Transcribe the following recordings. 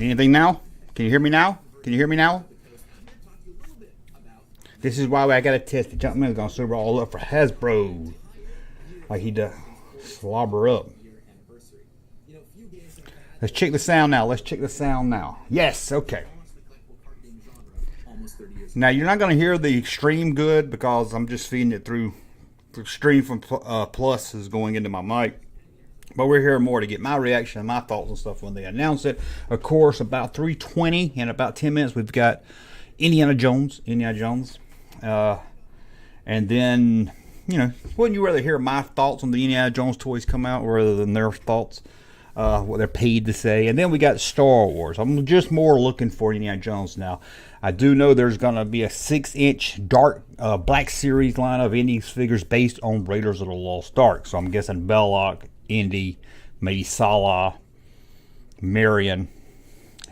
Anything now? Can you hear me now? Can you hear me now? This is why I got to test the Junkman's going to serve all up for Hasbro. Like he does. Slobber up. Let's check the sound now. Let's check the sound now. Yes, okay. Now you're not going to hear the stream good because I'm just feeding it through the stream from Plus is going into my mic. But we're here more to get my reaction and my thoughts and stuff when they announce it. Of course, about 3:20 in about 10 minutes, we've got Indiana Jones. And then, you know, wouldn't you rather hear my thoughts on the Indiana Jones toys come out rather than their thoughts, what they're paid to say? And then we got Star Wars. I'm just more looking for Indiana Jones now. I do know there's going to be a 6-inch dark Black Series line of Indy's figures based on Raiders of the Lost Ark. So I'm guessing Belloc, Indy, maybe Salah, Marion,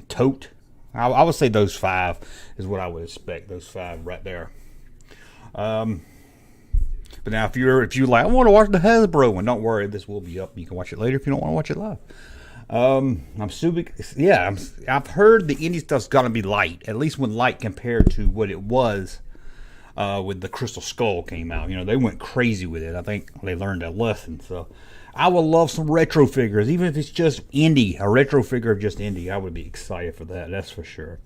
Tote. I would say those 5 is what I would expect. Those 5 right there. But now if you like, I want to watch the Hasbro one, don't worry, this will be up. You can watch it later if you don't want to watch it live. I'm super. Yeah, I've heard the indie stuff's gonna be light, at least when light compared to what it was with the Crystal Skull came out. You know, they went crazy with it. I think they learned a lesson. So I would love some retro figures, even if it's just indie, a retro figure of just indie. I would be excited for that. That's for sure.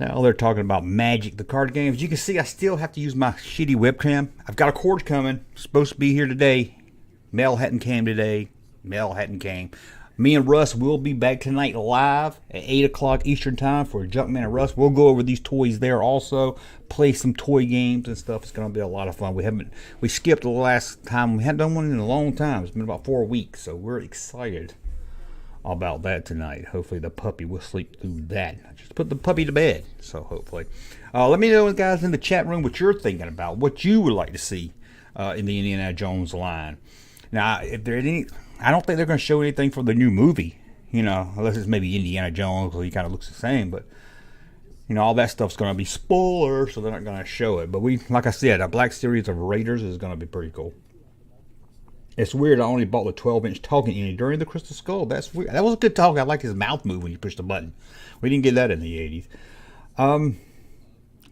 Now they're talking about Magic, the card games. You can see I still have to use my shitty webcam. I've got a cord coming. Supposed to be here today. Mail hadn't came today. Mail hadn't came. Me and Russ will be back tonight live at 8 o'clock Eastern time for Junkman and Russ. We'll go over these toys there also. Play some toy games and stuff. It's going to be a lot of fun. We skipped the last time. We hadn't done one in a long time. It's been about 4 weeks. So we're excited about that tonight. Hopefully the puppy will sleep through that. I just put the puppy to bed. So hopefully. Let me know, guys, in the chat room what you're thinking about. What you would like to see in the Indiana Jones line. Now, if there any... I don't think they're going to show anything from the new movie, you know, unless it's maybe Indiana Jones, because he kind of looks the same. But, you know, all that stuff's going to be spoiler, so they're not going to show it. But like I said, a Black Series of Raiders is going to be pretty cool. It's weird I only bought the 12-inch talking Indy during the Crystal Skull. That's weird. That was a good talk. I like his mouth move when you push the button. We didn't get that in the 80s.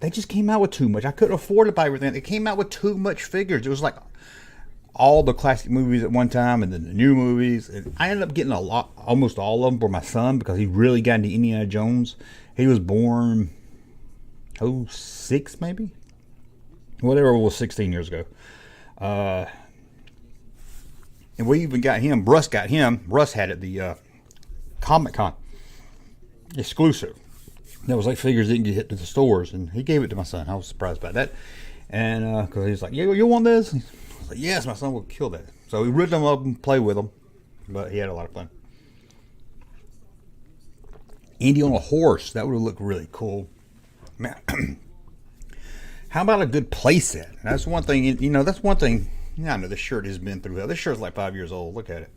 They just came out with too much. I couldn't afford to buy everything. They came out with too much figures. It was like all the classic movies at one time and then the new movies. And I ended up getting almost all of them for my son because he really got into Indiana Jones. He was born 06 maybe? Whatever it was, 16 years ago. And we even got him. Russ got him. Russ had it, the Comic-Con exclusive. That was like figures that didn't get hit to the stores. And he gave it to my son. I was surprised by that. And because he was like, yeah, you want this? Like, yes, my son will kill that. So we ripped them up and played with them. But he had a lot of fun. Indy on a horse. That would have looked really cool. Man, how about a good playset? That's one thing, you know, that's one thing. I know this shirt has been through hell. This shirt's like 5 years old. Look at it.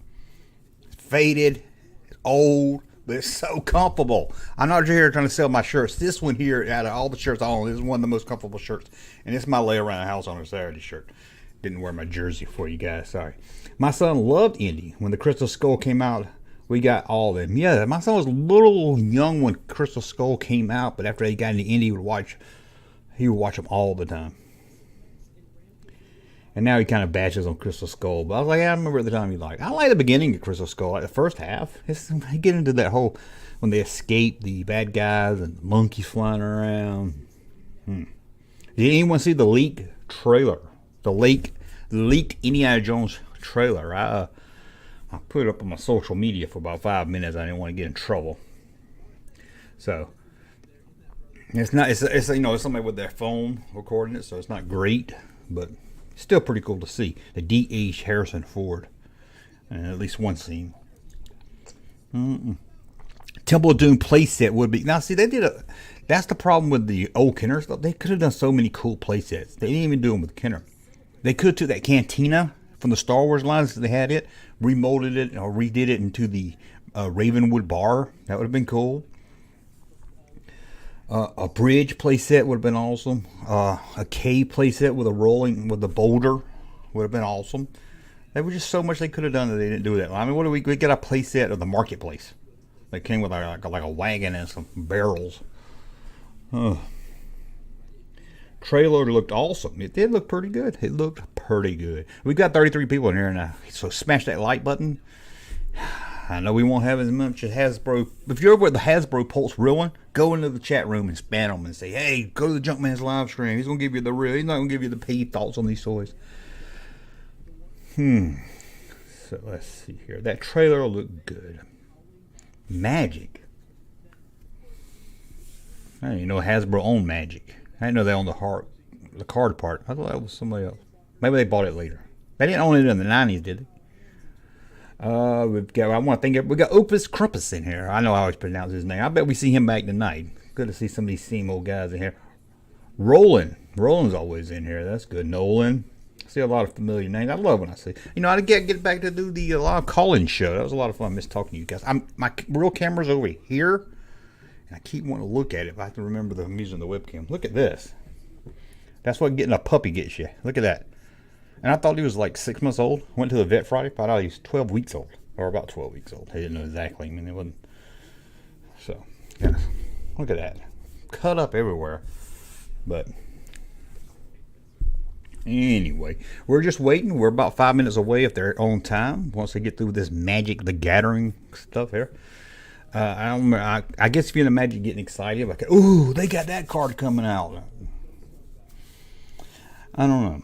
It's faded. It's old. But it's so comfortable. I'm not here trying to sell my shirts. This one here, out of all the shirts I own, this is one of the most comfortable shirts. And it's my lay around the house on a Saturday shirt. Didn't wear my jersey for you guys. Sorry. My son loved Indy. When the Crystal Skull came out, we got all of them. Yeah, my son was a little young when Crystal Skull came out. But after he got into Indy, he would watch them all the time. And now he kind of bashes on Crystal Skull. But I was like, I remember at the time he liked. I like the beginning of Crystal Skull, like the first half. I get into that whole, when they escape the bad guys and the monkeys flying around. Did anyone see the leaked trailer? The leaked Indiana Jones trailer. I put it up on my social media for about 5 minutes. I didn't want to get in trouble. So it's not. It's you know, it's somebody with their phone recording it, so it's not great, but still pretty cool to see. The D.H. Harrison Ford. And at least one scene. Temple of Doom playset would be... Now, see, they did a... That's the problem with the old Kenner stuff. They could have done so many cool playsets. They didn't even do them with Kenner. They could have took that Cantina from the Star Wars lines that they had it, remolded it, or redid it into the Ravenwood bar. That would have been cool. A bridge playset would have been awesome. A cave playset with the boulder would have been awesome. There was just so much they could have done that they didn't do that. I mean, what do we get a playset of the marketplace? They came with like a wagon and some barrels. Oh. Trailer looked awesome. It did look pretty good. It looked pretty good. We've got 33 people in here now, so smash that like button. I know we won't have as much as Hasbro. If you're over at the Hasbro Pulse Real One, go into the chat room and spam them and say, hey, go to the Junkman's live stream. He's going to give you the real. He's not going to give you the P thoughts on these toys. So let's see here. That trailer looked good. Magic. I didn't even know Hasbro owned Magic. I didn't know they owned the card part. I thought that was somebody else. Maybe they bought it later. They didn't own it in the 90s, did they? We've got, I want to think, we got Opus Crumpus in here. I know I always pronounce his name. I bet we see him back tonight. Good to see some of these same old guys in here. Roland's always in here. That's good. Nolan. I see a lot of familiar names. I love when I see. You know, I get back to do the live call-in show. That was a lot of fun. I miss talking to you guys. My real camera's over here, and I keep wanting to look at it. If I have to remember I'm using the webcam. Look at this. That's what getting a puppy gets you. Look at that. And I thought he was like 6 months old. Went to the vet Friday. Found out he was 12 weeks old. Or about 12 weeks old. I didn't know exactly. I mean, it wasn't. So, yeah. Look at that. Cut up everywhere. But, anyway. We're just waiting. We're about 5 minutes away if they're on time. Once they get through this Magic the Gathering stuff here. I guess if you're in the Magic getting excited. Like, ooh, they got that card coming out. I don't know.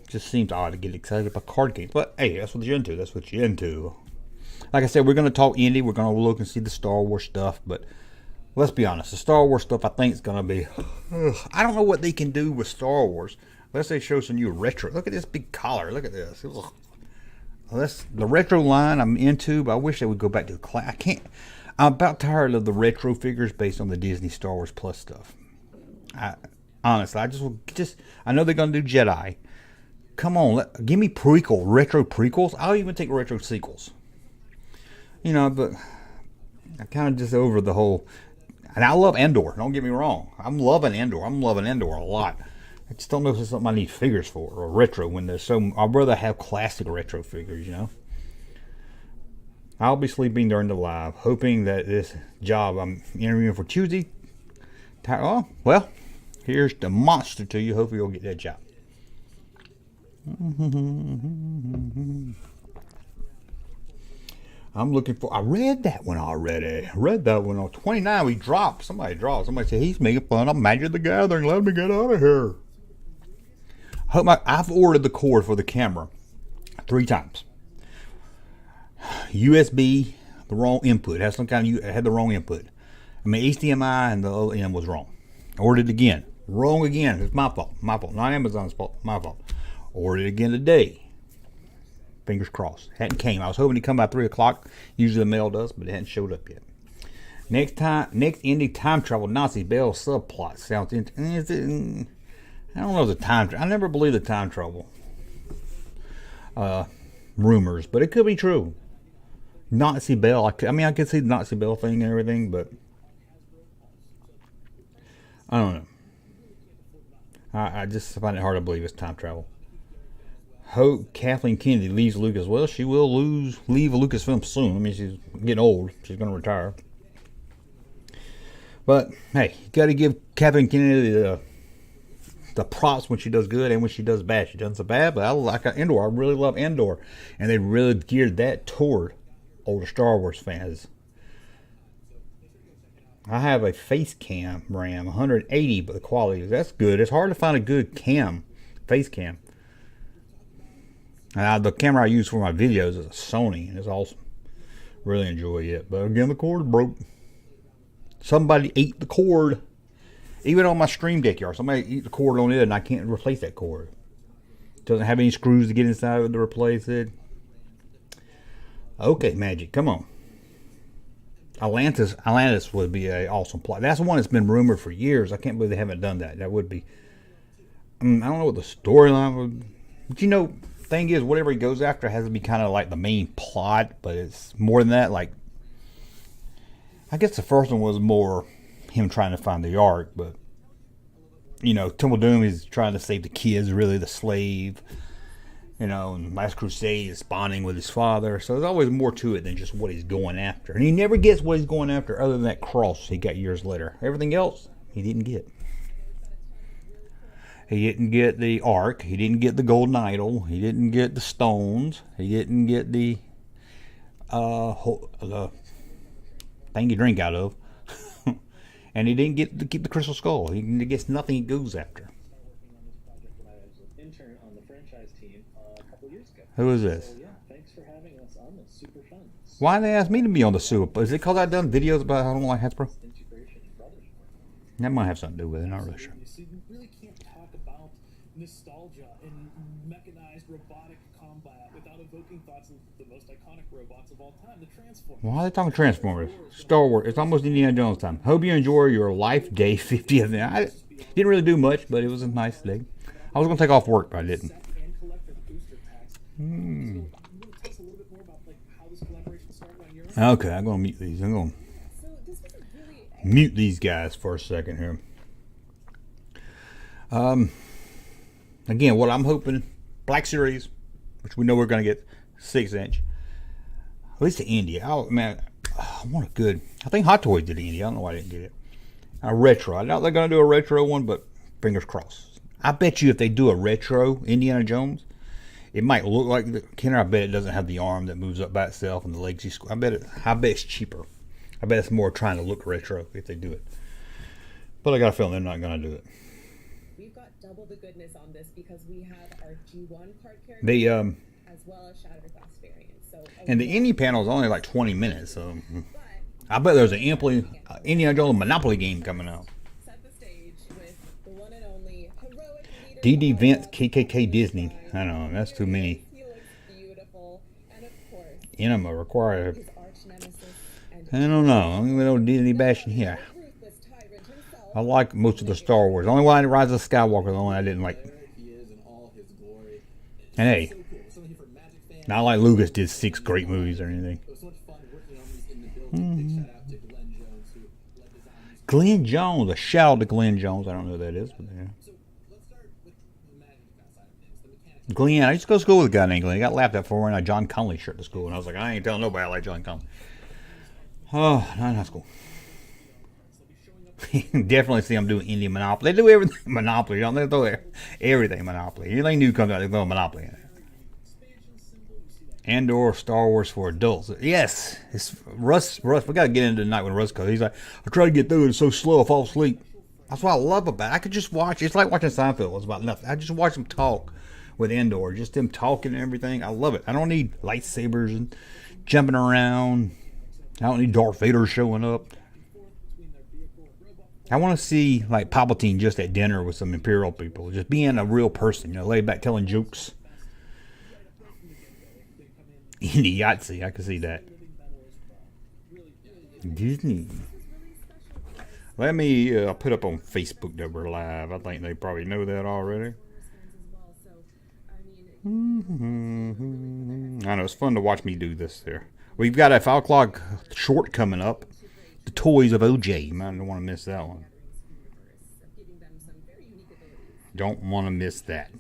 Just seems odd to get excited about card games. But, hey, that's what you're into. That's what you're into. Like I said, we're going to talk indie. We're going to look and see the Star Wars stuff. But let's be honest. The Star Wars stuff, I think, is going to be... I don't know what they can do with Star Wars. Unless they show some new retro. Look at this big collar. Look at this. That's the retro line I'm into. But I wish they would go back to the class. I can't... I'm about tired of the retro figures based on the Disney Star Wars Plus stuff. Honestly, I know they're going to do Jedi. Come on, give me retro prequels. I'll even take retro sequels. You know, but I kind of just over the whole. And I love Andor. Don't get me wrong. I'm loving Andor a lot. I just don't know if it's something I need figures for or retro when there's so. I'd rather have classic retro figures. You know. I'll be sleeping during the live, hoping that this job I'm interviewing for Tuesday. Oh well, here's the monster to you. Hopefully you'll get that job. I'm looking for. I read that one already. Read that one on 29. We dropped. Somebody said he's making fun of Magic the Gathering. Let me get out of here. I've ordered the cord for the camera 3 times. USB, the wrong input. It had the wrong input. I mean HDMI and the other end was wrong. I ordered it again. Wrong again. It's my fault. Not Amazon's fault. My fault. Ordered it again today. Fingers crossed. Hadn't came. I was hoping to come by 3 o'clock. Usually the mail does, but it hadn't showed up yet. Next ending time travel Nazi Bell subplot sounds interesting. I don't know if it's a time travel. I never believe the time travel rumors, but it could be true. Nazi Bell. I could see the Nazi Bell thing and everything, but I don't know. I just find it hard to believe it's time travel. Hope Kathleen Kennedy leaves Lucas. Well, she will leave Lucasfilm soon. I mean, she's getting old. She's going to retire. But, hey, you got to give Kathleen Kennedy the props when she does good and when she does bad. She doesn't so bad, but I like Andor. I really love Andor. And they really geared that toward older Star Wars fans. I have a face cam RAM, 180, but the quality, that's good. It's hard to find a good face cam. The camera I use for my videos is a Sony, and it's awesome. Really enjoy it. But again, the cord broke. Somebody ate the cord. Even on my Stream Deck yard, somebody ate the cord on it, and I can't replace that cord. Doesn't have any screws to get inside of it to replace it. Okay, Magic, come on. Atlantis would be an awesome plot. That's the one that's been rumored for years. I can't believe they haven't done that. That would be. I don't know what the storyline would. But you know, thing is, whatever he goes after has to be kind of like the main plot. But it's more than that. Like, I guess the first one was more him trying to find the Ark, but you know, Temple Doom is trying to save the kids, really the slave. You know, and Last Crusade is bonding with his father. So there's always more to it than just what he's going after. And he never gets what he's going after other than that cross he got years later. Everything else, he didn't get. He didn't get the Ark. He didn't get the golden idol. He didn't get the stones. He didn't get the thing you drink out of. And he didn't get to keep the crystal skull. He gets nothing he goes after. Who is this? Why they asked me to be on the super? Is it because I've done videos about how I don't like Hasbro? That might have something to do with it. Not really sure. You really can't talk about nostalgia and mechanized robotic combat without evoking thoughts of the most iconic robots of all time, the Transformers. Why are they talking Transformers? Star Wars. It's almost Indiana Jones time. Hope you enjoy your Life Day 50th. I didn't really do much, but it was a nice day. I was going to take off work, but I didn't. Okay, I'm going to mute these. I'm going to mute these guys for a second here. Again, what I'm hoping, Black Series, which we know we're going to get 6-inch. At least the India. Oh, man, I want a good. I think Hot Toys did the India. I don't know why I didn't get it. A retro. I doubt they're going to do a retro one, but fingers crossed. I bet you if they do a retro Indiana Jones, it might look like the Kenner. I bet it doesn't have the arm that moves up by itself and the legs. I bet it's cheaper. I bet it's more trying to look retro if they do it. But I got a feeling they're not going to do it. We've got double the goodness on this because we have our G1 card character as well as Shattered Glass variant. So and the indie panel is only like 20 minutes. So I bet there's an Indiana Jones Monopoly game coming out. Set the stage with the one and only heroic leader DD Vince KKK Disney. I don't know. That's too many. He looks beautiful, and of course, Enema required. his arch nemesis and I don't know. I don't even know Disney bashing here. ruthless tyrant himself. I like most of the Star Wars. The only one, Rise of Skywalker, the only I didn't like. And hey, not like Lucas did 6 great movies or anything. Glenn Jones, a shout out to Glenn Jones. I don't know who that is, but yeah. Glenn, I used to go to school with a guy named Glenn. He got laughed at for wearing a John Conley shirt to school, and I was like, I ain't telling nobody I like John Conley. Oh, not in high school. Definitely see them doing Indie Monopoly. They do everything Monopoly. Don't they throw everything Monopoly? Anything new comes out, they throw Monopoly in it. Andor, Star Wars for adults. Yes, it's Russ. We gotta get into tonight when Russ goes. He's like, I try to get through it. It's so slow, I fall asleep. That's what I love about it. I could just watch. It's like watching Seinfeld. It's about nothing. I just watch them talk with Andor, just them talking and everything. I love it. I don't need lightsabers and jumping around. I don't need Darth Vader showing up. I want to see like Palpatine just at dinner with some Imperial people, just being a real person, laid back telling jokes. Indie Yahtzee, I can see that. Disney. Let me put up on Facebook that we're live. I think they probably know that already. I know it's fun to watch me do this there. We've got a 5 o'clock short coming up. The Toys of OJ. You might not want to miss that one. Don't want to miss that.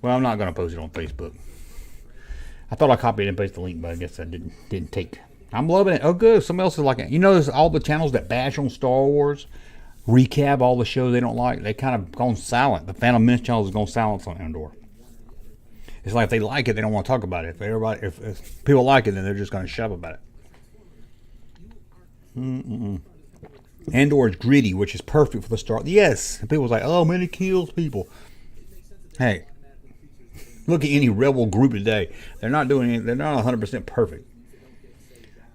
Well, I'm not going to post it on Facebook. I thought I copied and pasted the link, but I guess I didn't take. I'm loving it. Oh, good. Somebody else is like it. You notice all the channels that bash on Star Wars, recap all the shows they don't like, they kind of gone silent. The Phantom Menace channel is going silent on Andor. It's like if they like it, they don't want to talk about it. If people like it, then they're just going to shove about it. Andor is gritty, which is perfect for the start. Yes, and people's like, oh man, it kills people. Hey, look at any rebel group today. They're not doing anything. They're not 100% perfect.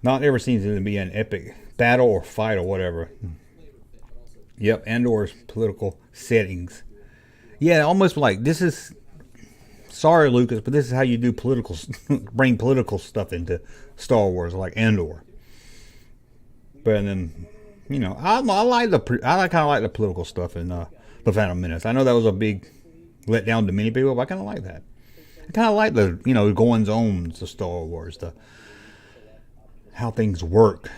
Not ever seems to be an epic battle or fight or whatever. Yep, Andor's political settings. Yeah, almost like this is. Sorry, Lucas, but this is how you do political. Bring political stuff into Star Wars, like Andor. But then, I kind of like the political stuff in the Phantom Menace. I know that was a big letdown to many people, but I kind of like that. I kind of like the goings on of Star Wars, how things work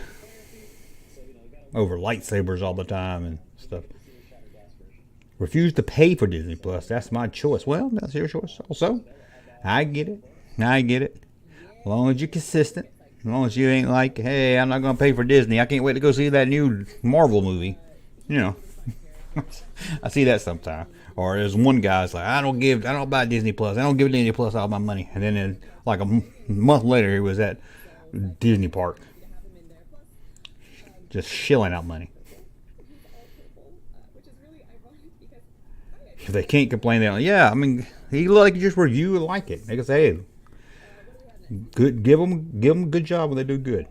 over lightsabers all the time and stuff. refuse to pay for Disney Plus. That's my choice. Well, that's your choice also. I get it. As long as you're consistent. As long as you ain't like, hey, I'm not going to pay for Disney. I can't wait to go see that new Marvel movie. You know. I see that sometimes. Or there's one guy's like, I don't buy Disney Plus. I don't give Disney Plus all my money. And then like a month later, he was at Disney Park. Just shilling out money. If they can't complain, they're like, yeah, I mean, he like just review and like it. They can say, hey, good, give them a good job when they do good.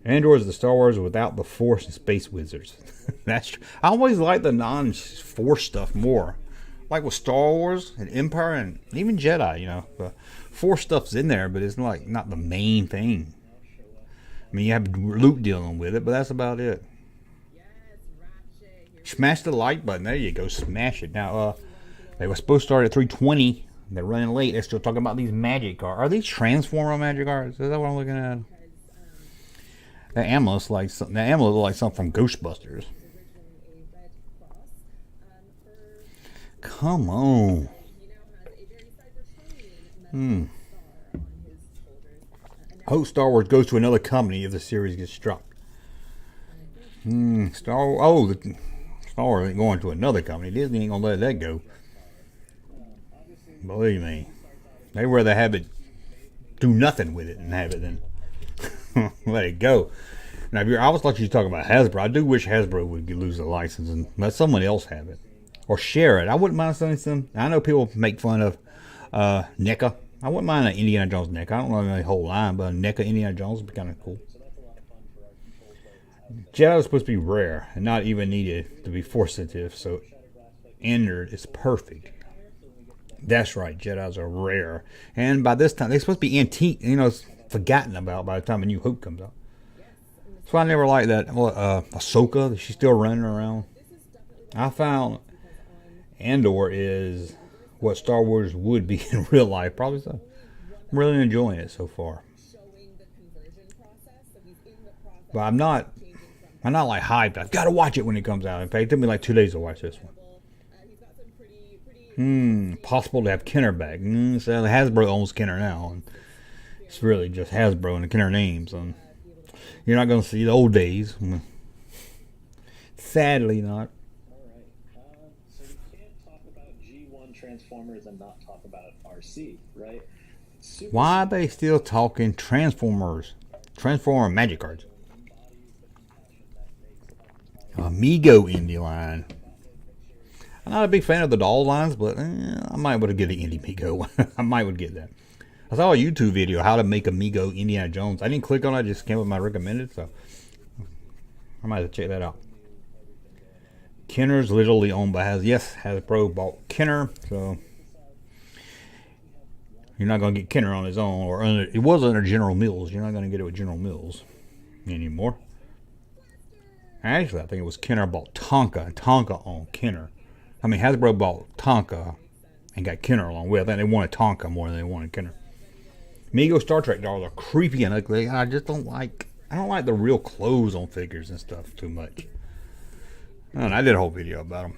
Andor is the Star Wars without the Force and space wizards. That's true. I always like the non-Force stuff more. Like with Star Wars and Empire and even Jedi, you know, the Force stuff's in there, but it's like not the main thing. I mean, you have Luke dealing with it, but that's about it. Smash the like button. There you go. Smash it. Now, they were supposed to start at 3:20. They're running late. They're still talking about these magic cards. Are these Transformer magic cards? Is that what I'm looking at? That amulet looks like something. That amulet looks like something from Ghostbusters. Come on. I hope Star Wars goes to another company if the series gets struck. Star Wars ain't going to another company. Disney ain't gonna let that go. Believe me, they'd rather have it do nothing with it than have it than let it go. Now, I always thought you were talking about Hasbro. I do wish Hasbro would lose the license and let someone else have it or share it. I wouldn't mind selling some. I know people make fun of NECA. I wouldn't mind an Indiana Jones NECA. I don't know the whole line, but a NECA Indiana Jones would be kind of cool. Jedi is supposed to be rare and not even needed to be force sensitive, so Andor is perfect. That's right, Jedis are rare, and by this time they're supposed to be antique. You know, it's forgotten about by the time A New Hope comes out. That's why I never liked that. Ahsoka, she's still running around. I found Andor is what Star Wars would be in real life, probably so. I'm really enjoying it so far, but I'm not like hyped. I've got to watch it when it comes out. In fact, it took me like 2 days to watch this one. Possible to have Kenner back. So Hasbro owns Kenner now, and it's really just Hasbro and the Kenner names. And you're not going to see the old days. Sadly, not. So you can't talk about G1 Transformers and not talk about RC, right? Why are they still talking Transformer magic cards? Amigo indie line. I'm not a big fan of the doll lines, but I might would get an Indie Amigo. I might would get that. I saw a YouTube video how to make Amigo Indiana Jones. I didn't click on it. I just came with my recommended, so I might have to check that out. Kenner's literally owned by Hasbro bought Kenner, so you're not going to get Kenner on his own, or it was under General Mills. You're not going to get it with General Mills anymore. Actually, I think it was Kenner bought Tonka, and Tonka owned Kenner. I mean, Hasbro bought Tonka and got Kenner along with it. I think they wanted Tonka more than they wanted Kenner. Mego Star Trek dolls are creepy and ugly. I just don't like the real clothes on figures and stuff too much. And I did a whole video about them.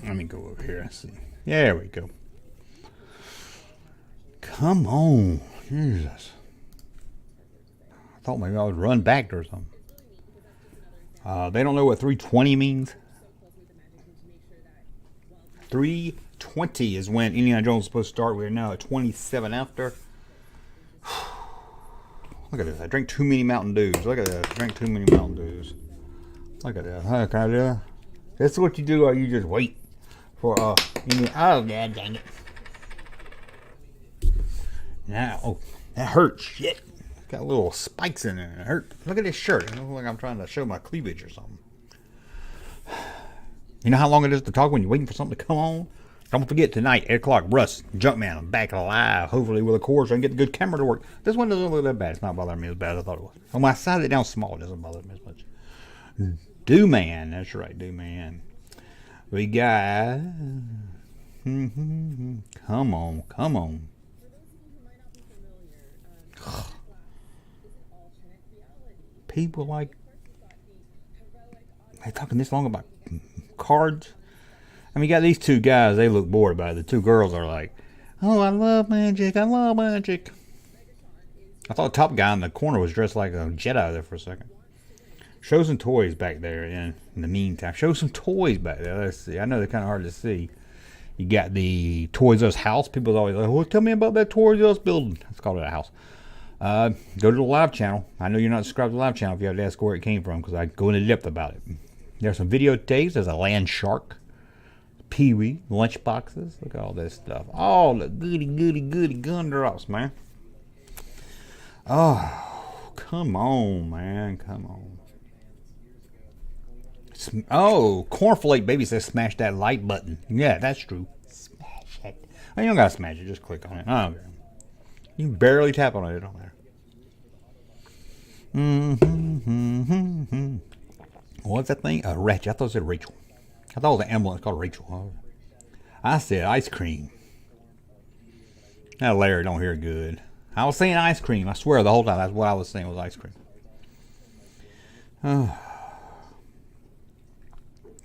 Let me go over here and see. Yeah, there we go. Come on. Jesus. I thought maybe I would run back or something. They don't know what 320 means. 3:20 is when Indiana Jones is supposed to start. We're now at 27 after. Look at this. I drank too many Mountain Dews. Look at this. I drank too many Mountain Dews. Look at that. Huh, can I do that? That's what you do, or you just wait for oh god dang it. Now that hurts. Shit. Got little spikes in it. It hurt. Look at this shirt. It looks like I'm trying to show my cleavage or something. You know how long it is to talk when you're waiting for something to come on? Don't forget tonight, 8 o'clock, Russ, Junkman, I'm back alive. Hopefully with a cord so I can get the good camera to work. This one doesn't look that bad. It's not bothering me as bad as I thought it was. When I sized it down small, it doesn't bother me as much. Do-Man, that's right, Do-Man. We got... Come on. People like... They're talking this long about cards. I mean, you got these two guys. They look bored about it. The two girls are like, "Oh, I love magic. I love magic." I thought the top guy in the corner was dressed like a Jedi there for a second. Show some toys back there in the meantime. Show some toys back there. Let's see. I know they're kind of hard to see. You got the Toys R Us house. People always like, "Well, tell me about that Toys R Us building." Let's call it a house. Go to the live channel. I know you're not subscribed to the live channel if you have to ask where it came from, because I go into depth about it. There's some videotapes. There's a land shark. Pee-wee. Lunch boxes. Look at all this stuff. All the goody gun drops, man. Oh, come on, man. Come on. Oh, Cornflake Baby says smash that like button. Yeah, that's true. Smash it. Oh, you don't gotta smash it. Just click on it. I don't care. You can barely tap on it. It don't matter. What's that thing? Ratchet. I thought it said Rachel. I thought it was an ambulance called Rachel. I said ice cream. Now Larry don't hear good. I was saying ice cream. I swear the whole time that's what I was saying was ice cream.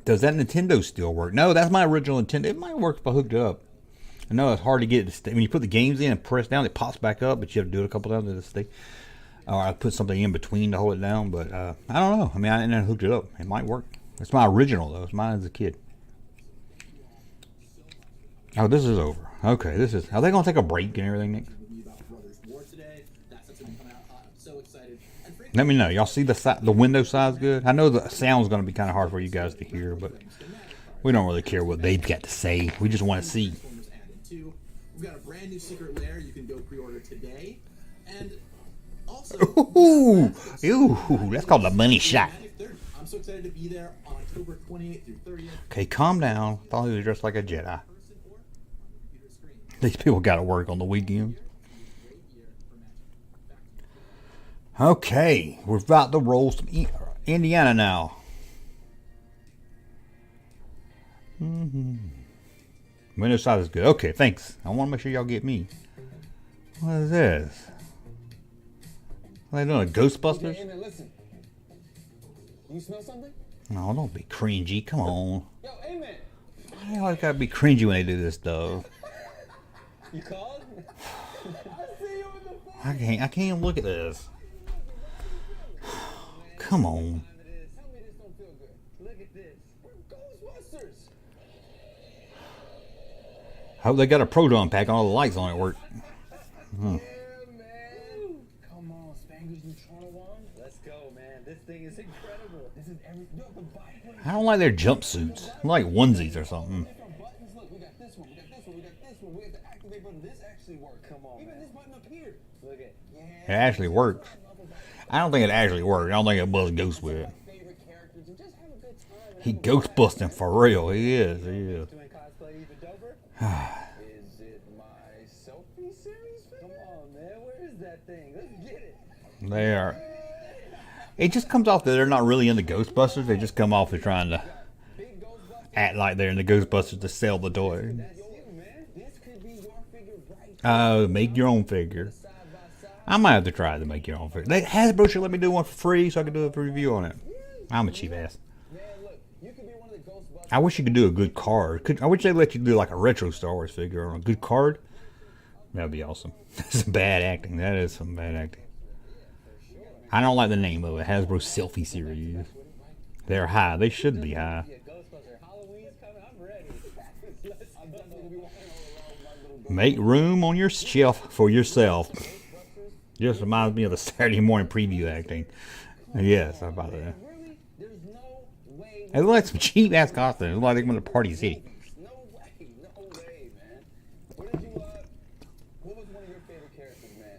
Does that Nintendo still work? No, that's my original Nintendo. It might work if I hooked it up. I know it's hard to get it to stay. When you put the games in and press down, it pops back up, but you have to do it a couple times to stay. Or I put something in between to hold it down, but I don't know. I mean, I never hooked it up. It might work. It's my original, though. It's mine as a kid. Oh, this is over. Okay, this is... Are they going to take a break and everything next? Let me know. Y'all see the window size good? I know the sound's going to be kind of hard for you guys to hear, but we don't really care what they've got to say. We just want to see. We've got a brand new secret lair you can go pre-order today. And also... Ooh, that's called the money shot. I'm so excited to be there on October 28th through 30th. Okay, calm down. I thought he was dressed like a Jedi. These people got to work on the weekend. Okay, we're about to roll some Indiana now. Window size is good. Okay, thanks. I want to make sure y'all get me. What is this? Are they doing a Ghostbusters? Okay, listen. You smell something? No, don't be cringy. Come on. Yo, Amen. Why do you always gotta be cringy when they do this stuff? You called? I see you in the phone. I can't even look at this. Come on. Tell me this don't feel good. Look at this. We're Ghostbusters. Hope they got a proton pack on all the lights on it work. Yeah, man. Come on, Spangler's Neutrona wand. Let's go, man. This thing is incredible. This is everything. I don't like their jumpsuits. I like onesies or something. Buttons. Look, we got this one. We got this one. We got this one. We have the activate button. This actually works. Come on. Even this button up here. Look at. It actually works. I don't think it actually worked. I don't think it was ghost with it. He ghost busting for real. He is. Is it my selfie series? Come on, man. Where is that thing? Let's get it. They are. It just comes off that they're not really into Ghostbusters. They just come off they're trying to act like they're in the Ghostbusters to sell the toy. Make your own figure. I might have to try to make your own figure. Hasbro should let me do one for free so I can do a review on it. I'm a cheap ass. I wish you could do a good card. I wish they'd let you do like a retro Star Wars figure on a good card. That would be awesome. That's some bad acting. That is some bad acting. I don't like the name of it. Hasbro Selfie Series. They're high. They should be high. Make room on your shelf for yourself. Just reminds me of the Saturday morning preview acting. Yes, how about that? It looks like some cheap ass costumes. It looks like they're going to Party City. No way, man. What was one of your favorite characters, man,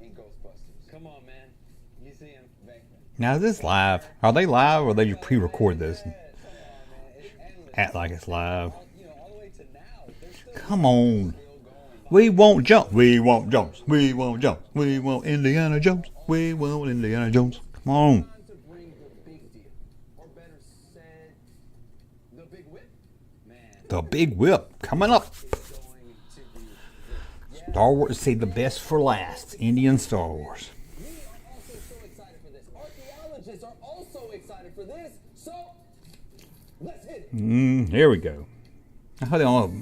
in Ghostbusters? Come on, man. You see him back there. Now, is this live? Are they live or they just pre-record this? Act like it's live. Come on. We won't jump. We won't jump. We won't jump. We want Indiana Jones. We want Indiana Jones. Come on. The Big Whip coming up. Star Wars, say the best for last. Indian Star Wars. We are also so excited for this. Archaeologists are also excited for this. So Let's hit it. Here we go. I heard Hello,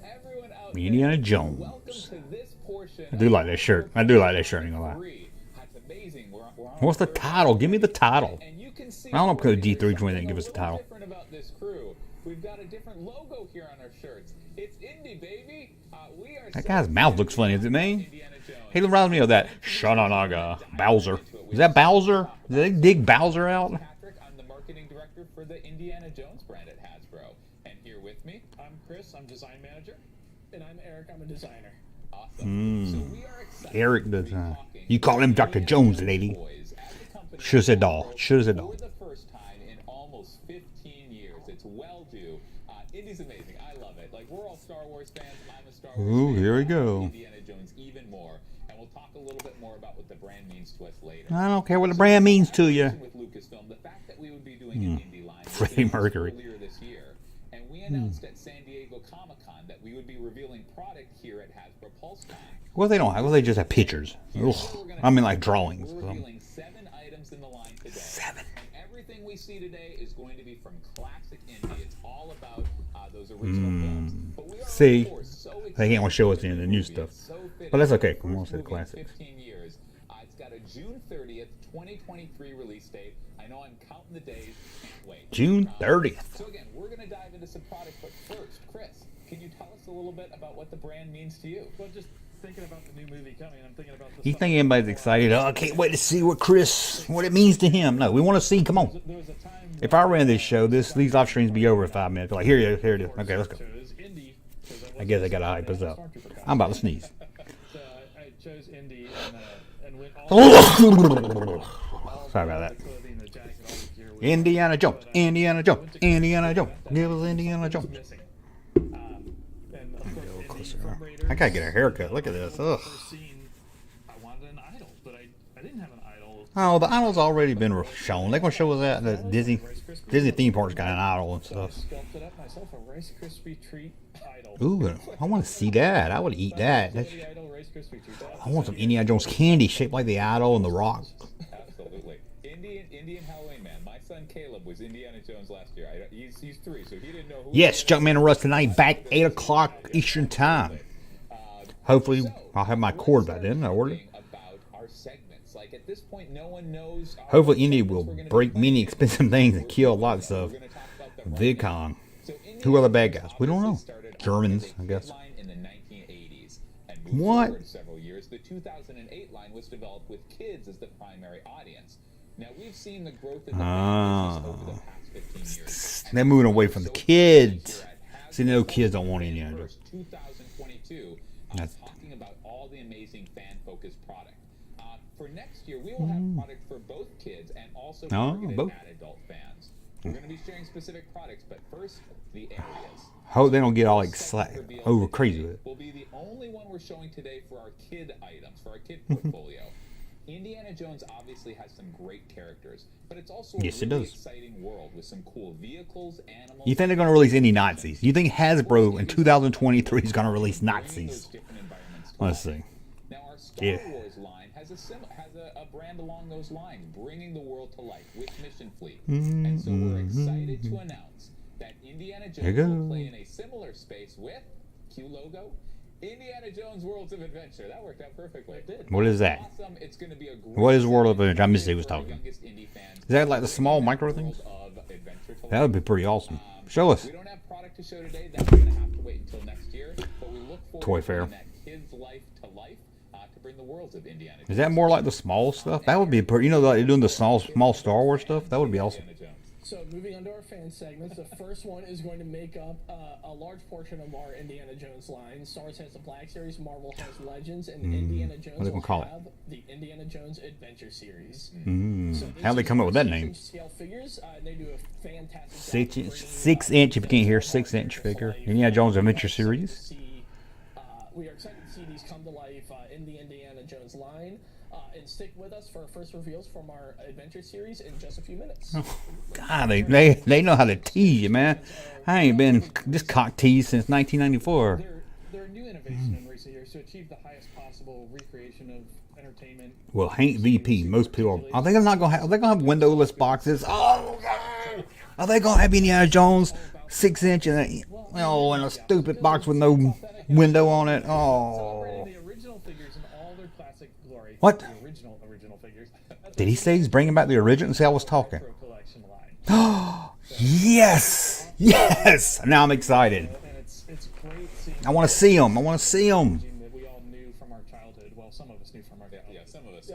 everyone out there. Indiana Jones. Welcome to this portion. I do like that shirt. I do like that shirt, ain't gonna lie. That's amazing. We're on What's the title? Give me the title. And you can see I don't know because there's G3 something didn't give us the title. different about this crew. We've got a different logo here on our shirts. It's Indy, baby. We are That guy's mouth looks funny, is it me? Indiana Jones. He reminds me of that Shananaga Bowser. Is that Bowser? Did they dig Bowser out? Patrick, I'm the marketing director for the Indiana Jones brand at Hasbro. And here with me, I'm Chris, I'm design manager. And I'm Eric, I'm a designer. awesome. So we are excited Eric to does. be talking You call him Dr. Jones, lady. toys as a company Should have said doll. Should have said doll. for the first time in almost 15 years. It's well due. Indy's amazing. I love it. Like, we're all Star Wars fans. I'm a Star Wars Ooh, fan. here we I love go. Indiana Jones even more. And we'll talk a little bit more about what the brand means to us later. I don't care what the brand means to you. With Lucasfilm, the fact that we would be doing an Indy line was Freddie announced Mercury. earlier this year, and we announced at San Diego Comic-Con that we would be revealing product here at Hasbro PulseCon. Well, they don't have. Well, they just have pictures. Ugh. I mean, like drawings. We're revealing 7 items in the line today. 7. And everything we see today is going to be from classic Indy. It's all about those original films. But we are, See, of course, so they can't want to show us any of the new excited. stuff. It's so fitting But that's okay. for We the won't say the first movie in classics. 15 years. It's got a June 30th, 2023 release date. I know I'm counting the days. Can't wait. June 30th. So again, we're going to dive into some products, but first, Chris, can you tell us a little bit about what the brand means to you? Well, just thinking about the new movie coming, I'm thinking about the You think everybody's excited? Oh, I can't wait to see what it means to him. No, we want to see. Come on. There was a time If I ran this show, these live streams be over in 5 minutes. Like, here it is. Okay, let's go. chose Indy. I guess I gotta hype us up. I'm about to sneeze. So I chose Indy and went all Sorry about that. the clothing, the jacket, all the gear. Indiana Jones. Indiana Jones. Indiana Jones. Give us Indiana Jones. Missing. And of course, Indy from Raiders. I gotta get a haircut. Look at this. Ugh. First scene, I wanted an idol, but I didn't have an idol. Oh, the idol's already been shown. They're gonna show us that the Disney theme park's got an idol and So I stuff. sculpted up myself a Rice Krispie treat idol. Ooh, I want to see that. I would eat that. That's, The idol Rice Krispie treat. I want some Indiana Jones candy shaped like the idol and the rock. Absolutely. Indian Halloween man. My son Caleb was Indiana Jones last year. He's 3, so he didn't know who. Yes, Junkman and Russ tonight, back 8 o'clock Eastern Time. Hopefully, I'll have my cord by then. I ordered. About our segments. Like at this point, no one knows. Hopefully, Indy will break many expensive things and kill lots of VidCon. Who are the bad guys? We don't know. Germans, I guess. In the 1980s and moved What? forward several years, the 2008 line was developed with kids as the primary audience. Now we've seen the growth of the fan business over the past 15 years. They're moving away from the kids. See, no kids don't want Indiana Jones. 2022. That's- Talking about all the amazing fan-focused product. For next year, we will have product for both kids and also targeted both. at adult fans. We're going to be sharing specific products, but first, the areas. Hope they don't get all like over crazy with it. Will be the only one we're showing today for our kid items, for our kid portfolio. Indiana Jones obviously has some great characters, but it's also a Yes, it really does. exciting world with some cool vehicles, animals. You think they're going to release any Nazis? You think Hasbro in 2023 is going to release bringing those Nazis? different environments to Let's life. see. Now, our Star Yeah. Wars line has a brand along those lines, bringing the world to life with Mission Fleet. Mm-hmm. And so we're excited to announce that Indiana you Jones go. will play in a similar space with Q logo. Indiana Jones Worlds of Adventure. That worked out perfectly. It did. What is that? Awesome. It's going to be a great What is World of celebration Adventure? I missed he was for our talking. youngest indie fans. Is that like the small micro things? World of Adventure to That life. would be pretty awesome. Show us. We don't have product to show today. That's going to have to wait until next year. But we look forward Toy to fair. bringing that kid's life to life to bring the worlds of Indiana Jones. Is that more like the small stuff? That would be pretty. You know, like doing the small Star Wars stuff. That would be awesome. Indiana Jones. So moving on to our fan segments, the first one is going to make up a large portion of our Indiana Jones line. Star Wars has the Black Series, Marvel has Legends, and Indiana Jones What are they gonna will call it? have the Indiana Jones Adventure Series. How'd they come up with that name? Scale figures, they do a fantastic 6 job inch, bringing, 6 inch. If you can't hear, Star 6 Wars inch to figure. life. Indiana Jones Adventure Excited to Series. see, we are excited to see these come to life in the Indiana Jones line. And stick with us for our first reveals from our adventure series in just a few minutes. God, they know how to tease you, man. I ain't been this cock teased since 1994. They're a new innovation in recent years to achieve the highest possible recreation of entertainment. Well, Hank VP. Most people are they not gonna have? Are they gonna have windowless boxes? Oh God! Are they gonna have Indiana Jones 6-inch and in a stupid box with no window on it? Oh. The original figures in all their classic glory. What? The original figures. Did he say he's bringing back the original? See, I was talking. Retro collection line. Yes! Yes! Now I'm excited. And it's great seeing I want to see him. I want to see him. that we all knew from our childhood. Well, some of us knew from our childhood. Yeah, some of us.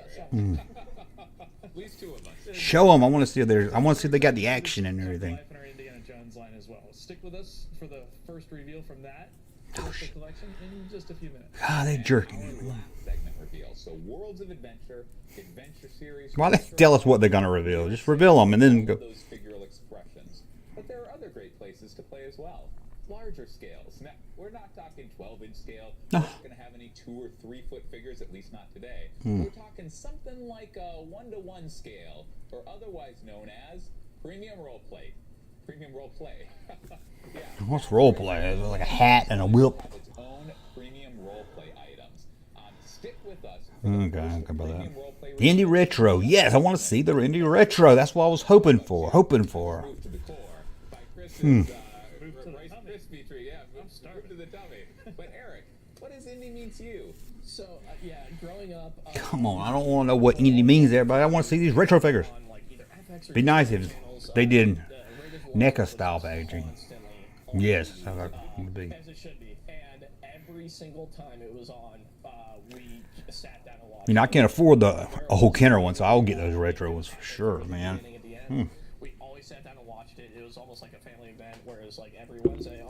At least two of us. Show them. I want to see I want to see if they got the action and everything. Life in our Indiana Jones line as well. Stick with us for the first reveal from that collection in just a few minutes. God, they jerking it. Segment reveal. So Worlds of Adventure, Adventure Series. Why they tell us what they're gonna reveal? Just reveal them and then go. Those figural expressions. But there are other great places to play as well. Larger scales. Now, we're not talking 12-inch scale. We're not going to have any 2 or 3 foot figures, at least not today. We're talking something like a 1-to-1 scale, or otherwise known as premium role play. Premium role play. Yeah. What's role play? Is it like a hat and a whip? Have its own premium role play items. Stick with us. Okay, I can about that. Indie Retro. Yes, I want to see the Indie Retro. That's what I was hoping for. Move to the core by Chris's Rice Krispie treat. Yeah, move to the tummy. But Eric, what does indie mean to you? So, yeah, growing up... Come on, I don't want to know what indie means there, but I want to see these retro figures. on, like, either FX or Be nice if they did Raiders NECA style packaging. constantly Yes, that's how it would be. as it should be. And every single time it was on, we sat down and watched. You know, I can't afford the whole Kenner one, so I'll get those retro ones for sure, man. At the end, we always sat down and watched it. It was almost like a family event, whereas like every Wednesday,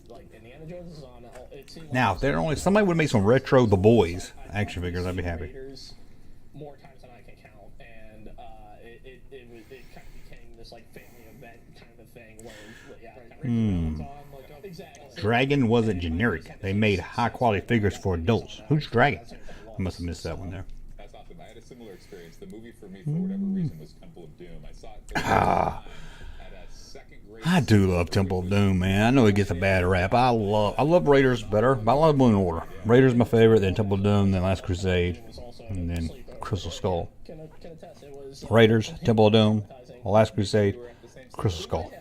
like Indiana Jones is on. It seemed Now, like if there only somebody would make some retro The Boys action figures, I'd be happy. Raiders more times than I can count, and it kind of became this like family event kind of a thing where exactly. Dragon wasn't generic. They made high quality figures for adults. Who's Dragon? I must have missed that one there. That's awesome. I had a similar experience. The movie for me, for whatever reason, was Temple of Doom. I saw it for the first time at a second grade. I do love Temple of Doom, man. I know it gets a bad rap. I love Raiders better, but I love Blue Order. Raiders my favorite, then Temple of Doom, then Last Crusade, and then Crystal Skull. Raiders, Temple of Doom, Last Crusade, Crystal Skull.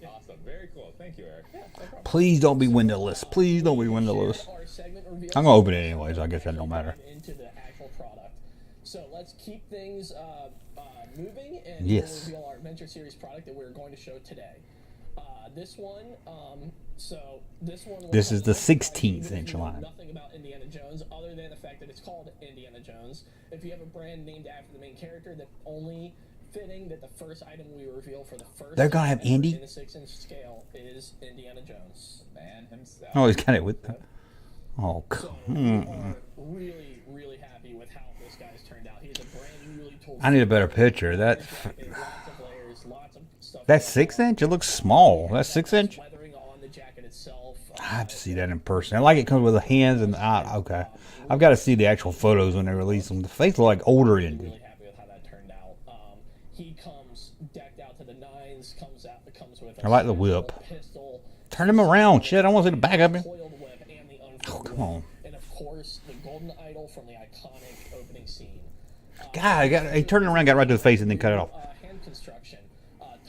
Awesome. Very cool. Thank you, Eric. Please don't be windowless. Please don't be windowless. I'm gonna open it anyways. I guess that don't matter. Into the actual product. So let's keep things moving and Yes. we'll reveal our Adventure Series product that we're going to show today. This one, This is the 16th-inch line. Nothing about Indiana Jones other than the fact that it's called Indiana Jones. If you have a brand named after the main character, that only fitting that the first item we reveal for the first They're gonna have time Indy? in the 6-inch scale is Indiana Jones. Man himself. Oh, he's got it with them. Oh, So come we on. are really, really happy with how this guy's turned out. He's a brand newly told. I need a better picture. Lots of layers, lots of stuff. That's 6-inch. It looks small. That's 6-inch. Leathering on the jacket itself. I have to see that in person. I like it comes with the hands and the eye. Okay, I've got to see the actual photos when they release them. The face look like older Really Indy. happy with how that turned out. He comes decked out to the nines. Comes with. I like the whip. Pistol. Turn him around. Shit, I want to see the back of him. Coiled whip and the Oh, uncoiled come on. whip. And of course, the golden idol from the iconic opening scene. God, he turned it around, got right to the face, and then cut it off. Hand construction.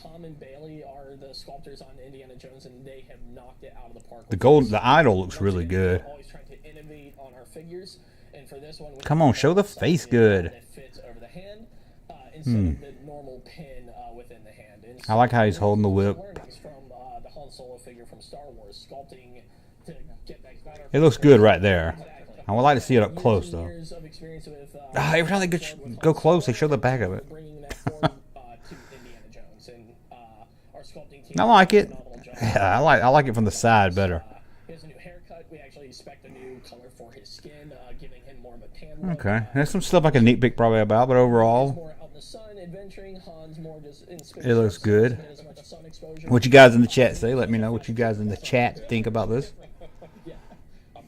Tom and Bailey are the sculptors on Indiana Jones, and they have knocked it out of the park. The idol looks really good. We're always trying to innovate on our figures, and for this one, Come on, show the face good. That fits over the hand instead of the normal pin within the hand. And I like how he's holding the whip. learnings from the Han Solo figure from Star Wars, sculpting to get that better. It looks good right there. I would like to see it up close, though. Years of experience with, Every time they go close, they show the back of it. bringing that forward to Indiana Jones, and our sculpting team. I like it. did a phenomenal job. Yeah, I like it from the side better. He has a new haircut. We actually expect a new color for his skin, giving him more of a tan look. Okay, there's some stuff I can nitpick probably about, but overall, More out in the sun, adventuring. Han's more just in space. it looks good. Doesn't get as much sun exposure. What you guys in the chat say? Let me know what you guys in the chat think about this. Yeah.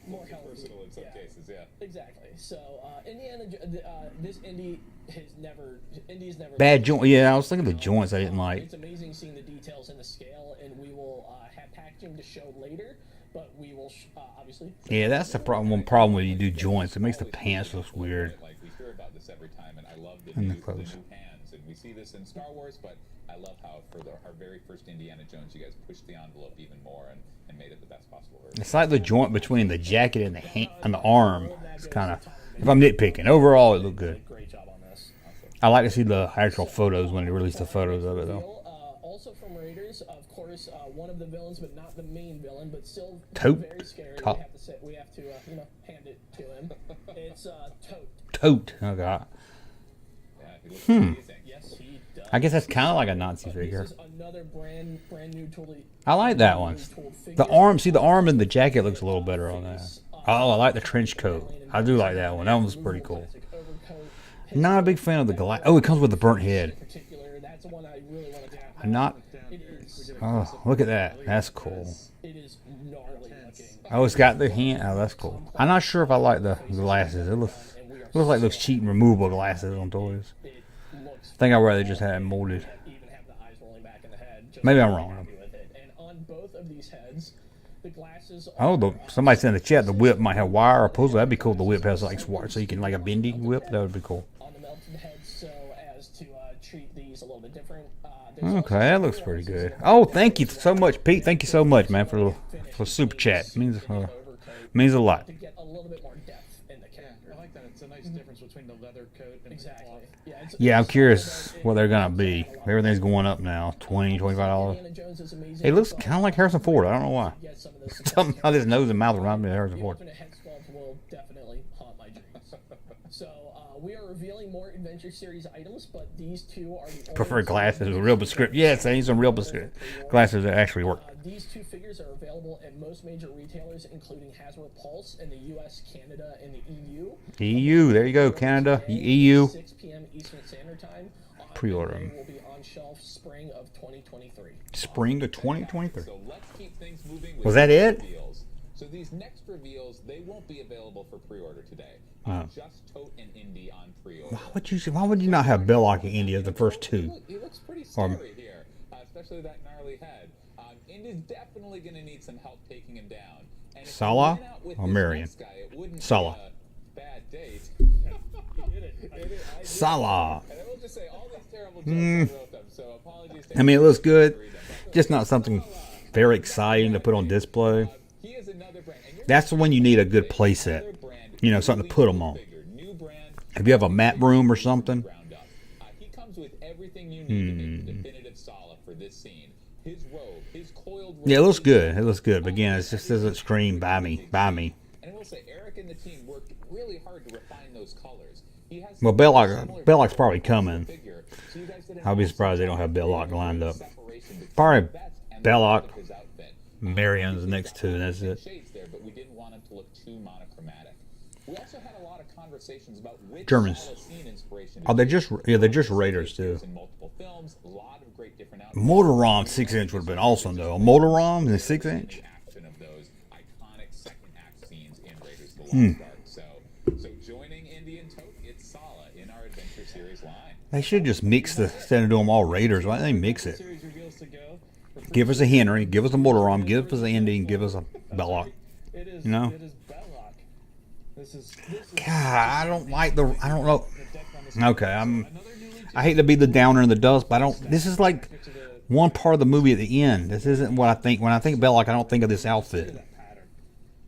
More colors. Personal in some cases, yeah. Exactly. So, this Indy's never Bad joint. Yeah, I was thinking of the joints I didn't like. It's amazing seeing the details in the scale, and we will have packaging to show later. but we will obviously. Yeah, that's the problem. One problem when you do joints, it makes the pants look weird. Like we hear about this every time, and I love the And new the clothes. hands. And we see this in Star Wars, but I love how for our very first Indiana Jones, you guys pushed the envelope even more and made it the best possible version. It's like the joint between the jacket and the hand and the arm. It's kind of. If I'm nitpicking, overall it looked good. Great job on this. I like to see the actual photos when they release the photos of it though. Also from Raiders, of course, one of the villains, but not the main villain, but still Tote. very scary. Top. We have to hand it to him. It's Tote. Tote. Oh god. Yeah, he looks amazing. Yes, he does. I guess that's kind of like a Nazi figure. This is another brand new totally. I like that one. The arm, see the arm in the jacket looks a little better on that. Oh, I like the trench coat. I do like that one. That one's pretty cool. Not a big fan of the glass. Oh, it comes with the burnt head. That's the one I really want to I'm not. It is. Oh, look at that. That's cool. It is gnarly looking. Oh, it's got the hand. Oh, that's cool. I'm not sure if I like the glasses. It looks like those cheap removable glasses on toys. It looks. I think I'd rather just have it molded. Even have the eyes rolling back in the head. Just Maybe I'm wrong. happy with it. And on both of these heads, the glasses. Oh, somebody said in the chat the whip might have wire or puzzle. That'd be cool. The whip has like swart, so you can like a bendy whip. That would be cool. On the melted heads, so as to treat these a little bit different. Okay, that looks pretty good. Oh, thank you so much, Pete. Thank you so much, man, for the super chat. It means a lot. To get a little bit more depth in the character. I like that. It's a nice difference between the leather coat and Exactly. Yeah, I'm curious what they're gonna be. Everything's going up now, $20, $25. Indiana Jones is amazing. It looks kind of like Harrison Ford. I don't know why. Get some of this. Something about his nose and mouth reminds me of Harrison The Ford. alternate head sculpt will definitely haunt my dreams. So we are revealing more Adventure Series items, but these two are the only Prefer glasses with real prescription. Yes, I need some real prescription glasses that actually work. These two figures are available at most major retailers, including Hasbro Pulse in the U.S., Canada, and the EU. EU, there you go, Canada, EU. 6 p.m. Eastern Standard Time. Pre-order They them. will be on shelf spring of 2023. Spring of 2023. So let's keep things moving with Was that it? reveals. So these next reveals, they won't be available for pre-order today. Just Tote and Indy on pre-order. Why would you not have Belloc and Indy as the first two? He looks pretty scary here, especially that gnarly head. Indy's definitely going to need some help taking him down. And if Salah he went out with or this Marion? next guy, it wouldn't Salah. be a bad date. Salah. And I will just say, all these terrible jokes, I wrote them, so apologies to I mean, it looks good. Just not something very exciting to put on display. He is another brand. And you're That's when you need a good playset. another brand, You know, something to put them on. bigger, new brand, If you have a map room or something, ground up. He comes with everything you need to make the definitive Salah for this scene. His robe, his coiled robe. yeah, it looks good. It looks good. But again, it just doesn't scream, buy me, buy me. And I will say, Eric and the team worked really hard to refine those colors. He has Well, Belloc's probably coming. figure, so you guys didn't I'll be have surprised they don't have Belloc lined up. separation between Probably the vest and the Belloc, front of his outfit. Marion's the next two, and that's it. Shades there, but we didn't want him to look too monochromatic. We also had a lot of conversations about which Germans. Salah scene inspiration. Oh, they're just Raiders too. In multiple films, a lot of great different outfits. Motor-ROM 6-inch would have been awesome though. A Motor-ROM in a 6-inch. Action of those iconic second act scenes in Raiders of the Lost Ark. So joining Indy and Tote, it's Salah in our Adventure Series line. They should just mix instead of doing them all Raiders. Why don't they mix it? Series reveals to go. Give us a Henry, give us a Motor-ROM, give us an Indy, and give us a Belloc. It is. You know? It is Belloc. This is. God, I don't like the. I don't know. the deck on this. Okay, I hate to be the downer in the dust, but I don't. This is like one part of the movie at the end. This isn't what I think. When I think Belloc, I don't think of this outfit. That pattern.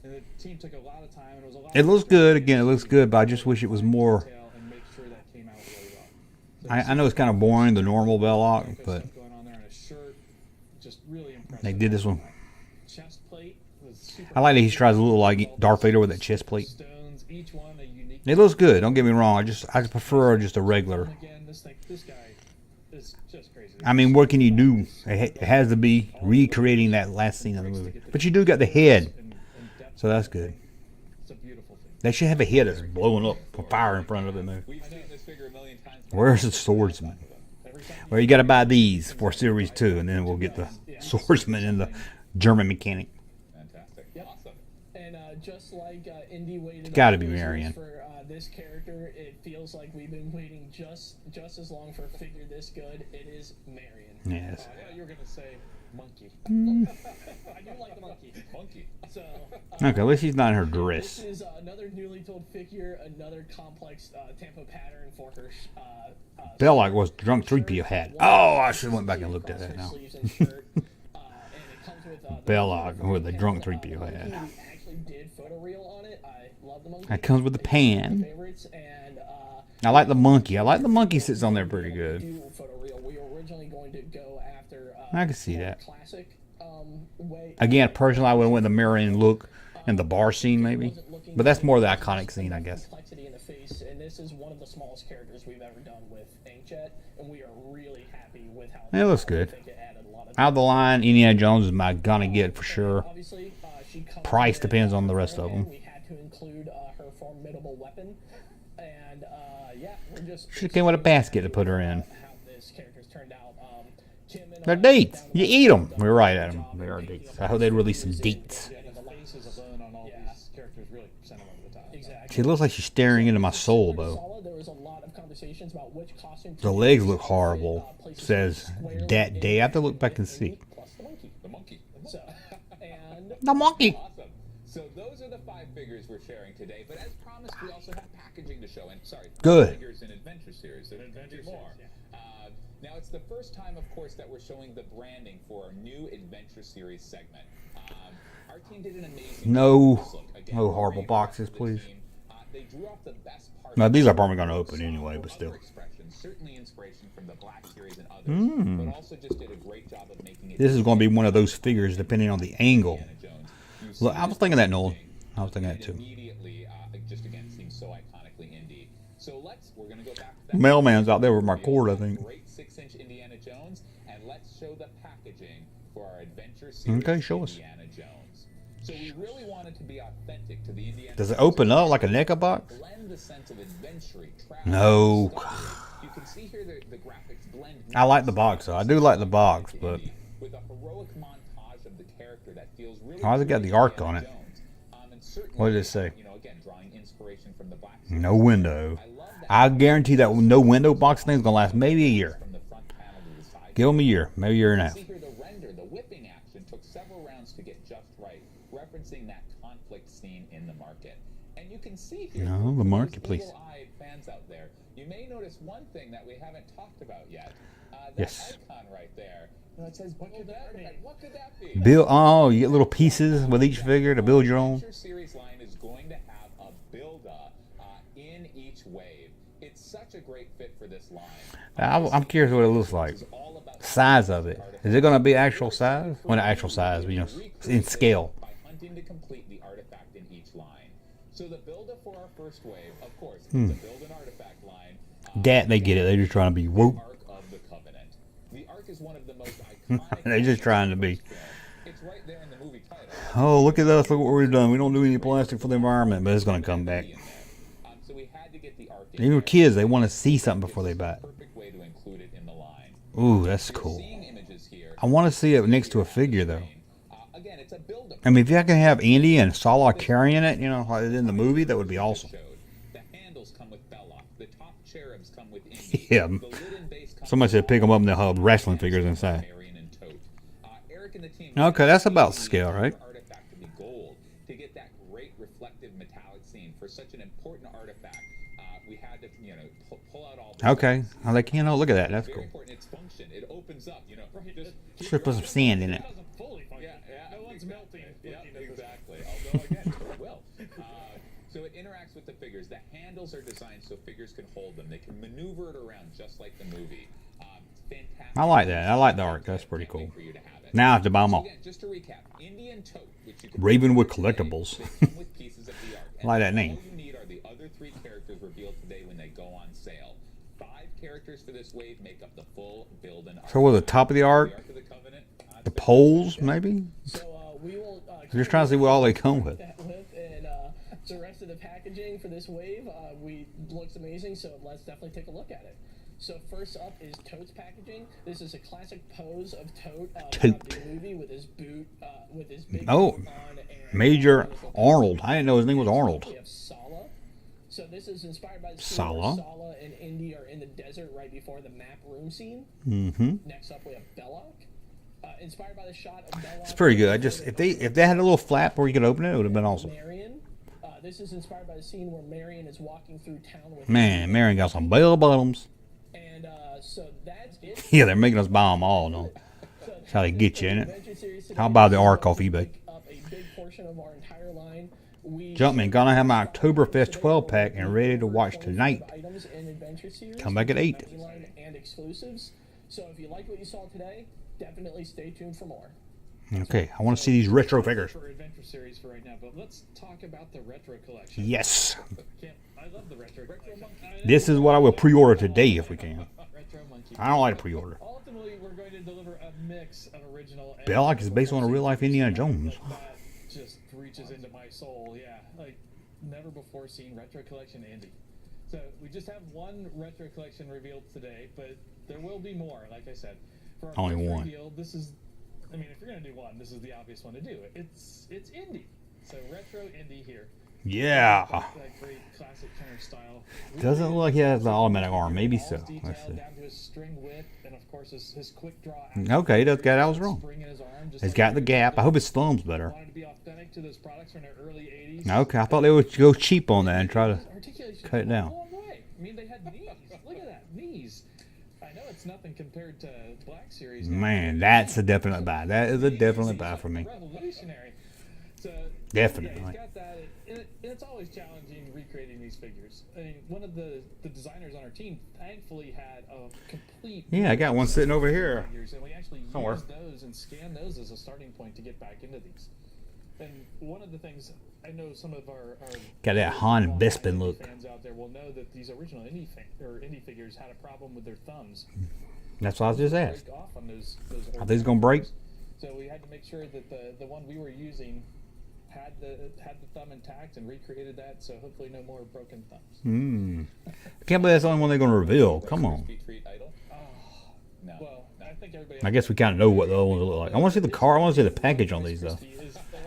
And the team took a lot of time. And it was a lot. It looks good. Again, it looks good, but I just wish it was more. Detail and make sure that came out really well. So I know it's kind of boring, the normal Belloc, but stuff going on there in a shirt, just really impressive. they did this one. Chest plate was super. I like that he tries to look like Darth Vader with that chest plate. Stones, each one a unique. It looks good. Don't get me wrong. I just prefer just a regular. Again, this guy is just crazy. I mean, what can you do? It has to be recreating that last scene of the movie. But you do got the head, In depth, so that's good. it's a beautiful thing. They should have a head that's blowing up, fire in front of it, man. We've seen this figure a million times. Where's the swordsman? Well, you got to buy these for Series 2, and then we'll get the swordsman and the German mechanic. Fantastic. Awesome. And just like Indy waited Gotta be all those years Marion. for this character, it feels like we've been waiting just as long for a figure this good. It is Marion. Yes. I thought you were gonna say Monkey. I do like the monkey. Monkey. So, Okay, at least she's not in her this dress. is another newly told figure, another complex tempo pattern for her. Belloc was drunk 3PO hat. Oh, I should have went back and looked at that now. Belloc with a drunk 3PO hat. I actually did photo reel on it. I love the monkey. That comes with the pan. Favorites, and I like the monkey. I like the monkey sits on there pretty good. do photo reel. We were originally going to go after I can see that. classic way. Again, personally, I would have went the mirroring look and the bar scene maybe. But that's more the iconic scene, I guess. Complexity in the face, and this is one of the smallest characters we've ever done with Inkjet, and we are really happy with how It looks good. I think it added a lot of Out of the line, Indiana Jones is my gonna get for sure. Obviously, she comes Price with, depends on the rest of them. We had to include her formidable weapon, and yeah, we're just. She came with a basket to put her in. How this character's turned out. Kim and They're I dates. down You the eat them. line, We're right at them. They are dates. I hope they'd release some dates. Yeah, the faces alone on all these characters really send them over the top. Exactly. She looks like she's staring into my soul, though. Solo, there was a lot of conversations about which costume to The use. legs look horrible. Places Says squarely that day. I have to in look back and the see. plus the monkey. The monkey. So, and The monkey. Awesome. So those are the 5 figures we're sharing today. But as promised, we also have packaging to show. And sorry, Good. figures in Adventure Series. There's Adventure more. Series, Now it's the first time, of course, that we're showing the branding for our new Adventure Series segment. Our team did an amazing No. job with this look. Again, No horrible great boxes, work for the please. team. They drew off the best parts. Now, these are probably of gonna the open anyway, style, but still. other expressions, certainly inspiration from the Black Series and others, but also just did a great job of making it. This is going to be one of those figures depending on the angle. Indiana Jones. You Look, see I was this thinking that, Nolan. thing, I was thinking that and too. Immediately, just again, seems so iconically indie. So we're going to go back to that. Mailman's out there with my cord, I think. Great 6-inch Indiana Jones, and let's show the packaging for our Adventure Series. Okay, show us. Indiana Jones. So we really wanted to be authentic to the Indiana. Does it Jones open up series, like a NECA box? blend the sense of adventure, travel, No. discovery. You can see here the graphics blend. I like the box, though. I do like the box, but with a heroic montage of the character that feels really. Why's it got the true to arc on Indiana it? Jones. And certainly, What did it say? You know, again, drawing inspiration from the Black Series. no window. I love that. I guarantee that no window box thing's going to last maybe a year. From the front panel to the side. Give them a year. Maybe a year and a half. See here the render, the whipping action took several rounds to get just right, referencing that conflict scene in the market. And you can see here, No, for the those market, please. eagle-eyed fans out there, you may notice one thing that we haven't talked about yet. That Yes. icon right there. It says, what could that be? What could that be? Build. Oh, you get little pieces with each figure to build your own. Adventure Series line is going to have a build-up in each wave. It's such a great fit for this line. I'm curious what it looks like. It's all about Size of it. Is it going to be actual size? Well, not actual size, but, you know, in scale. by hunting to complete the artifact in each line. So the build-up for our first wave, of course, is a build an artifact line. That they get it. They're just trying to be whoop. Ark of the Covenant. The Ark is one of the most iconic. They're just trying to be. It's right there in the movie title. Oh, look at us. Look what we've done. We don't do any plastic for the environment, but it's going to come back. So we had to get the Ark in Even there. with kids, they want to see something before they buy it. Perfect way to include it in the line. Ooh, that's cool. Seeing images here. I want to see it next to a figure, though. Again, it's a build-up. I mean, if I can have Andy and Salah carrying it, you know, like in the movie, that would be awesome. The handles come with Belloc. The top cherubs come with Indy. Yeah. The lid and base come Somebody with said pick them up and they'll Saul. have wrestling figures inside. Marion and Tote. Eric and the team. Okay, that's about scale, right? Artifact to be gold to get that great reflective metallic scene for such an important artifact. We had to, pull out all. The Okay. I like, look at that. That's Very cool. important. Its function. It opens up. Should put some sand in it. doesn't fully function. Yeah, No one's melting. Yeah, looking at this. exactly. Although again, it will. So it interacts with the figures. The handles are designed so figures can hold them. They can maneuver it around just like the movie. Fantastic. I like that. I like the Ark. That's pretty Can't wait cool. for you to have it. Now I have to buy them So all. again, just to recap, Indian Tote, which you can Ravenwood pre-order today, Collectibles. they come with pieces of the Ark. And Like that all name. you need are the other 3 characters revealed today when they go on sale. 5 characters for this wave make up the full build and So, with the top of the Ark, Ark of the Covenant, the poles, maybe? So we will. I'm just trying to see what all they come with. That with and the rest of the packaging for this wave, looks amazing. So let's definitely take a look at it. So first up is Toad's packaging. This is a classic pose of Toad Toad. from the movie with his boot, with his big Oh, boot on and Major Arnold. I didn't know his name was Arnold. We have Sala. So this is inspired by the Sala. scene where Sala and Indy are in the desert right before the map room scene. Mm-hmm. Next up, we have Belloc. Inspired by the shot of Bell It's pretty good. I just if they had a little flap where you could open it, it would have been awesome. Marion. This is inspired by the scene where Marion is walking through town with Man, Marion got some bell bottoms. And so that's it. Yeah, they're making us buy them all, no? That's how they get you in it. I'll buy the Ark off eBay. Up a big portion of our entire line. Junkman, gonna have my Oktoberfest 12 pack and ready to watch tonight. Come back at 8. And exclusives. So if you like what you saw today, definitely stay tuned for more. Okay, I want to see these retro figures. For Adventure Series for right now, but let's talk about the retro collection. Yes. I love the retro collection. This is what I will pre-order today if we can. Retro Monkey. I don't like to pre-order. Ultimately, we're going to deliver a mix of original and Belloc is based on a real-life Indiana Jones. that just reaches into my soul. Yeah, like never before seen retro collection Andy. So we just have one retro collection revealed today, but there will be more. Like I said, for our Only first one. reveal, this is. I mean, if you're gonna do one, this is the obvious one to do. It's indie. So retro indie here. Yeah. That great classic kind of style. Doesn't look like he has the automatic arm. Maybe so. Detail Let's see. down to his string width, and of course his quick draw. Okay, that guy, I was wrong. Spring in his arm, just He's like got the every gap. I hope his thumb's better. Wanted to be authentic to those products from the early 80s. Okay, I thought they would go cheap on that and try to Articulation cut it down. a long way. I mean, they had knees. Look at that, knees. I know it's nothing compared to Black Series. now. Man, that's a definite buy. That is a definite buy for me. Revolutionary. So, Definitely. Yeah, he's got that. And it's always challenging recreating these figures. I mean, one of the designers on our team thankfully had a complete. Yeah, I got one sitting over here. Figures, and we actually Somewhere. used those and scanned those as a starting point to get back into these. And one of the things I know some of our Got that Han Bespin look. fans out there will know that these original indie figures had a problem with their thumbs. That's what I was just asked. Break off on those Are these gonna break? So we had to make sure that the one we were using had the thumb intact and recreated that. So hopefully no more broken thumbs. I can't believe that's the only one they're gonna reveal. Come on. No. Well, I think everybody. I guess we kind of know what the other ones look like. I want to see the car. I want to see the package on these though.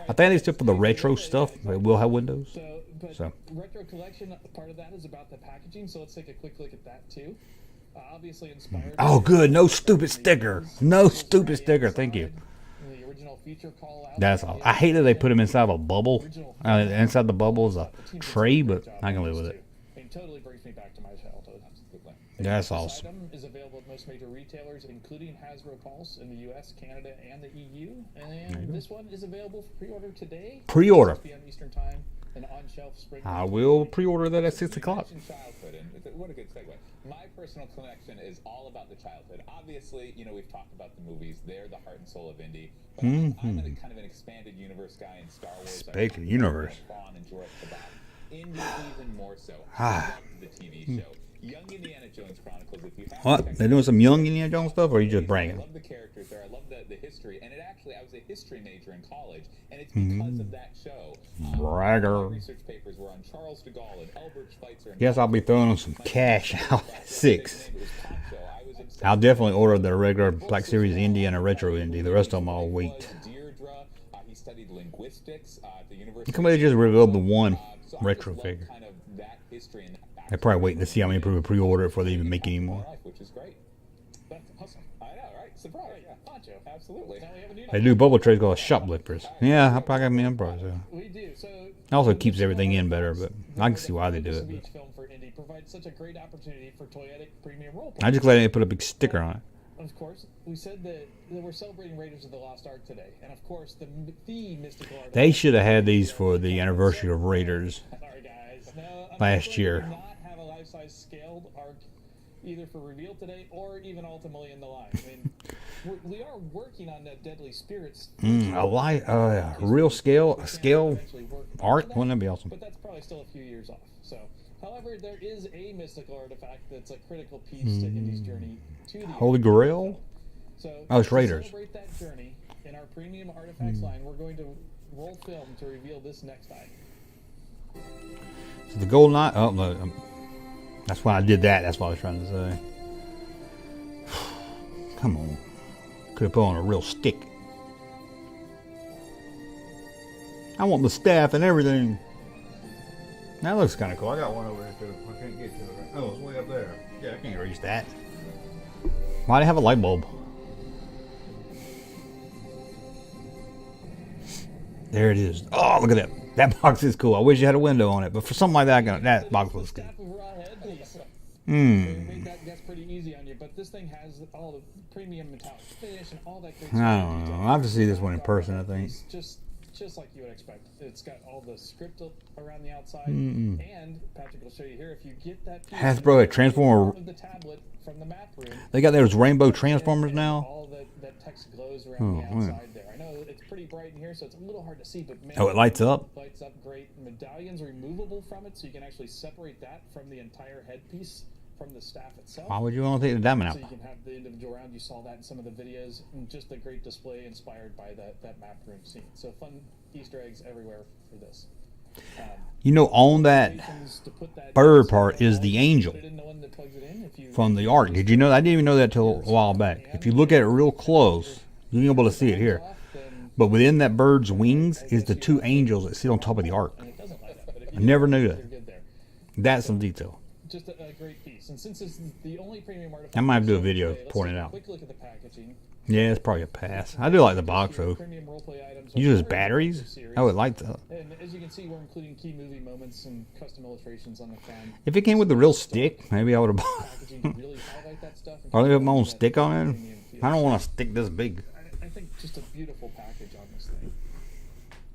I think they still for the retro stuff. They will have windows. But So. retro collection, part of that is about the packaging. So let's take a quick look at that too. Obviously inspired. Oh, good. No stupid sticker. No stupid sticker. Thank you. The original feature call out. That's all. I hate that they put them inside of a bubble. Inside the bubble is a tray, but I can live with it. It totally brings me back to my childhood. That's This awesome. item is available at most major retailers, including Hasbro Pulse in the U.S., Canada, and the EU. And this one is available for pre-order today. Pre-order. 6 p.m. Eastern Time, and on-shelf spring. I will pre-order that at 6 o'clock. Childhood, and what a good segue. My personal collection is all about the childhood. Obviously, we've talked about the movies; they're the heart and soul of indie. But I'm kind of an expanded universe guy in Star Wars. Expanded universe. Spawn and Jorah Kebab. Indie even more so. I love the TV show. Young Indiana Jones Chronicles. If you have What? They're doing some young Indiana Jones stuff, or are you just I bragging? love the characters there. I love the history, and it actually I was a history major in college, and it's because of that show. Bragger. My research papers were on Charles de Gaulle and Albert Schweitzer. And Guess I'll be throwing them some cash out at 6. It was Poncho. I was obsessed I'll definitely order the regular Black Series Indie and a retro Indie. The rest of them I'll wait. Deirdre. He studied linguistics at the University. Come on, they just revealed the one So I retro just love figure. kind of that history and that They're probably waiting to see how many people pre-order it before they even make any more. life, which is great. That's awesome. I know, right? Surprise. Yeah, Poncho. absolutely. Now we have a new. They do bubble trays called shoplifters. Yeah, I probably got me surprised. Yeah. We do. So. It also keeps everything in better, but I can see why they do it. Beach But film for indie provides such a great opportunity for toyetic premium roleplay. I'm just glad they put a big sticker on it. Of course, we said that we're celebrating Raiders of the Lost Ark today, and of course, the mystical art. They should have had these for the anniversary of Raiders. Sorry, guys. No, Last year. We did not have a life-size scaled arc either for reveal today or even ultimately in the line. I mean, we are working on that Deadly Spirits. Real scale Eventually work on art. that, Wouldn't that be awesome? but that's probably still a few years off. So, however, there is a mystical artifact that's a critical piece to Indy's journey to the Holy Grail? So, Oh, it's to Raiders. celebrate that journey in our premium artifacts line, we're going to roll film to reveal this next item. So the Golden Eye. Oh, no. That's why I did that. That's what I was trying to say. Come on. Could have put on a real stick. I want the staff and everything. That looks kind of cool. I got one over there too. I can't get to it. Oh, it's way up there. Yeah, I can't reach that. Why do they have a light bulb? There it is. Oh, look at that. That box is cool. I wish you had a window on it, but for something like that, that box looks good. Staff of raw headpiece. They made that guess pretty easy on you, but this thing has all the premium metallic finish and all that great stuff. I don't know. I'll have to see this one in person, I think. Just like you would expect. It's got all the script around the outside, and Patrick will show you here. If you get that piece Hasbro, a Transformer. of the tablet from the map room, They got those rainbow Transformers now. all that text glows around the outside there. I know it's pretty bright in here, so it's a little hard to see, but man, Oh, it lights up? Lights up great. Medallion's removable from it, so you can actually separate that from the entire headpiece from the staff itself. Why would you want to take the diamond So out? you can have the individual round. You saw that in some of the videos, and just a great display inspired by that map room scene. So fun Easter eggs everywhere for this. You know, on that To put that bird part is the angel put it in the one that plugs it in. If you from the Ark. Did you know that? I didn't even know that till a while back. If you look at it real close, you'll be able to see it here. But within that bird's wings is the two angels that sit on top of the Ark. and it doesn't light up, but if you I never knew you're that. good there. That's some detail. Just a great piece, and since it's the only premium artifact, I might have to do a sold video today, let's pointing take it a out. Quick look at the packaging. Yeah, it's probably a pass. I do like the box though. Premium roleplay items Uses are batteries? series. Oh, it lights up. And as you can see, we're including key movie moments and custom illustrations on the front. If it came with the real stick, maybe I would have bought. Packaging to really highlight that stuff. and Are they keep have my own that stick on it? premium feel. I don't want a stick this big. I think just a beautiful package on this thing.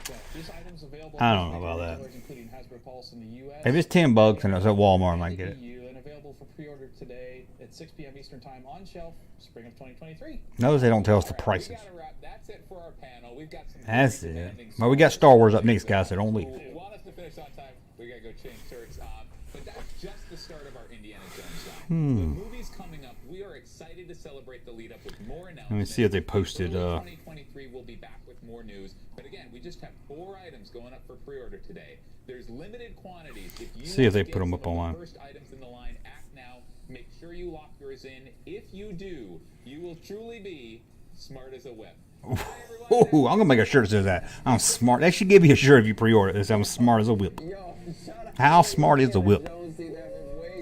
Yeah, this item's available. I don't know about that. retailers, including Hasbro Pulse in the U.S. If it's $10 and it's at Walmart, I might get it. EU, and available for pre-order today at 6 p.m. Eastern Time on shelf, spring of 2023. Notice they don't tell us the All right, prices. we gotta wrap. That's it for our panel. We've got some That's very it. demanding Well, we got Star Wars up next, guys, so don't leave. Who want us to finish on time? We gotta go change shirts. But that's just the start of our Indiana Jones line. The movie's coming up. We are excited to celebrate the lead up with more announcements. Let me see if they posted. Early 2023, we'll be back with more news. But again, we just have 4 items going up for pre-order today. There's limited quantities. If you See if they want to put get 'em some up of the online. First items in the line, act now. Make sure you lock yours in. If you do, you will truly be smart as a whip. Oh, I'm gonna make a shirt that says that. I'm smart. They should give you a shirt if you pre-order this. I'm smart as a whip. How smart is a whip?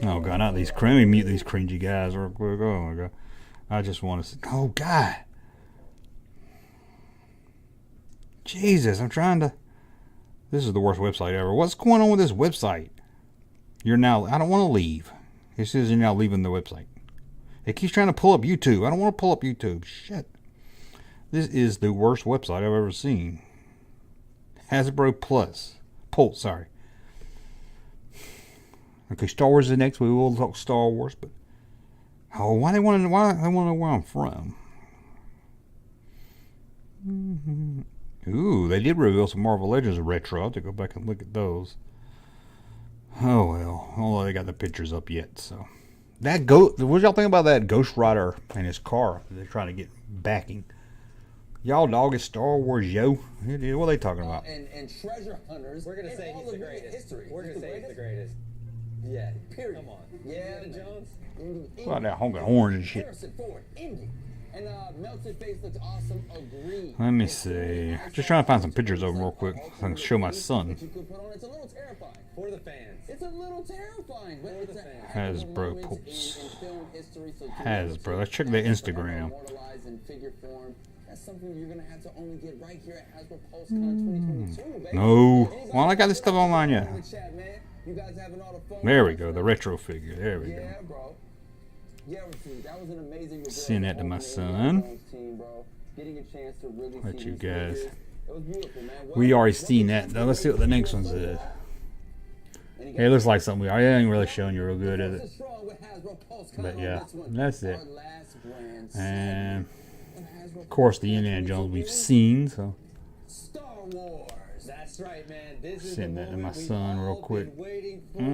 Oh god, not these cringy. Let me mute these cringy guys real quick. Oh my god, I just want to. Oh god, Jesus! I'm trying to. This is the worst website ever. What's going on with this website? You're now. I don't want to leave. It says you're now leaving the website. It keeps trying to pull up YouTube. I don't want to pull up YouTube. Shit. This is the worst website I've ever seen. Hasbro Pulse, sorry. Okay, Star Wars is next. We will talk Star Wars, but why they want to know where I'm from? Ooh, they did reveal some Marvel Legends retro. I'll have to go back and look at those. Oh well, although they got the pictures up yet. So that what y'all think about that Ghost Rider and his car? They're trying to get backing. Y'all dog is Star Wars, yo. What are they talking about? And treasure hunters. We're gonna say all he's the of greatest. History. We're gonna say he's the greatest. Yeah. Period. Come on. Yeah, Indiana Jones. What about that honking horns and shit? Harrison Ford, Indy. And Melted Face looks awesome. Agreed. Let me see. Just trying to find some pictures of them real quick so I can show my son. You could put on. It's a little terrifying. For the fans. It's a little terrifying. But it's a Hasbro moment Pulse. in film history, so to be Hasbro. able Let's check to their have Instagram. immortalized in figure form. That's something you're gonna have to only get right here at Hasbro PulseCon 2022, baby. No. Anybody Well, I got this stuff online in yet. the chat, man? You guys having all the fun? There we go. The retro figure. There we go. Yeah, bro. Yeah, that was an amazing reveal. Send that to my Over the son. Jones team, bro. Getting a chance to really Let see you these guys. figures. It was beautiful, man. We already seen that. Now let's see what the next one's is. It looks like something. I ain't really showing you real good at it. But yeah, that's it. And of course the Indiana Jones we've seen. So Star Wars. That's right, man. This is send the that to my moment we've son real all quick. been waiting for. You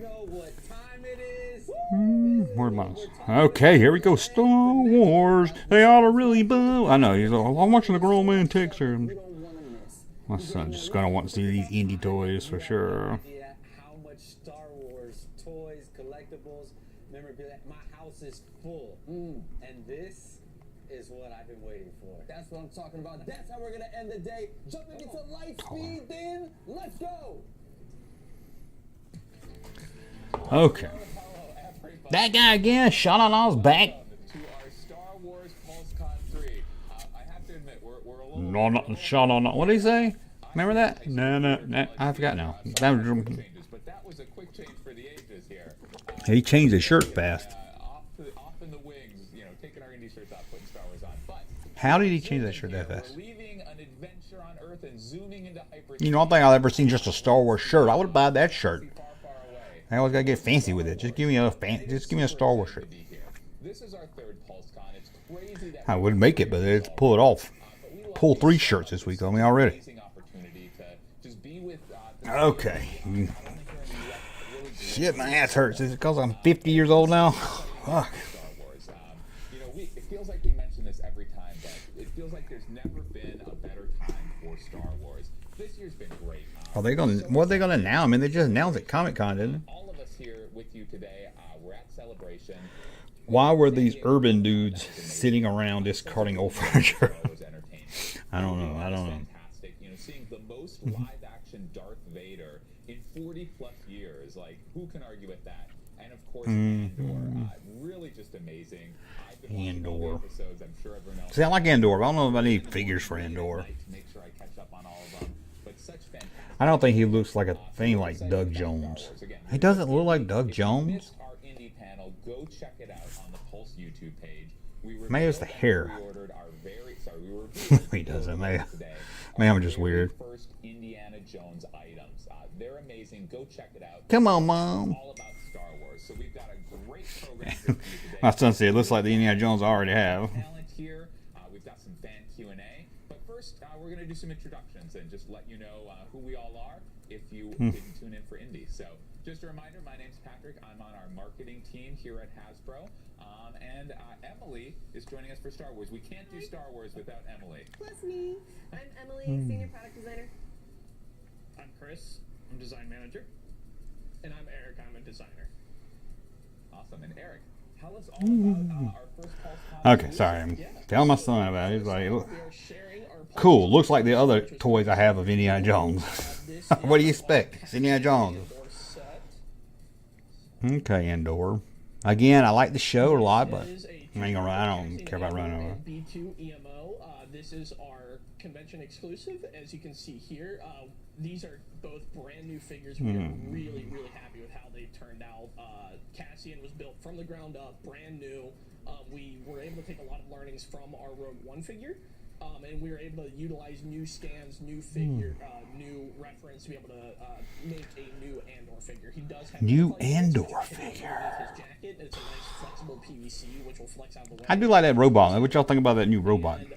know what time it is. Where's mine? Okay, here we go. Star Wars. They ought to really boo. I know. He's like, I'm watching the grown man text her. My son's just gonna want to see these indie toys for sure. Yeah, how much Star Wars toys, collectibles, memorabilia. My house is full. And this is what I've been waiting for. That's what I'm talking about. That's how we're gonna end the day. Jumping into light speed, then let's go. Okay. That guy again. Shot on his back. To our Star Wars PulseCon 3. I have to admit, we're a little no, no, shut on. What did he say? Remember that? No. I forgot now. That was, But that was a quick change for the ages here. he changed his shirt fast. Off in the wings, you know, taking our indie shirts off, putting Star Wars on. But How did he change that shirt that fast? we're leaving an adventure on Earth and zooming into hyper. You know, I don't think I've ever seen just a Star Wars shirt. I would buy that shirt. Far away. I always gotta get fancy with it. Just give me a Star Wars shirt. This is our third PulseCon. It's crazy that I wouldn't make it, but it's pull it off. Pull 3 shirts this week on me already. opportunity to just be with Okay. Shit, my ass hurts. Is it because I'm 50 years old now? Fuck. Star Wars. You know, it feels like we mention this every time, but it feels like there's never been a better time for Star Wars. This year's been great. What are they gonna announce? I mean, they just announced at Comic-Con, didn't they? All of us here with you today, we're at Celebration. Why were these urban dudes sitting around discarding old furniture? I don't know. Fantastic. You know, seeing the most live-action Darth Vader in 40 plus years, like who can argue with that? And of course, Andor, really just amazing. I've been watching all the episodes. I'm sure everyone else. See, I like Andor, but I don't know if I need figures for Andor. Make sure I catch up on all of them. But such fantastic. I don't think he looks like a thing like Doug Jones. He doesn't look like Doug Jones. Our indie panel, go check it out on the Pulse YouTube page. Maybe it's the hair. He doesn't. Maybe I'm just weird. First Indiana Jones items. They're amazing. Go check it out. Come on, Mom. All about Star Wars. So we've got a great program for you today. My son said it looks like the Indiana Jones I already have. Talent here. We've got some fan Q&A. But first, we're going to do some introductions and just let you know who we all are if you didn't tune in for Indie. So just a reminder, my name's Patrick. I'm on our marketing team here at Hasbro. And Emily is joining us for Star Wars. We can't do Star Wars without Emily. Plus me. I'm Emily, Senior Product Designer. I'm Chris. I'm Design Manager. And I'm Eric. I'm a designer. Awesome. And Eric, tell us all about our first PulseCon. Okay, sorry. I'm telling my son about it. He's like, We are sharing our cool. Looks like the other toys I have of Indiana Jones. What do you expect? It's Indiana Jones. Okay, Andor. Again, I like the show a lot, but I ain't gonna run. I don't care about running over. B2 EMO. This is our convention exclusive. As you can see here, these are both brand new figures. We are really, really happy with how they turned out. Cassian was built from the ground up, brand new. We were able to take a lot of learnings from our Rogue One figure. And we were able to utilize new scans, new figure, new reference to be able to make a new Andor figure. He does have new Andor figure. His jacket. It's a nice flexible PVC, which will flex out the way. I do like that robot. What y'all think about that new robot? And,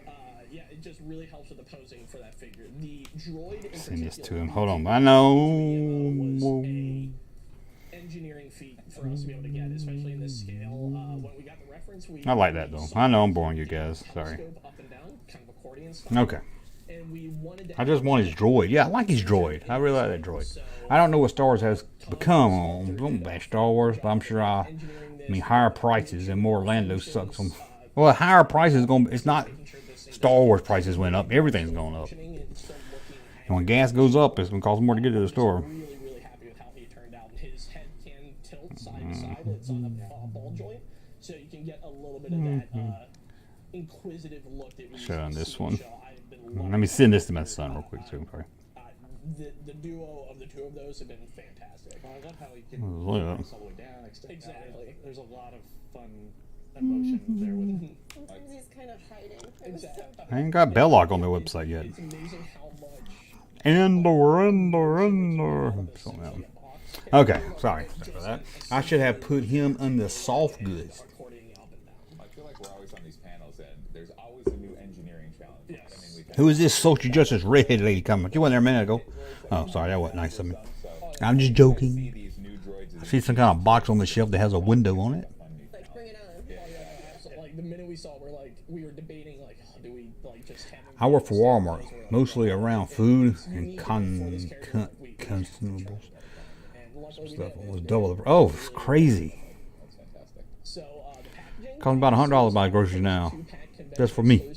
yeah, it just really helps with the posing for that figure. The droid in Send this to particular, him. Hold on. I know. was a engineering feat for us to be able to get, especially in this scale. When we got the reference, I like that though. I know I'm boring you guys. Sorry. Up and down, kind of accordion style. Okay. And we wanted to I just want his droid. Yeah, I like his droid. I really like that droid. I don't know what Star Wars has become on. Don't bash Star Wars, but I'm sure I mean higher prices and more Orlando sucks them. Well, higher prices going. It's not Star Wars prices went up. Everything's going up. And when gas goes up, it's gonna cost more to get to the store. Really, really happy with how he turned out. His head can tilt side to side. It's on a ball joint, so you can get a little bit of that inquisitive look that we Show on usually this see in one. the show. I've been loving Let me send this to my son real quick too. Sorry. the duo of the two of those have been fantastic. I love how he can Look at that. bounce all the way down. Exactly. There's a lot of fun emotion there with him. Sometimes he's kind of hiding. Exactly. I ain't got Belloc on their website yet. It's amazing how much. Andor. Something else. Okay, sorry for that. I should have put him on the soft goods. I feel like we're always on these panels, and there's always a new engineering challenge. Yes. I mean, we've had Who is this social justice redheaded lady coming? You went there a minute ago. Oh, sorry, that wasn't nice of me. I'm just joking. these new droids I as see some kind of box on the shelf that has a window on it. Like, bring it on. So, like the minute we saw, we were debating like, oh, do we like just have him I work for Walmart, mostly around food and consumables. Stuff was double the. Oh, it's crazy. So the packaging Costs about $100 buy groceries now, just for me.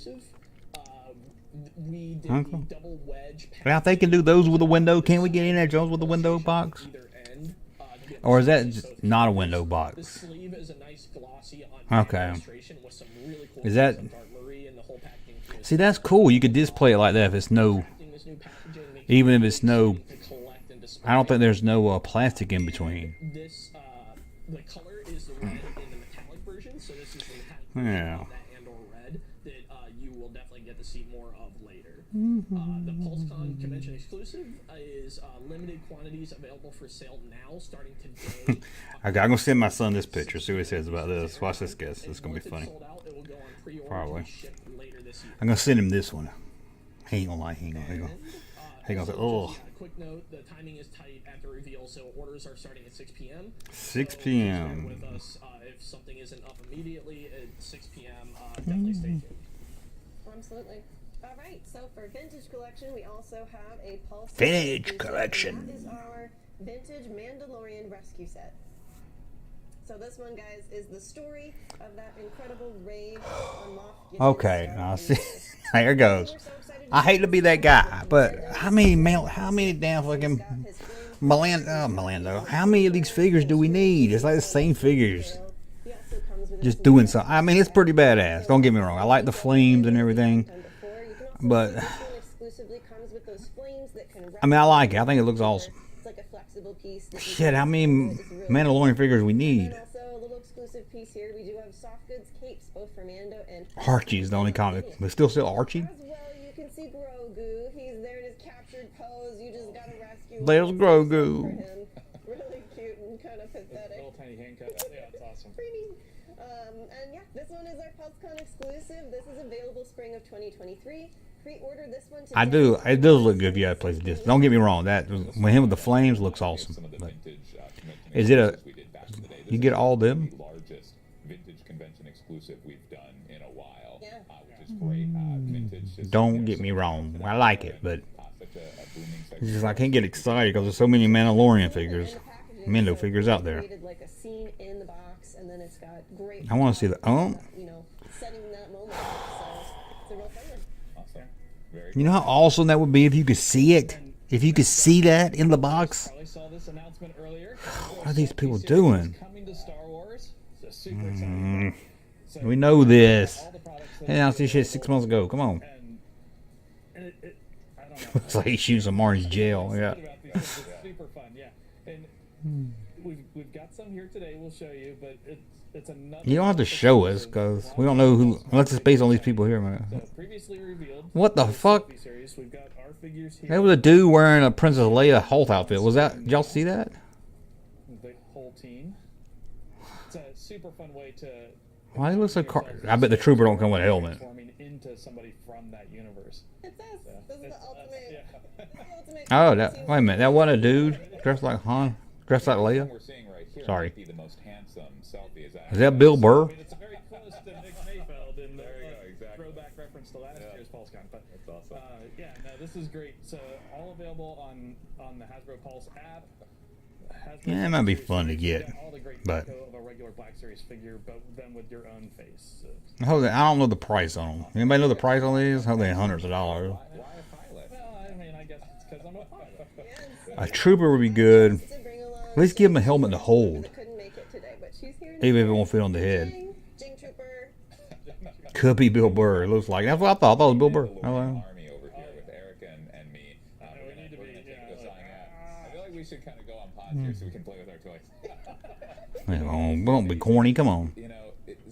We did Uncle? the double wedge Now if they can do those with a window, can't we get Indiana Jones with a window box? either end to be Or is that just not a window The box? sleeve is a nice glossy on Okay. illustration with some really cool Is that- some dark Marie and the whole packaging too. See, that's cool. You could display it like that if it's no, This new packaging makes even it if it's no, easy to collect and display. I don't think there's no plastic in between. This the color is the red in the metallic version, so this is the metallic version Yeah. of that Andor red that you will definitely get to see more of later. Mm-hmm. The PulseCon convention exclusive is limited quantities available for sale now, starting today. I'm gonna send my son this picture. See what he says about this. Watch this, guys. This is gonna be Once it's funny. sold out, it will go on pre-order Probably. and be shipped later this year. I'm gonna send him this one. He ain't gonna like. He ain't gonna. He gonna say, Also, "Oh, just a quick note: the timing is tight at the reveal, so orders are starting at 6 p.m. 6 So p.m. With us, if something isn't up immediately at 6 p.m., definitely stay tuned. Absolutely. All right, so for vintage collection, we also have a Pulse Vintage exclusive, collection. and that is our vintage Mandalorian rescue set. So this one, guys, is the story of that incredible raid on Moff Gideon's Okay, Star now Wars see, universe. there it goes. We're so excited I hate to be that guy, but He's how many damn fucking got his flame Melando? How many of these figures do we need? It's like the same figures, tail. He also comes with a just small doing something. I mean, it's pretty badass. Don't get me wrong. I like the flames and everything, time before. You can also but see this one exclusively comes with those flames that can I mean, I like it. I think it looks awesome. It's like a flexible piece. that you Shit, can how many it's really Mandalorian figures we And need? then also a little exclusive piece here. We do have soft goods capes, both for Mando and Archie's the only comic, but still Archie. As well, you can see Grogu. He's there in his captured pose. You just gotta rescue him. There's Feel Grogu. sorry for him. Really cute and kind of pathetic. Little tiny handcuff. Yeah, it's awesome. Pretty. And yeah, this one is our PulseCon exclusive. This is available spring of 2023. Pre-order this one today. I do. It does look good if you have a place to this. Don't get me wrong. That with him with the flames looks awesome. Some of the But vintage convention is it a- exclusives we did back in the day. This you is get all them? The largest vintage convention exclusive we've done in a while, Yeah. which is great. Vintage. Just, don't get me wrong. I like it, but such a booming it's segment. just I can't get excited because there's so many Mandalorian figures, And the packaging, Mando so figures out there. created like a scene in the box, and then it's got great. I want to see the. Oh, You know, setting that moment. So it's a real fun one. Awesome. Very you know how awesome that would be if you could see it. If you could see that in the box. Probably saw this announcement earlier. What are these people doing? Coming to Star Wars. So super exciting. So We know this. all the products that Hey, I announced this shit 6 months ago. Come on. and it I don't know. It's like he's shooting some orange jail. Yeah. About these things. It's super fun, yeah. And we've got some here today. We'll show you, but it's another. You don't have to show us because we don't know who. Unless it's based on these people here, man. So previously revealed. What the fuck? Selfie series. We've got our figures here. That was a dude wearing a Princess Leia Holt outfit. Was that? Did y'all see that? The whole team. It's a super fun way to. Why he looks so I bet the trooper don't come with a helmet. Transforming into somebody from that universe. It's us. This is the It's us, ultimate. yeah. the ultimate Oh, that. Wait a minute. That wasn't a dude dressed like Han, dressed like What Leia. we're seeing right here Sorry. might be the most handsome selfie. Is that Bill Burr? I mean, it's very close to Nick Mayfeld in the There you go, exactly. throwback reference to last Yeah. year's PulseCon. But That's awesome. yeah, no, this is great. So all available on the Hasbro Pulse app. Hasbro Yeah, it might be Series fun to figures. get, You got all the great but- deco of a regular Black Series figure, but then with your own face. Hold on, I don't know the price on them. Anybody know the price on these? How they hundreds of dollars. Why a pilot? Well, I mean, I guess it's because I'm a pilot. A trooper would be good. to bring along. At least give him a helmet to hold, That couldn't make it today, but she's here. even if it won't fit on the head. Jing Trooper. Could be Bill Burr. It looks like. That's what I thought. I thought it was Bill Burr. Mandalorian Oh, well. Army over here with Erica and me. we need to We're be, gonna take yeah, this like, on out. I feel like we should kind of go on pause here so we can play with our toys. Don't be corny. Come on. You know,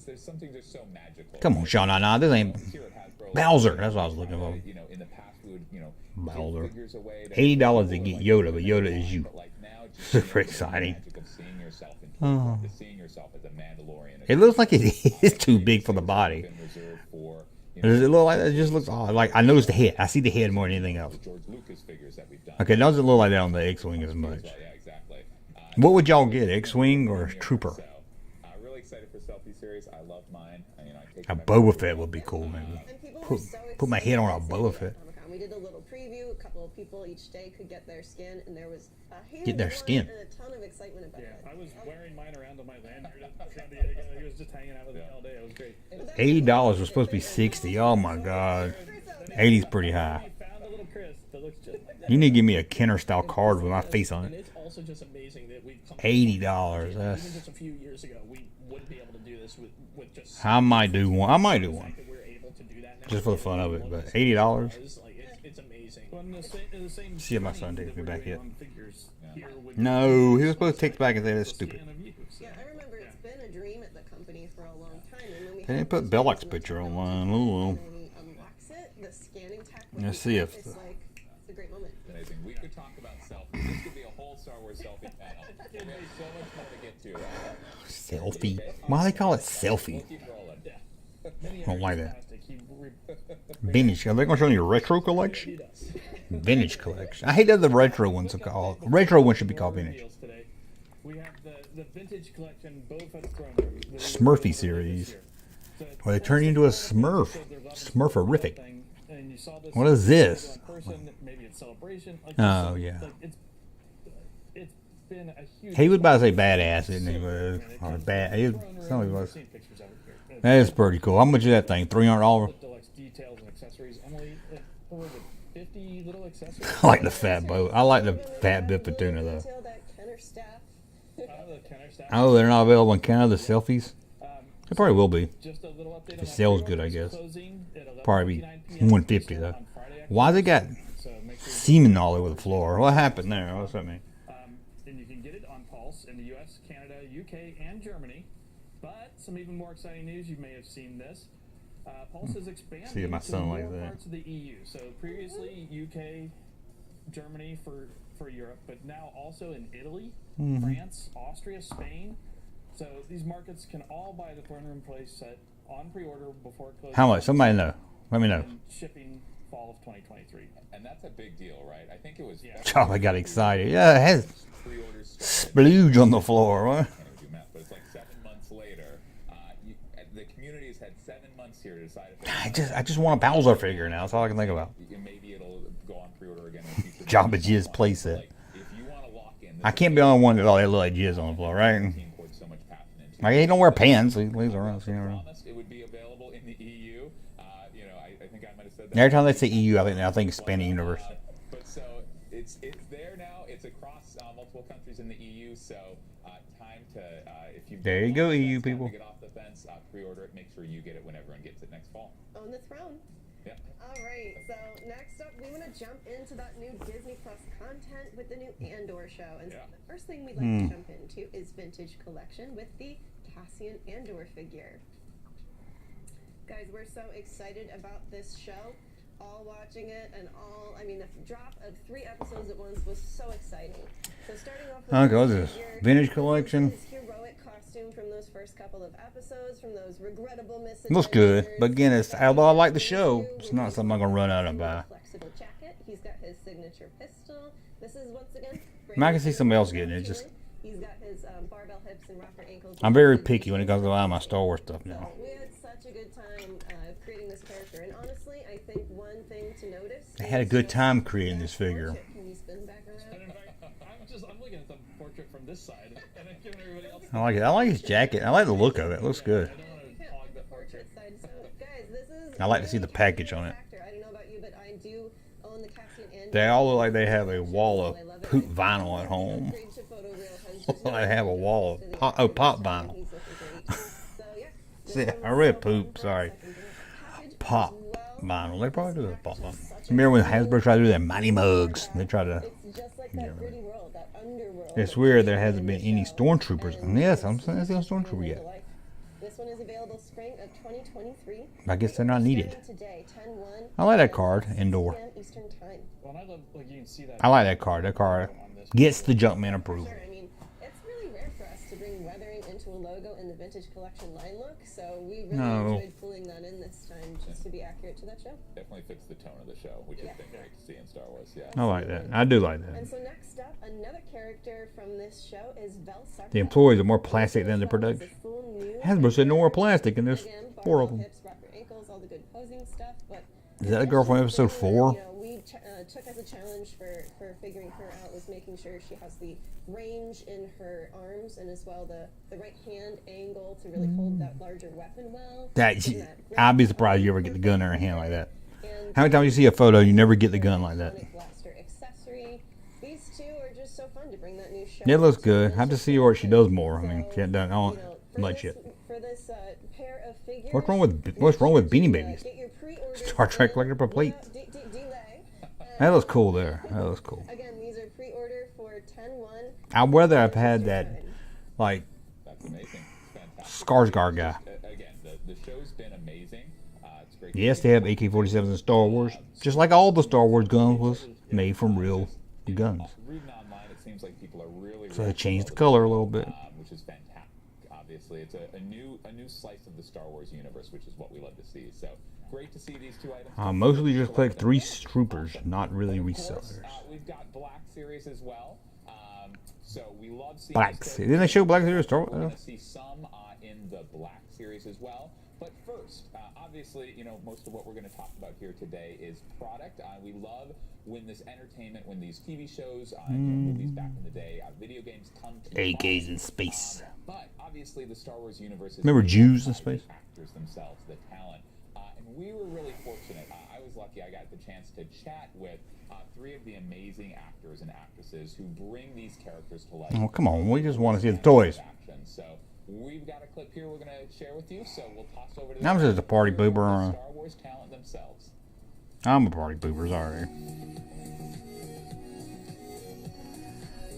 there's something just so magical. Come on, Sean. Nah, this ain't Here at Hasbro, Bowser. That's what I was looking for. You know, in the past we would, give Bowser. figures away to $80 to people, get like, Yoda, but Yoda is you. But like now, just Super seeing the exciting. magic of seeing yourself in Oh. to seeing yourself as a Mandalorian. It looks like it is too big for the body. Been reserved for, Does it look like that? It just looks odd. Like I noticed the head. I see the head more than anything else. George Lucas figures that we've done. Okay, it doesn't look like that on the X-wing as much. Yeah, exactly. What would y'all get, X-wing or Trooper? So, really excited for selfie series. I love mine. I take A my- Boba Fett would be cool, maybe. And people were Put, so put my head on a Boba Fett. Comic-Con. We did a little preview. A couple of people each day could get their skin, and there was a huge Get their line skin. and a ton of excitement about Yeah, it. I was wearing mine around on my lanyard at San Diego. He was just hanging out with me all day. It was great. $80 was supposed to be $60. Oh my God, 80's pretty high. We found a little Chris that looks just like that. You need to give me a Kenner style card with my face on And it. it's also just amazing that we've $80. Even just a few years ago, we wouldn't be able to do this with just. I might do one. I might do the one. fact that we're able to do that now Just for the fun of it, is but $80. it's amazing. Well, in the same See if my strain son takes that me we're back doing yet. on figures here with No, he was supposed to take it back and say that's the stupid. scan of you, so. Yeah, I remember it's been a dream at the company for a long time. And when we They didn't had put this Belloq's original picture technology online. Ooh. and we unbox it, the scanning tech. with Let's the see app, if it's the- like it's a great moment. Amazing. We could talk about selfies. This could be a whole Star Wars selfie panel. We have so much more to get to. Selfie. Why do they call it selfie? We'll keep rolling. Many I don't like areas that. plastic, he Vintage. Are they going to show you a retro collection? Vintage collection. I hate that the retro ones are called. Retro ones should be called vintage. reveals today. We have the vintage collection Boba Fett throne room. that we Smurfy revealed earlier series. this year. So it's Where they turn you into a Smurf. their weapons Smurferific. thing, and you saw this What is this? in person, maybe it's celebration. Like Oh, this, yeah. like it's been a huge. He was about to say badass, isn't he? Or bad. Somebody was. Seen pictures of it here. That is pretty cool. How much is that thing? $300? Deluxe details and accessories. Emily, what was it? 50 little accessories. I like the fat boat. I like the fat bit of tuna though. Until that Kenner staff. The Kenner staff. Oh, they're not available in Canada. The selfies. They probably will be. Just a little update If on it that sells pre-order. good, I It's guess. closing at 11:59 Probably p.m. 150 though. on Friday, Why they got so make sure you semen all over the floor? What happened there? What's that mean? and you can get it on Pulse in the U.S., Canada, UK, and Germany. But some even more exciting news, you may have seen this. Pulse is expanding See, my to son more likes that. parts of the EU. So previously UK, Germany for Europe, but now also in Italy, Mm-hmm. France, Austria, Spain. So these markets can all buy the throne room playset on pre-order before it closes. How much? Somebody know. Let me know. And shipping fall of 2023. And that's a big deal, right? I think it was. Oh, I got excited. Yeah, it has Pre-orders splooge on the floor. What? I can't do math, but it's like 7 months later. The community has had 7 months here to decide if I just want a Bowser figure now. That's all I can think about. maybe it'll go on pre-order again in the future. Jabba Jizz playset. Like, if you want to lock in, I can't be the only one that all that look like jizz on the floor, right? team poured so much passion into. Like, he don't wear pants. He leaves around. So, you know. Promised it would be available in the EU. I think I might have said that. Every time they say EU, I think expanding universe. But so it's there now. It's across multiple countries in the EU. So time to if you There you go, EU time to people. get off the fence, pre-order it. Make sure you get it when everyone gets it next fall. On the throne. Yeah. All right, so next up, we want to jump into that new Disney Plus content with the new Andor show. And so the first thing we'd like to jump into is Vintage Collection with the Cassian Andor figure. Guys, we're so excited about this show. All watching it and the drop of 3 episodes at once was so exciting. So starting off with Okay, what's the this? figure, Vintage collection? his heroic costume from those first couple of episodes, from those regrettable Looks good, misadventures. but again, although I like the show, it's not something I'm gonna run out and buy. Flexible jacket. He's got his signature pistol. This is once again. I can see somebody else getting it. Just He's got his barbell hips and rocker ankles. I'm very picky when it comes to buying my Star Wars stuff now. We had such a good time creating this character, and honestly, I think one thing to notice. I had a good time creating this figure. Can you spin back around? And in fact, I'm looking at the portrait from this side, and I'm giving everybody else. I like it. I like his jacket. I like the look of it. It looks good. I don't want to hog the portrait. Side. So, guys, this is. I like to see the package on it. I don't know about you, but I do own the Cassian Andor. They all look like they have a wall of poop vinyl at home. I have a wall of pop vinyl. See, I read poop. Sorry, pop vinyl. They probably do the pop vinyl. Remember when Hasbro tried to do their Mighty Mugs? They tried to. It's just like that gritty world, that underworld. It's weird there hasn't been any stormtroopers. And yes, I'm saying there's no stormtrooper yet. This one is available spring of 2023. I guess they're not needed. Today, 10/1. I like that card, Andor. Eastern time. Well, and I love, like, you can see that. I like that card. That card gets the Junkman approval. Sure, I mean, it's really rare for us to bring weathering into a logo in the Vintage Collection line look, so we really enjoyed pulling that in this time just to be accurate to that show. Definitely fits the tone of the show, which has been great to see in Star Wars. Yeah. I like that. I do like And that. so next up, another character from this show is Velsucker. The employees are more plastic than the production. Hasbro said no more plastic, and there's 4 of them. Hips, rocker ankles, all the good posing stuff, but Is that a girl from episode 4? you know, we took as a challenge for figuring her out was making sure she has the range in her arms and as well the right hand angle to really hold that larger weapon well. I'd be surprised you ever get the gun in her hand like that. And How many times you see a photo, you never get the gun like that? blaster accessory. These two are just so fun to bring that new show It looks good. I have to see what she does more. I mean, she hasn't done all much yet. For this pair of figures, What's wrong with Beanie Babies? Star Trek collector per plate. That looks cool there. That looks cool. Again, these are pre-order for 10/1. I'd rather have had that, like, That's amazing. It's fantastic. Skarsgård guy. Again, the show's been amazing. It's great. Yes, they have AK-47s in Star Wars, just like all the Star Wars guns was made from real guns. Reading online, it seems like people are really. So they changed the color a little bit. Which is fantastic. Obviously, it's a new slice of the Star Wars universe, which is what we love to see. So great to see these two items. Mostly just collect 3 troopers, not really resellers. We've got Black Series as well. So we love seeing Black Series. Didn't they show Black Series Star Wars? We're going to see some in the Black Series as well. But first, obviously, you know, most of what we're going to talk about here today is product. We love when this entertainment, when these TV shows, movies back in the day, video games come to AKs in space. but obviously, the Star Wars universe is Remember Jews in space? The actors themselves, the talent, and we were really fortunate. I was lucky; I got the chance to chat with 3 of the amazing actors and actresses who bring these characters to life. Oh, come on. We just want to see the toys. So we've got a clip here we're going to share with you. So we'll toss over to I'm just a party boober. Star Wars talent themselves. I'm a party boober, sorry.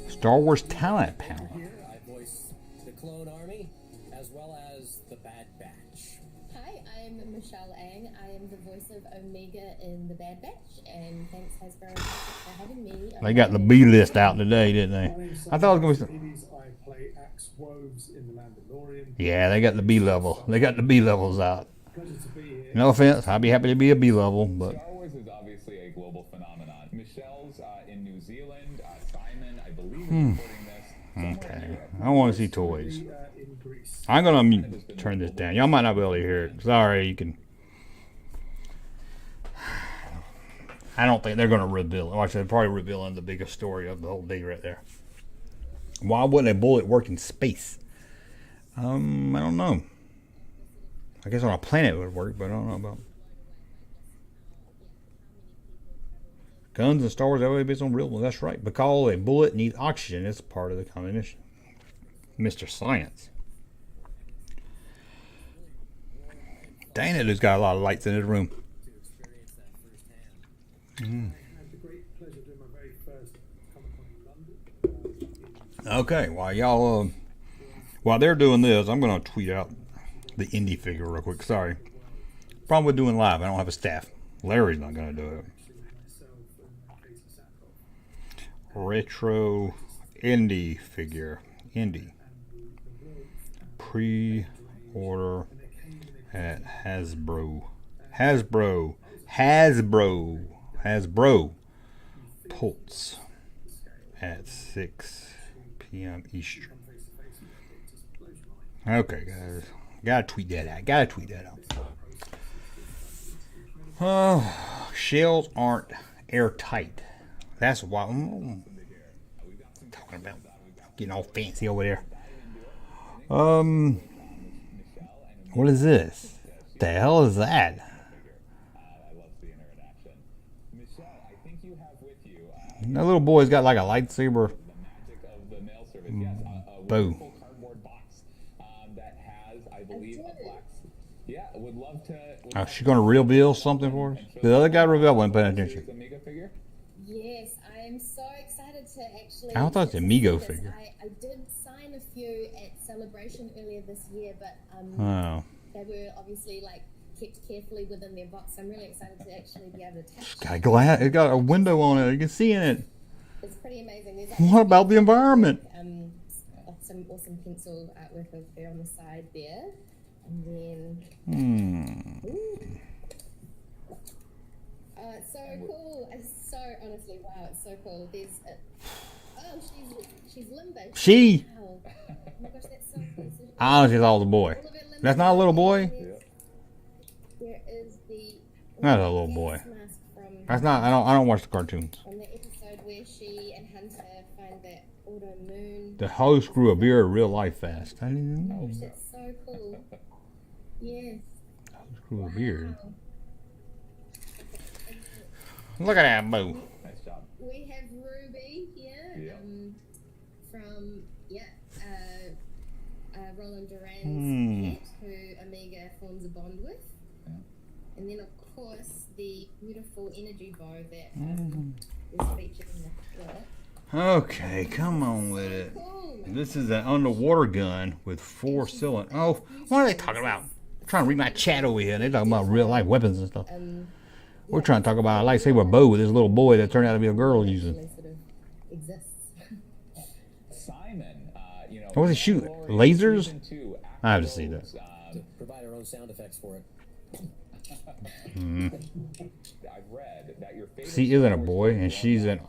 Star Wars talent panel. Here, I voice the Clone Army as well as the Bad Batch. Hi, I'm Michelle Ang. I am the voice of Omega in The Bad Batch, and thanks Hasbro for having me. They got the B list out today, didn't they? I thought it was going to be. I play Axe Woves in the Mandalorian. Yeah, they got the B level. They got the B levels out. Pleasure to be here. No offense, I'd be happy to be a B level, but Star Wars is obviously a global phenomenon. Michelle's in New Zealand. Simon, I believe, is recording this. okay. I want to see toys. I'm gonna turn this down. Y'all might not be able to hear it. Sorry, you can. I don't think they're gonna reveal it. Well, actually, they're probably revealing the biggest story of the whole day right there. Why wouldn't a bullet work in space? I don't know. I guess on a planet it would work, but I don't know about guns and Star Wars. That way based on real ones. That's right. Because a bullet needs oxygen. It's part of the combination. Mr. Science. Dang it, who's got a lot of lights in his room. I had the great pleasure doing my very first Comic-Con in London. Okay, while y'all, while they're doing this, I'm gonna tweet out the indie figure real quick. Sorry, problem with doing live, I don't have a staff. Larry's not gonna do it. Retro indie figure, indie pre-order at Hasbro Pulse at 6 p.m. Eastern. Okay, guys. Gotta tweet that out. Shells aren't airtight. That's why I'm talking about getting all fancy over there. What is this? The hell is that? That little boy's got like a lightsaber bow. Oh, she's gonna reveal something for us? The other guy revealed, wasn't paying attention. Yes, I am so excited to actually. I thought it's a Mego figure. I did sign a few at Celebration earlier this year, but they were obviously like kept carefully within their box. I'm really excited to actually be able to touch. It's got glass. It got a window on it. You can see in it. It's pretty amazing. There's What about the environment? Some awesome pencil artwork of her on the side there, and then. It's so cool. It's so honestly, wow, it's so cool. There's she's limbo. She. Wow. Oh my gosh, that's so cool. Honestly, it's all the boy. That's not a little boy. There is the. Not a little boy. That's not. I don't watch the cartoons. From the episode where she and Hunter find that autoimmune. The host grew a beard real life fast. I didn't know. That's so cool. Yes. Host grew a beard. Look at that boo. Nice job. We have Ruby here. from Roland Duran's pet, who Omega forms a bond with. And then, of course, the beautiful energy bow that is featured in the product. Okay, come on with it. This is an underwater gun with 4 cylinders. Oh, what are they talking about? I'm trying to read my chat over here. They're talking about real life weapons and stuff. We're trying to talk about a lightsaber bow with this little boy that turned out to be a girl using. Simon, what was he shooting? Lasers? I have to see that. Provide our own sound effects for it. I've read that your favorite She isn't a boy, and she's an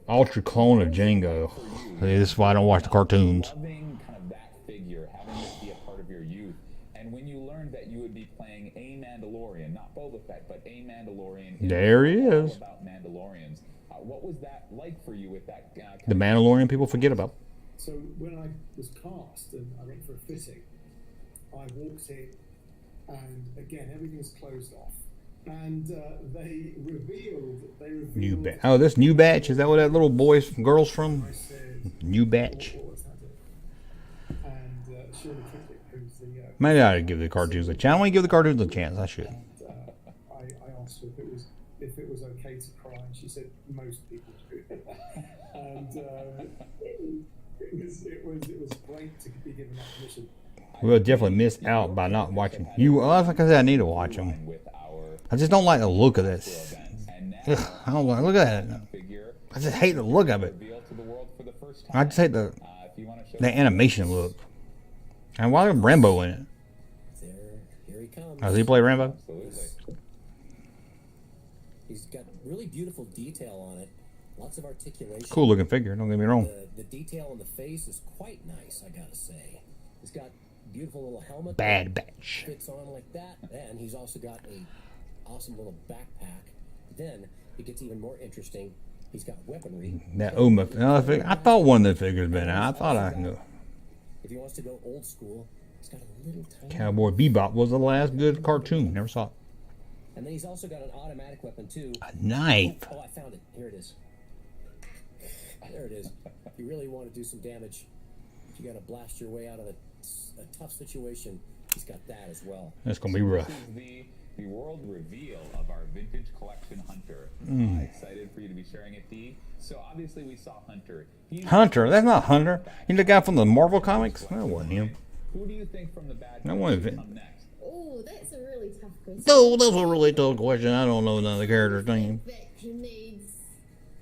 ultra clone of Django. This is why I don't watch the cartoons. Loving kind of that figure, having this be a part of your youth, and when you learned that you would be playing a Mandalorian, not Boba Fett, but a Mandalorian. There he is. About Mandalorians, what was that like for you with that? The Mandalorian people forget about. So when I was cast and I went for a fitting, I walked in, and again everything's closed off. And they revealed New batch. Oh, this new batch? Is that what that little boys and girls from? New batch. Maybe I ought to give the cartoons a chance. I want to give the cartoons a chance. I should. I asked her if it was okay to cry, and she said most people do. And it was great to be given that permission. We'll definitely miss out by not watching. Like I said, I need to watch them. I just don't like the look of this. Ugh, I don't like. Look at that. I just hate the look of it. I just hate the animation look. And why is Rambo in it? Here he comes. Does he play Rambo? He's got really beautiful detail on it. Lots of articulation. Cool looking figure. Don't get me wrong. The detail on the face is quite nice, I gotta say. He's got beautiful little helmet. Bad Batch. Fits on like that, and he's also got a awesome little backpack. Then it gets even more interesting. He's got weaponry. That Uma. I thought one of the figures been out. I thought I knew. If he wants to go old school, he's got a little tiny. Cowboy Bebop was the last good cartoon. Never saw it. And then he's also got an automatic weapon too. A knife. Oh, I found it. Here it is. There it is. If you really want to do some damage, if you got to blast your way out of a tough situation, he's got that as well. That's gonna be rough. This is the world reveal of our vintage collection Hunter. Excited for you to be sharing it, Dee. So obviously we saw Hunter. Hunter? That's not Hunter. He's the guy from the Marvel comics. That wasn't him. Who do you think from the bad That wasn't guys him. come next? Oh, that's a really tough question. Oh, that's a really tough question. I don't know none of the characters' name. That he needs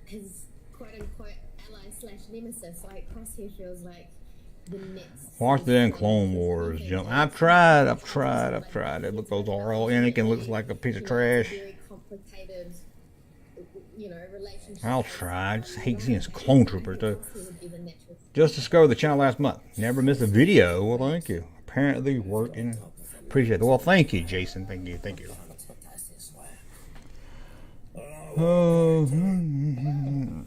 his quote-unquote ally/nemesis. Like Crosshair feels like the next. Watch that in Clone Wars. I've tried. It look those RL Anakin looks like a piece of trash. Very complicated, relationship. I'll try. I just hate seeing his clone troopers too. Just discovered the channel last month. Never missed a video. Well, thank you. Apparently working. Appreciate it. Well, thank you, Jason. Thank you. Oh. I don't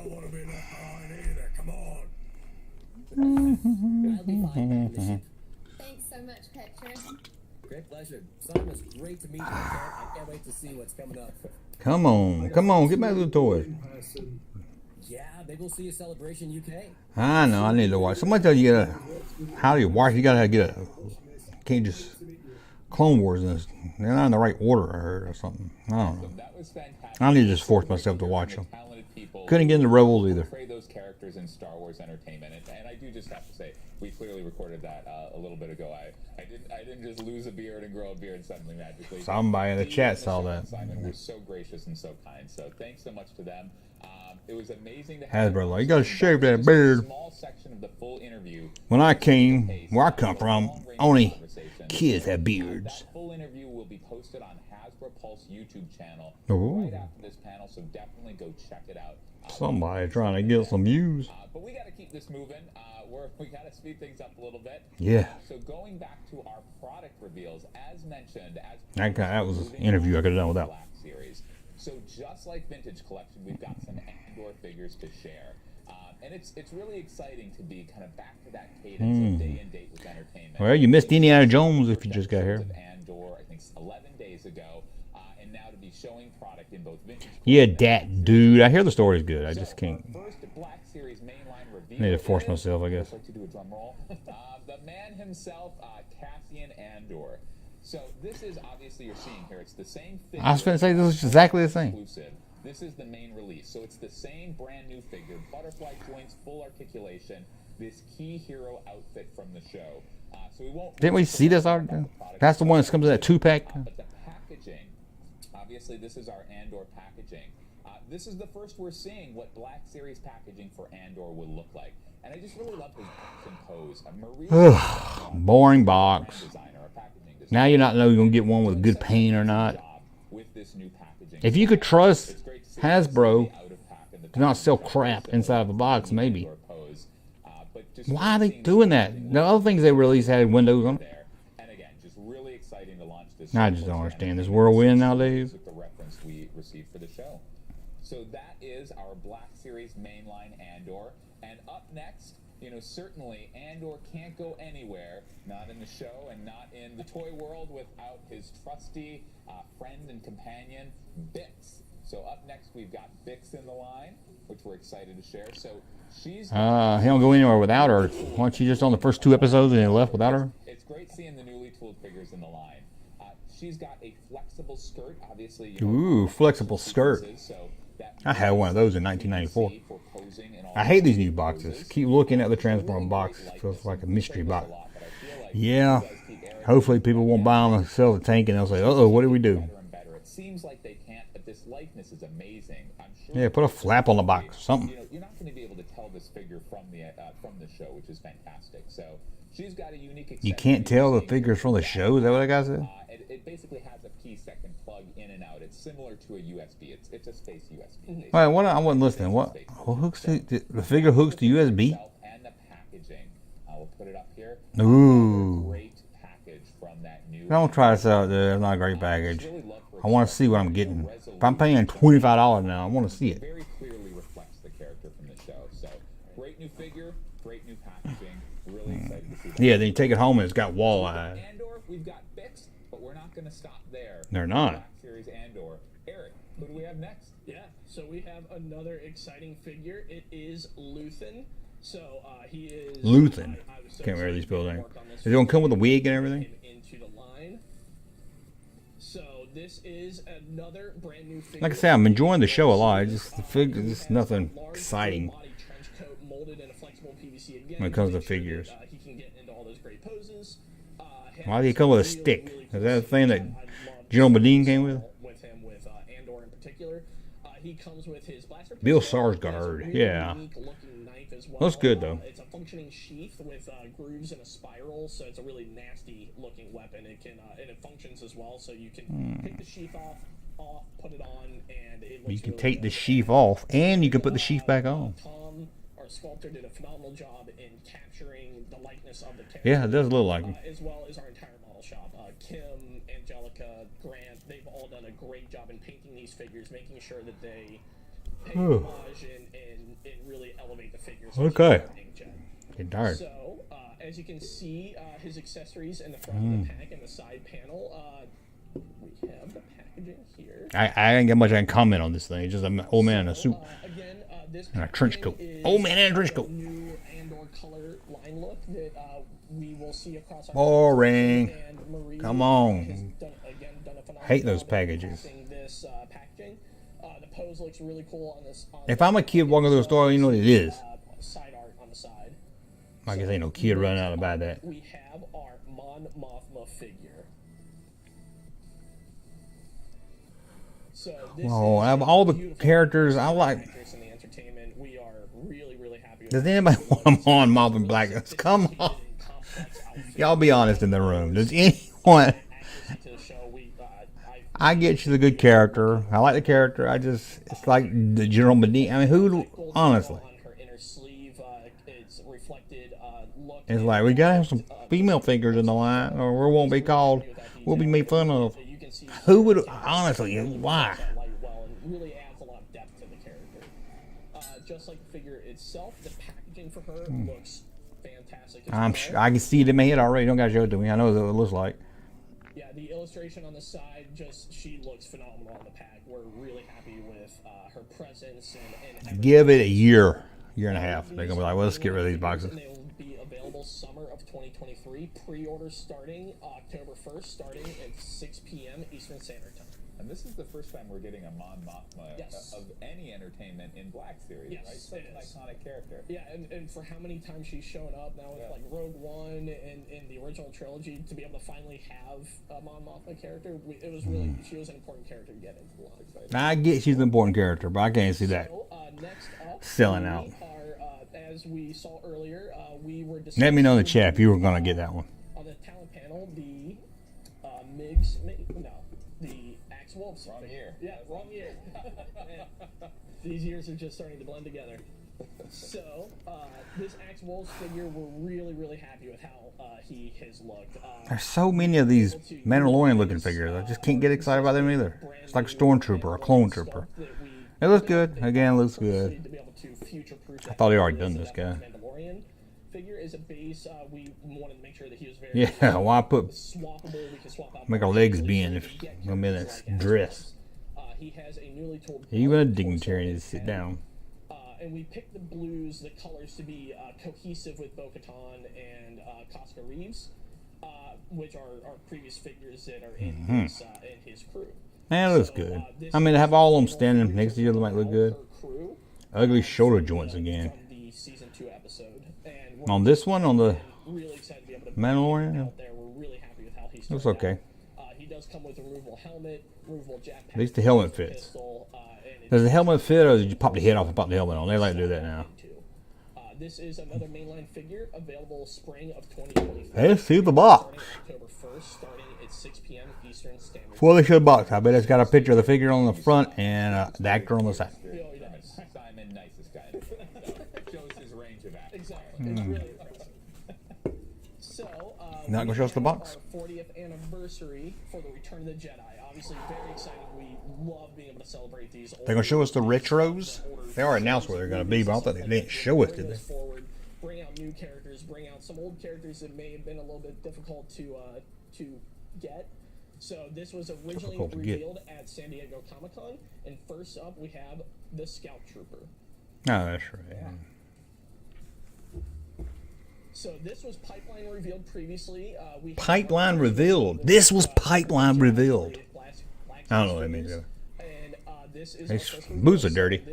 want to be left behind either. Come on. I'll be fine, man. Thanks so much, Patrick. Great pleasure. Simon, it's great to meet you. I can't wait to see what's coming up. Come on. Get back to the toys. Yeah, maybe we'll see you Celebration UK. I know. I need to watch. Somebody tell you how do you watch? You gotta get can't just Clone Wars. They're not in the right order. I heard or something. I don't know. I need to just force myself to watch them. Couldn't get into Rebels either. Portray those characters in Star Wars entertainment, and I do just have to say, we clearly recorded that a little bit ago. I didn't just lose a beard and grow a beard suddenly magically. Somebody in the chat saw that. Simon was so gracious and so kind. So thanks so much to them. It was amazing to Hasbro, like, you gotta shave that beard. Small section of the full interview. When I came, where I come from, only kids have beards. That full interview will be posted on Hasbro Pulse YouTube channel right after this panel, so definitely go check it out. Somebody trying to get some views. But we got to keep this moving. We got to speed things up a little bit. Yeah. So going back to our product reveals, as mentioned, that was an interview I could have done without. Series. So just like Vintage Collection, we've got some Andor figures to share. And it's really exciting to be kind of back to that cadence of day and date with entertainment. Well, you missed Indiana Jones if you just got here. Andor, I think 11 days ago, and now to be showing product in both vintage. Yeah, that dude. I hear the story's good. I just can't. First Black Series mainline reveal Need to force myself, I guess. I'd like to do a drum roll. The man himself, Cassian Andor. So this is obviously you're seeing here. It's the same figure. I was going to say this is exactly the same. Exclusive. This is the main release. So it's the same brand new figure. Butterfly joints, full articulation. This key hero outfit from the show. So we won't. Didn't we see this already? That's the one that comes in that 2-pack. But the packaging. Obviously, this is our Andor packaging. This is the first we're seeing what Black Series packaging for Andor will look like. And I just really love his box and pose. Boring box. Now you're not know you're going to get one with good paint or not. If you could trust Hasbro to not sell crap inside of a box, maybe. Why are they doing that? The other things they released had windows on it. I just don't understand this whirlwind nowadays. So that is our Black Series mainline Andor. And up next, you know, certainly Andor can't go anywhere, not in the show and not in the toy world, without his trusty friend and companion, Bix. So up next, we've got Bix in the line, which we're excited to share. So she's... he don't go anywhere without her. Weren't she just on the first 2 episodes and he left without her? It's great seeing the newly tooled figures in the line. She's got a flexible skirt, obviously. Ooh, flexible skirt. I had one of those in 1994. I hate these new boxes. Keep looking at the Transform box. It feels like a mystery box. Yeah. Hopefully people won't buy them and sell the tank and they'll say, uh-oh, what do we do? It seems like they can't, but this likeness is amazing. I'm sure. Yeah, put a flap on the box or something. You know, you're not going to be able to tell this figure from the show, which is fantastic. So she's got a unique. You can't tell the figures from the show? Is that what that guy said? It basically has a key that can plug in and out. It's similar to a USB. It's a space USB. Wait, what? I wasn't listening. What? Hooks to, the figure hooks to USB? And the packaging. We'll put it up here. Ooh. Great package from that new. Don't try this out, dude. It's not a great package. I want to see what I'm getting. If I'm paying $25 now, I want to see it. Very clearly reflects the character from the show. So, great new figure, great new packaging. Really excited to see that. Yeah, then you take it home and it's got walleye. Andor, we've got Bix, but we're not going to stop there. They're not. Black Series Andor. Eric, who do we have next? Yeah, so we have another exciting figure. It is Luthen. So he is Luthen. Can't remember these buildings. Is it going to come with a wig and everything? Into the line. So this is another brand new figure. Like I said, I'm enjoying the show a lot. Just the figure, just nothing exciting when it comes to figures. He can get into all those great poses. Why do he come with a stick? Is that the thing that General Medine came with? With him, with Andor in particular. He comes with his blaster. Bill Skarsgård, yeah. Looks good though. It's a functioning sheath with grooves and a spiral, so it's a really nasty looking weapon. It can and it functions as well, so you can take the sheath off, put it on, and it looks. You can take the sheath off, and you can put the sheath back on. Tom, our sculptor, did a phenomenal job in capturing the likeness of the character. Yeah, it does look like him. As well as our entire model shop. Kim, Angelica, Grant, they've all done a great job in painting these figures, making sure that they pay homage and really elevate the figures. Okay. Getting tired. So, as you can see, his accessories in the front of the pack and the side panel, we have the packaging here. I didn't get much I can comment on this thing. It's just an old man in a suit. Again, this and a trench coat. Old man in a trench coat. New Andor color line look that we will see across our boring. Come on. Hate those packages. This packaging. The pose looks really cool on this. If I'm a kid walking through a store, you know what it is. Side art on the side. I guess ain't no kid running out to buy that. We have our Mon Mothma figure. So this out of all the characters, I like. in the entertainment. We are really, really happy with Does anybody want Mon Mothma Black? Come on. Y'all be honest in the room. Does anyone? I get she's a good character. I like the character. It's like the General Medine. I mean, honestly. It's like, we gotta have some female figures in the line, or we won't be called, we'll be made fun of. Who would, honestly, why? Really adds a lot of depth to the character. Just like the figure itself, the packaging for her looks fantastic. I can see it in my head already. Don't gotta show it to me. I know what it looks like. Yeah, the illustration on the side, she looks phenomenal on the pack. We're really happy with her presence and give it a year. year and a half. They're gonna be like, well, let's get rid of these boxes. And they will be available summer of 2023. Pre-orders starting October 1st, starting at 6 p.m. Eastern Standard Time. And this is the first time we're getting a Mon Mothma of any entertainment in Black Series, right? Such an iconic character. Yeah, and for how many times she's shown up now with like Rogue One and in the original trilogy, to be able to finally have a Mon Mothma character, it was really she was an important character to get into the line. I get she's an important character, but I can't see that Next up, selling out. As we saw earlier, we were discussing. Let me know in the chat if you were gonna get that one. On the talent panel, the Axe Wolves. Wrong year. Yeah, wrong year. These years are just starting to blend together. So, this Axe Wolves figure, we're really, really happy with how he has looked. There's so many of these Mandalorian looking figures. I just can't get excited about them either. It's like a stormtrooper, a clone trooper. It looks good. Again, it looks good. I thought he already done this guy. Mandalorian figure is a base. We wanted to make sure that he was very Yeah, why put swappable. We can swap out make our legs bend if a minute's dress. He has a newly told Even a dignitary needs to sit down. And we picked the blues, the colors, to be cohesive with Bo-Katan and Casca Reeves, which are our previous figures that are in his crew. Man, it looks good. I mean, to have all of them standing next to each other might look good. Ugly shoulder joints again. On this one, on the Mandalorian, looks okay. He does come with a removable helmet, removable jetpack. At least the helmet fits. Does the helmet fit, or did you pop the head off and pop the helmet on? They like to do that now. This is another mainline figure available spring of 2023. Let's see the box. October 1st, starting at 6 p.m. Eastern Standard. Before they show the box, I bet it's got a picture of the figure on the front and the actor on the side. Simon, nicest guy. Shows his range of acting. Exactly. It's really impressive. So, not gonna show us the box. Our 40th anniversary for the Return of the Jedi. Obviously, very exciting. We love being able to celebrate these. They're gonna show us the retros. They already announced where they're gonna be, but I thought they didn't show us, did they? Bring out new characters. Bring out some old characters that may have been a little bit difficult to get. So this was originally revealed at San Diego Comic-Con, and first up we have the Scout Trooper. Oh, that's right. Yeah. So this was pipeline revealed previously. Pipeline revealed. This was pipeline revealed. I don't know what that means. His boots are dirty.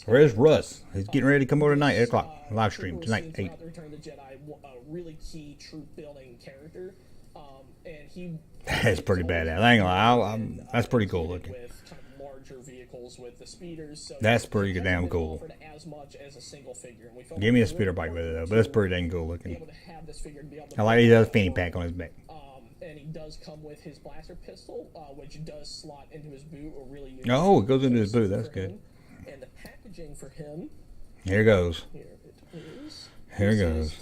Where's Russ? He's getting ready to come over tonight, 8 o'clock. Live stream tonight, 8. Return of the Jedi, a really key troop building character. And he that's pretty badass. I ain't gonna lie. That's pretty cool looking. With kind of larger vehicles with the speeders. So that's pretty damn cool. As much as a single figure. Give me a speeder bike with it though, but that's pretty dang cool looking. I like he has a fanny pack on his back. And he does come with his blaster pistol, which does slot into his boot or really. Oh, it goes into his boot. That's good. And the packaging for him. Here goes. Here it is. Here goes.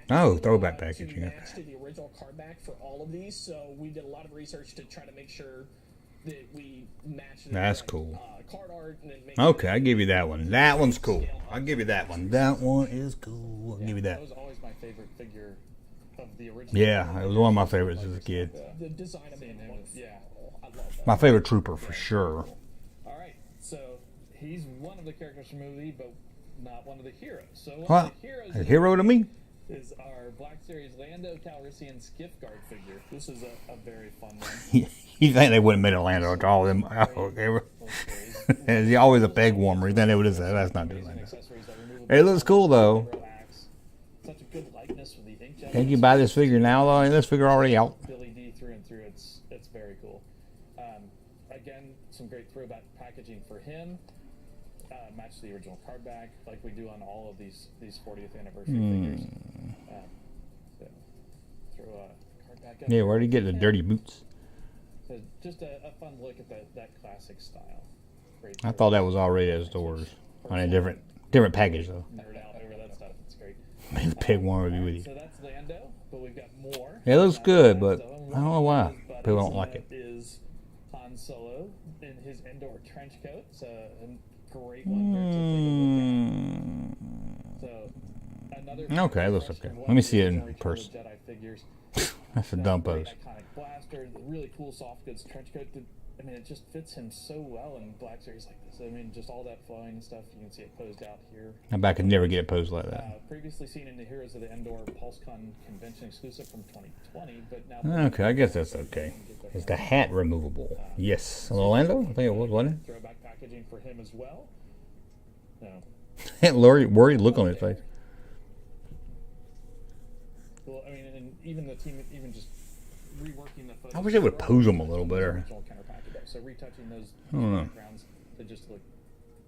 Throwback packaging. To match to the original card back for all of these, so we did a lot of research to try to make sure that we matched. That's cool. Card art and then okay, I give you that one. That one's cool. I'll give you that one. That one is cool. I'll give you that. That was always my favorite figure of the original. Yeah, it was one of my favorites as a kid. The design of him was, I love that. My favorite trooper for sure. All right, so he's one of the characters from the movie, but not one of the heroes. So one of the heroes a hero to me is our Black Series Lando Calrissian Skiff Guard figure. This is a very fun one. You think they wouldn't have made a Lando at all? Them, he's always a peg warmer. Then they would have said, "That's not good." It looks cool though. Such a good likeness with the ink. Can you buy this figure now though? And this figure already out. Billy D through and through. It's very cool. Again, some great throwback packaging for him. Match the original card back like we do on all of these 40th anniversary figures. So throw a card back up. Yeah, where did he get the dirty boots? So just a fun look at that classic style. I thought that was already at stores on a different package though. Nerd out over that stuff. It's great. The pig one would be with you. So that's Lando, but we've got more. It looks good, but I don't know why people don't like it. Is Han Solo in his Andor trench coat? It's a great one. So another okay, it looks okay. Let me see it in person. Jedi figures. That's a dumb pose. Iconic blaster, the really cool soft goods trench coat. I mean, it just fits him so well in Black Series like this. I mean, just all that flowing and stuff. You can see it posed out here. I bet I could never get it posed like that. Previously seen in the Heroes of the Endor PulseCon convention exclusive from 2020, but now... Okay, I guess that's okay. Is the hat removable? Yes. Orlando? I think it was, wasn't Throwback packaging for him as well. No. it? Worried look on his face. Well, I mean, and even the team, even just reworking the photos. I wish they would pose them a little better. So retouching those I don't know. backgrounds to just look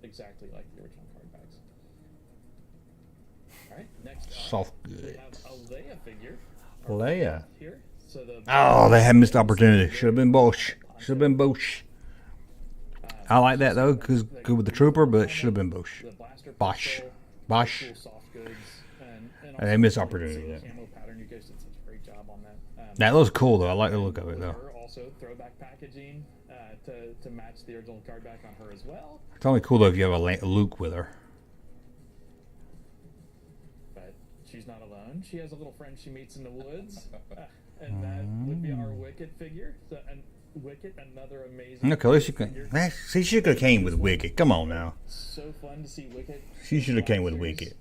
exactly like the original card backs. All right, next up, Soft we goods. have a Leia figure. Leia. Here. So Oh, they had missed opportunity. Should have been Bosch. Should have been Bosch. I like that though, because good with the trooper, but should have been Bosch. Bosch. Bosch. They missed opportunity. Yeah. Camo pattern. You guys did such a great job on that. That looks cool though. I like the look of it though. Also, throwback packaging to match the original card back on her as well. It's only cool though if you have a Luke with her. But she's not alone. She has a little friend she meets in the woods, and that would be our Wicket figure. So, and Wicket, another amazing. Okay, at least you can. See, she could have came with Wicket. Come on now. So fun to see Wicket. She should have came with Wicket.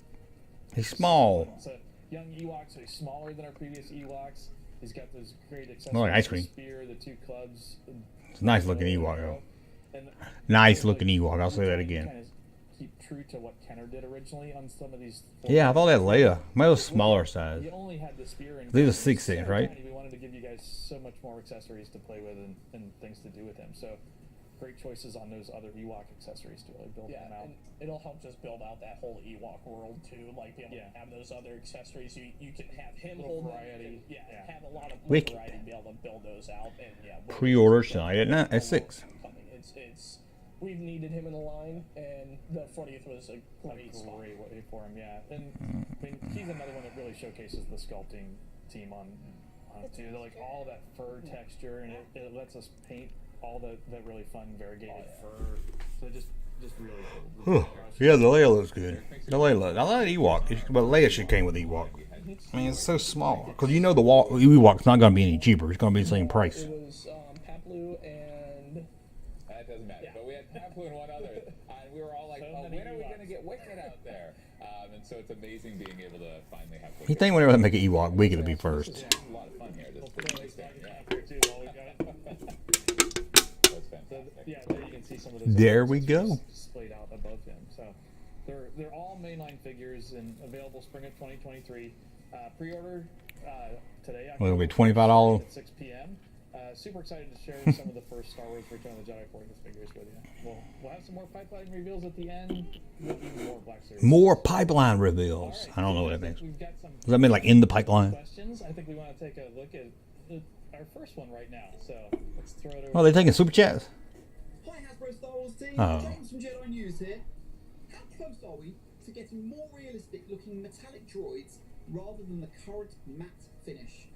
He's small. So young Ewok, so he's smaller than our previous Ewoks. He's got those great accessories. More like ice cream. The spear, the two clubs. It's a nice looking Ewok though. Nice looking Ewok. I'll say that again. Kind of keep true to what Kenner did originally on some of these. Yeah, I thought that Leia. Mine was smaller size. You only had the spear and these are 6-inch, right? We wanted to give you guys so much more accessories to play with and things to do with him. So great choices on those other Ewok accessories to really build them out. And it'll help just build out that whole Ewok world too. Like be able to have those other accessories. You can have him hold variety. Have a lot of Wicked. variety to be able to build those out. And Pre-order tonight at 6. It's we've needed him in the line, and the 40th was a great way for him. Yeah, and I mean he's another one that really showcases the sculpting team on too. Like all that fur texture, and it lets us paint all the really fun variegated fur. So just really cool. Yeah, the Leia looks good. The Leia, I like Ewok, but Leia should came with Ewok. I mean, it's so small because you know the Ewok's not going to be any cheaper. It's going to be the same price. It was Paplu and that doesn't matter. But we had Paplu and one other, and we were all like, "Oh, when are we going to get Wicked out there?" And so it's amazing being able to finally have. You think whenever they make an Ewok, Wicked will be first? Yeah, a lot of fun here. This yeah, there you can see some of those. There we go. Displayed out above him. So they're all mainline figures and available spring of 2023. Pre-order today. Well, it'll be $25 at 6 p.m. Super excited to share some of the first Star Wars Return of the Jedi 40th figures with you. We'll have some more pipeline reveals at the end. Even more Black Series. More pipeline reveals. Right, I don't know what that means. We've got some Does that mean like in the pipeline? questions. I think we want to take a look at our first one right now. So let's throw it over. Oh, they're taking super chats. Hi Hasbro Star Wars team, Oh. James from Jedi News here. How close are we to getting more realistic looking metallic droids rather than the current matte finish?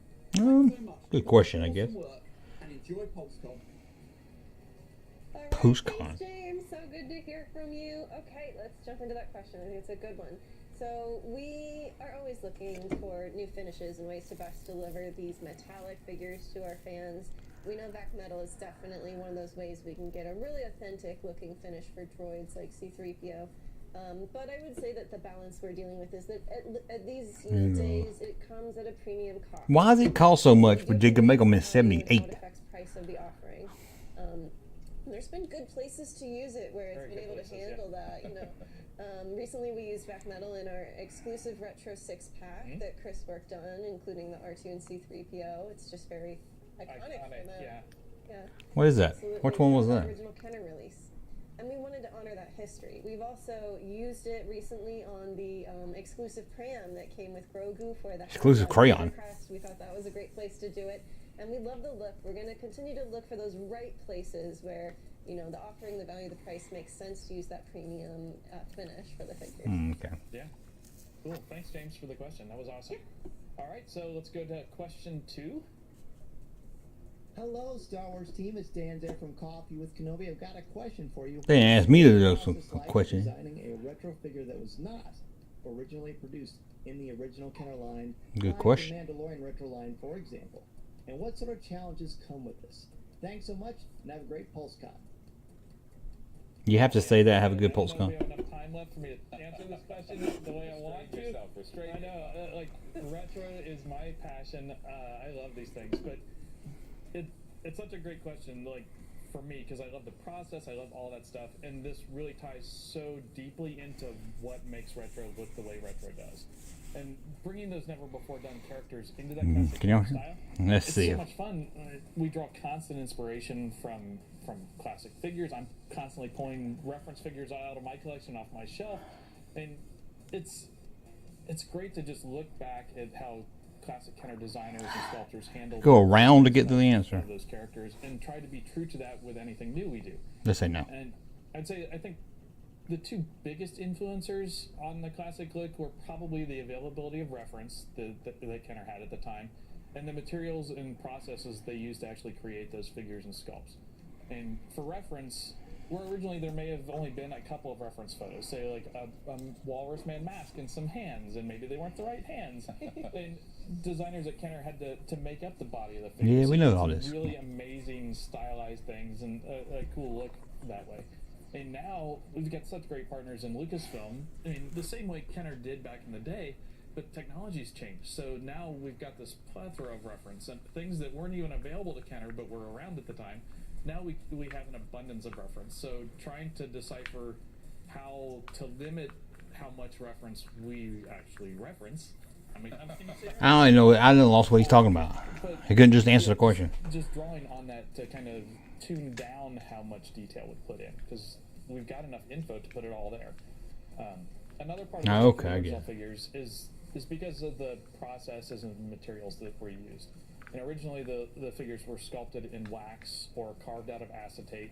Good question, I guess. Awesome work and enjoy PulseCon. PulseCon. James, so good to hear from you. Okay, let's jump into that question. I think it's a good one. So we are always looking for new finishes and ways to best deliver these metallic figures to our fans. We know Vac Metal is definitely one of those ways we can get a really authentic looking finish for droids like C-3PO. But I would say that the balance we're dealing with is that at these days it comes at a premium cost. Why does it cost so much, but you can make them in 78? Price of the offering. There's been good places to use it where it's been able to handle that. You know, recently we used Vac Metal in our exclusive retro 6-pack that Chris worked on, including the R2 and C-3PO. It's just very iconic from that. Yeah. What is that? Absolutely. Which one was The that? original Kenner release. And we wanted to honor that history. We've also used it recently on the exclusive crayon that came with Grogu for the Exclusive crayon. Crest. We thought that was a great place to do it. And we love the look. We're going to continue to look for those right places where, you know, the offering, the value, the price makes sense to use that premium finish for the figures. Okay. Yeah. Cool. Thanks, James, for the question. That was awesome. All right, so let's go to question 2. Hello, Star Wars team. It's Dan there from Coffee with Kenobi. I've got a question for you. They asked me to do some questions. Designing a retro figure that was not originally produced in the original Kenner line. Good like question. The Mandalorian retro line, for example. And what sort of challenges come with this? Thanks so much, and have a great PulseCon. You have to say that. Have a good I don't know PulseCon. if we have enough time left for me to answer this question the way I want to. I know, like, retro is my passion. I love these things, but it's such a great question, like, for me, because I love the process, I love all that stuff, and this really ties so deeply into what makes retro look the way retro does. And bringing those never-before-done characters into that classic style, Let's see. so much fun. We draw constant inspiration from classic figures. I'm constantly pulling reference figures out of my collection off my shelf, and it's great to just look back at how classic Kenner designers and sculptors handle Go around to get to the answer. Those characters and try to be true to that with anything new we do. Let's say no. And I think the two biggest influencers on the classic look were probably the availability of reference that Kenner had at the time, and the materials and processes they used to actually create those figures and sculpts. And for reference, where originally there may have only been a couple of reference photos, say like a walrus man mask and some hands, and maybe they weren't the right hands. And designers at Kenner had to make up the body of the figure. Yeah, we know all some this. Really amazing stylized things and a cool look that way. And now we've got such great partners in Lucasfilm. I mean, the same way Kenner did back in the day, but technology's changed. So now we've got this plethora of reference and things that weren't even available to Kenner but were around at the time. Now we have an abundance of reference. So trying to decipher how to limit how much reference we actually reference. I don't even know. I didn't lost what he's talking about. He couldn't just answer the question. Just drawing on that to kind of tune down how much detail we put in, because we've got enough info to put it all there. Another part of the original figures is because of the processes and materials that were used. And originally the figures were sculpted in wax or carved out of acetate.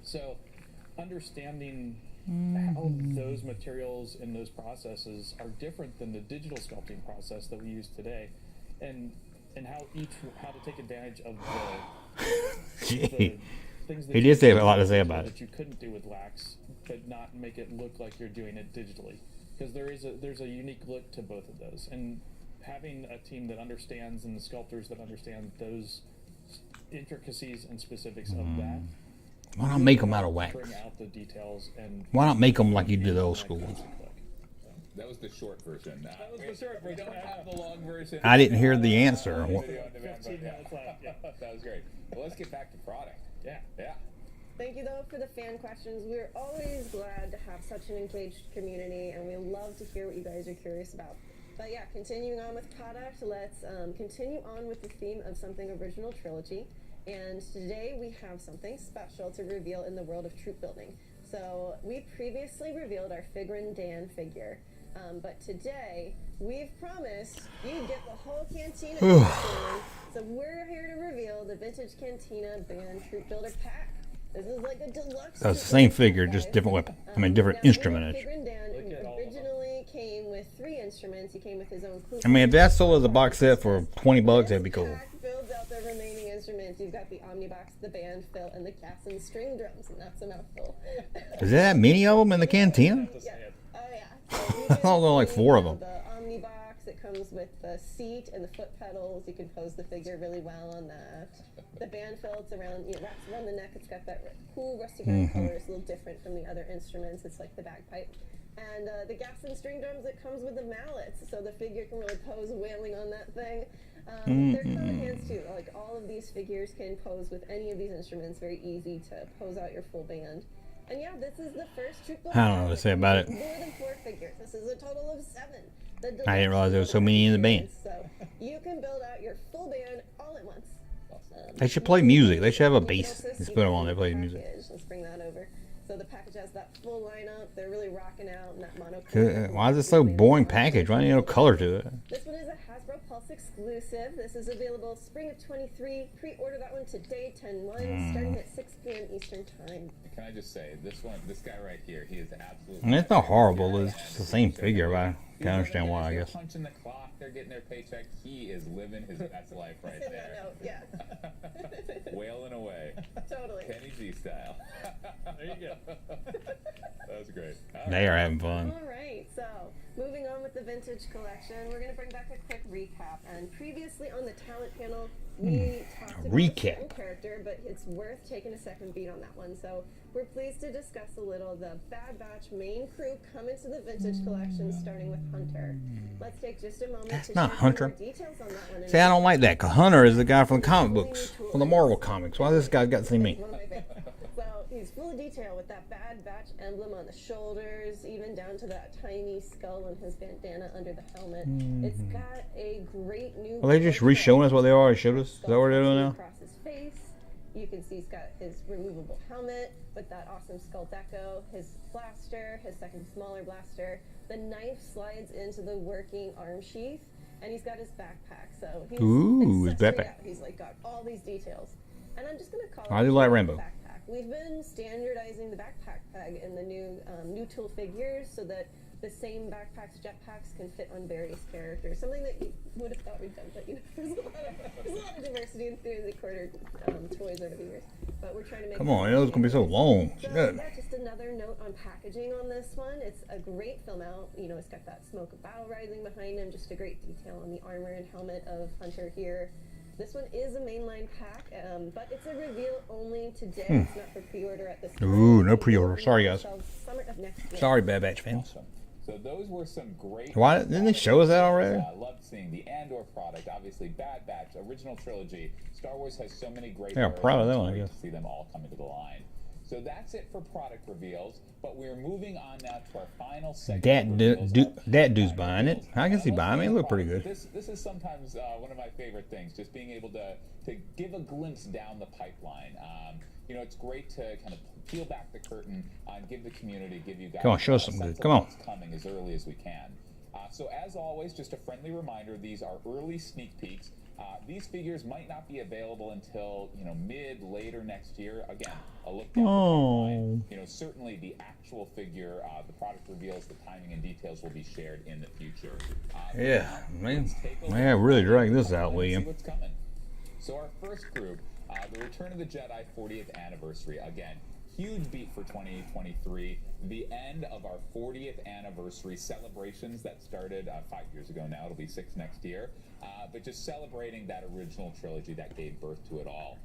So understanding how those materials and those processes are different than the digital sculpting process that we use today, and how to take advantage of the things that he did say a lot to say about it. That you couldn't do with wax, but not make it look like you're doing it digitally, because there's a unique look to both of those, and having a team that understands and the sculptors that understand those intricacies and specifics of that. Why not make them out of wax? Bring out the details and Why not make them like you did the old school ones? That was the short version. That was the short version. We don't have the long version. I didn't hear the answer. 15 minutes left. Yeah. That was great. Well, let's get back to product. Yeah. Thank you, though, for the fan questions. We're always glad to have such an engaged community, and we love to hear what you guys are curious about. But yeah, continuing on with product, let's continue on with the theme of something original trilogy. And today we have something special to reveal in the world of troop building. So we previously revealed our Figrin Dan figure, but today we've promised you'd get the whole Cantina. So we're here to reveal the vintage Cantina band troop builder pack. This is like a deluxe. That's the same figure, just different weapon. I mean, different instrument. Figrin Dan originally came with 3 instruments. He came with his own. I mean, if that sold as a box set for $20, that'd be cool. Builds out the remaining instruments. You've got the Omnibox, the band fill, and the gas and string drums, and that's a mouthful. Is there that many of them in the Cantina? Yeah. Oh yeah. I thought there were like 4 of them. The Omnibox, it comes with the seat and the foot pedals. You can pose the figure really well on that. The band fill, it's around, wraps around the neck. It's got that cool rusty brown color. It's a little different from the other instruments. It's like the bagpipe. And the gas and string drums, it comes with the mallets, so the figure can really pose wailing on that thing. They're kind of hands too. Like all of these figures can pose with any of these instruments. Very easy to pose out your full band. And yeah, this is the first troop builder. I don't know what to say about it. More than 4 figures. This is a total of 7. I didn't realize there was so many in the band. So you can build out your full band all at once. They should play music. They should have a bass. Let's put them on. They play music. Let's bring that over. So the package has that full lineup. They're really rocking out in that mono. Why is it so boring package? Why do you no color to it? This one is a Hasbro Pulse exclusive. This is available spring of 23. Pre-order that one today, 10/1, starting at 6 p.m. Eastern time. Can I just say, this guy right here, he is absolutely. I mean, it's not horrible. It's just the same figure, but I can understand why, I guess. They're punching the clock. They're getting their paycheck. He is living his best life right there. Yeah. Wailing away. Totally. Kenny G style. There you go. That was great. They are having fun. All right, so moving on with the vintage collection, we're going to bring back a quick recap. And previously on the talent panel, we talked about certain characters character, but it's worth taking a second beat on that one. So we're pleased to discuss a little the Bad Batch main crew coming to the vintage collection, starting with Hunter. Let's take just a moment to not share Hunter. some more details on that one. See, I don't like that, because Hunter is the guy from the comic books, from the Marvel comics. Why this guy got to see me? One of my favorites. So he's full of detail with that Bad Batch emblem on the shoulders, even down to that tiny skull and his bandana under the helmet. It's got a great new. Are they just re-showing us what they already showed us? Is that what they're doing now? Across his face. You can see he's got his removable helmet with that awesome skull deco, his blaster, his second smaller blaster. The knife slides into the working arm sheath, and he's got his backpack. So he's his backpack. He's like got all these details. And I'm just gonna call I it do like the Rambo. backpack. We've been standardizing the backpack peg in the new tool figures so that the same backpacks, jetpacks can fit on various characters. Something that you would have thought we'd done, but there's a lot of diversity in 3 3/4 toys over the years. But we're trying to make. Come on, it was gonna be so long. So, Shit. yeah, just another note on packaging on this one. It's a great film out. It's got that smoke of battle rising behind him. Just a great detail on the armor and helmet of Hunter here. This one is a mainline pack, but it's a reveal only today. It's not for pre-order at this time. Ooh, no pre-order. Sorry, guys. Summer of next year. Sorry, Bad Batch fans. Awesome. So those were some great. Why didn't they show us that already? I loved seeing the Andor product, obviously Bad Batch, original trilogy. Star Wars has so many great. Yeah, proud of that one, I origins. guess. To see them all coming to the line. So that's it for product reveals. But we're moving on now to our final segment. That dude's buying it. I can see buying it. It look pretty good. This is sometimes one of my favorite things, just being able to give a glimpse down the pipeline. It's great to kind of peel back the curtain and give the community, give you guys. Come on, show us something good. Come on. What's coming as early as we can. So as always, just a friendly reminder: these are early sneak peeks. These figures might not be available until later next year. Again, a look down the pipeline. Certainly the actual figure, the product reveals, the timing and details will be shared in the future. Yeah, man, really dragged this out, William. See what's coming. So our first group, the Return of the Jedi 40th anniversary. Again, huge beat for 2023. The end of our 40th anniversary celebrations that started 5 years ago now. It'll be 6 next year. But just celebrating that original trilogy that gave birth to it all.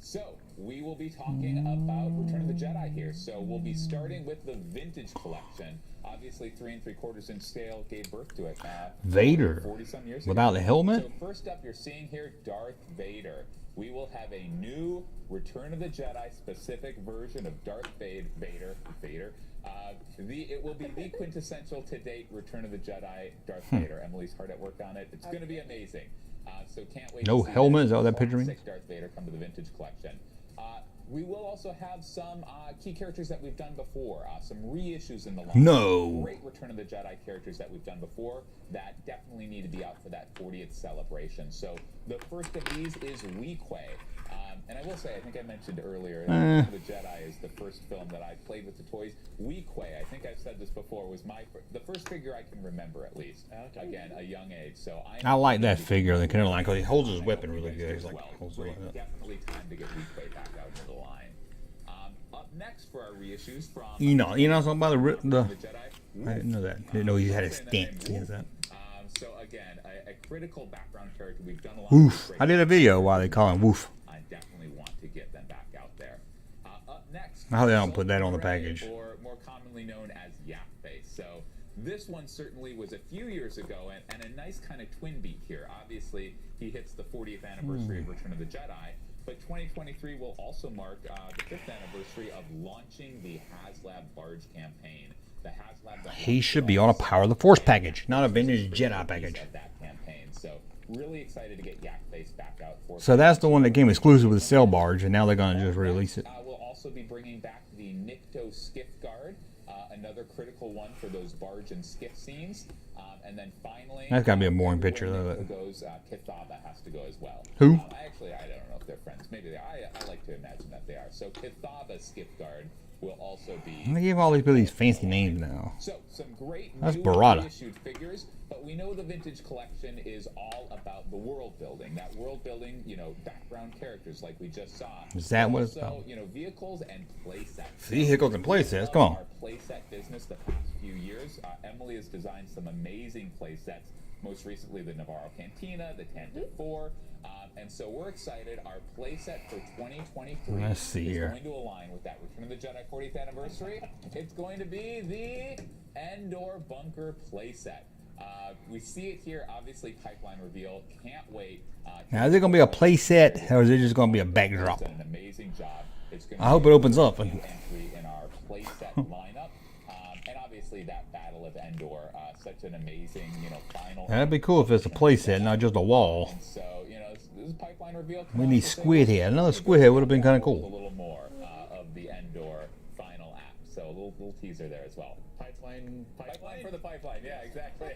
So we will be talking about Return of the Jedi here. So we'll be starting with the vintage collection. Obviously, 3 3/4 inch scale gave birth to it. Vader, 40-some years without ago. the helmet. So first up, you're seeing here Darth Vader. We will have a new Return of the Jedi specific version of Darth Vader. It will be the quintessential to date Return of the Jedi Darth Vader. Emily's hard at work on it. It's going to be amazing. So can't wait. No to see helmet? Is that what that picture means? Darth Vader come to the vintage collection. We will also have some key characters that we've done before, some reissues in the line. No. Great Return of the Jedi characters that we've done before that definitely need to be out for that 40th celebration. So the first of these is Weequay. And I will say, I think I mentioned earlier, Return of the Jedi is the first film that I played with the toys. Weequay, I think I've said this before, was the first figure I can remember at least. Okay. Again, a young age. So I like that figure. The kind of like he holds his weapon really good. He's like holds great. it like that. Definitely time to get Weequay back out into the line. Up next for our reissues from Something about the Jedi. I didn't know that. Didn't know he had a stance. So again, a critical background character. We've done a lot. Woof. I did a video why they call him Woof. I definitely want to get them back out there. Up next, I hope they don't put that on the package. Or more commonly known as Yak Face. So this one certainly was a few years ago, and a nice kind of twin beat here. Obviously, he hits the 40th anniversary of Return of the Jedi. But 2023 will also mark the 5th anniversary of launching the HasLab Barge campaign. The HasLab. He should be on a Power of the Force package, not a vintage Jedi package. That campaign. So really excited to get Yak Face back out for. So that's the one that came exclusive with the Sail Barge, and now they're going to just release it. We'll also be bringing back the Nikto Skiff Guard, another critical one for those barge and skiff scenes. And then finally, that's got to be a boring picture though. Kithaba has to go as well. Who? I don't know if they're friends. Maybe they are. I like to imagine that they are. So Kithaba Skiff Guard will also be. They give all these people these fancy names now. So some great that's new Barada. Issued figures, but we know the vintage collection is all about the world building. That world building, background characters like we just saw. Is that what it's about? Vehicles and playsets. Vehicles and playsets. Come on. Our playset business the past few years. Emily has designed some amazing playsets. Most recently, the Navarro Cantina, the Tantive 4. And so we're excited. Our playset for 2023 Let's see is here. going to align with that Return of the Jedi 40th anniversary. It's going to be the Andor bunker playset. We see it here, obviously, pipeline reveal. Can't wait. Now, is it going to be a play set, or is it just going to be a backdrop? Done an amazing job. It's going I hope it opens up. entry in our playset lineup, and obviously that Battle of Endor, such an amazing, final. That'd be cool if it's a play set, not just a wall. And so, this is pipeline reveal. We need squid head. Another squid head would have been kind of A cool. little more of the Endor final act. So a little teaser there as well. Pipeline For the pipeline, yeah, exactly.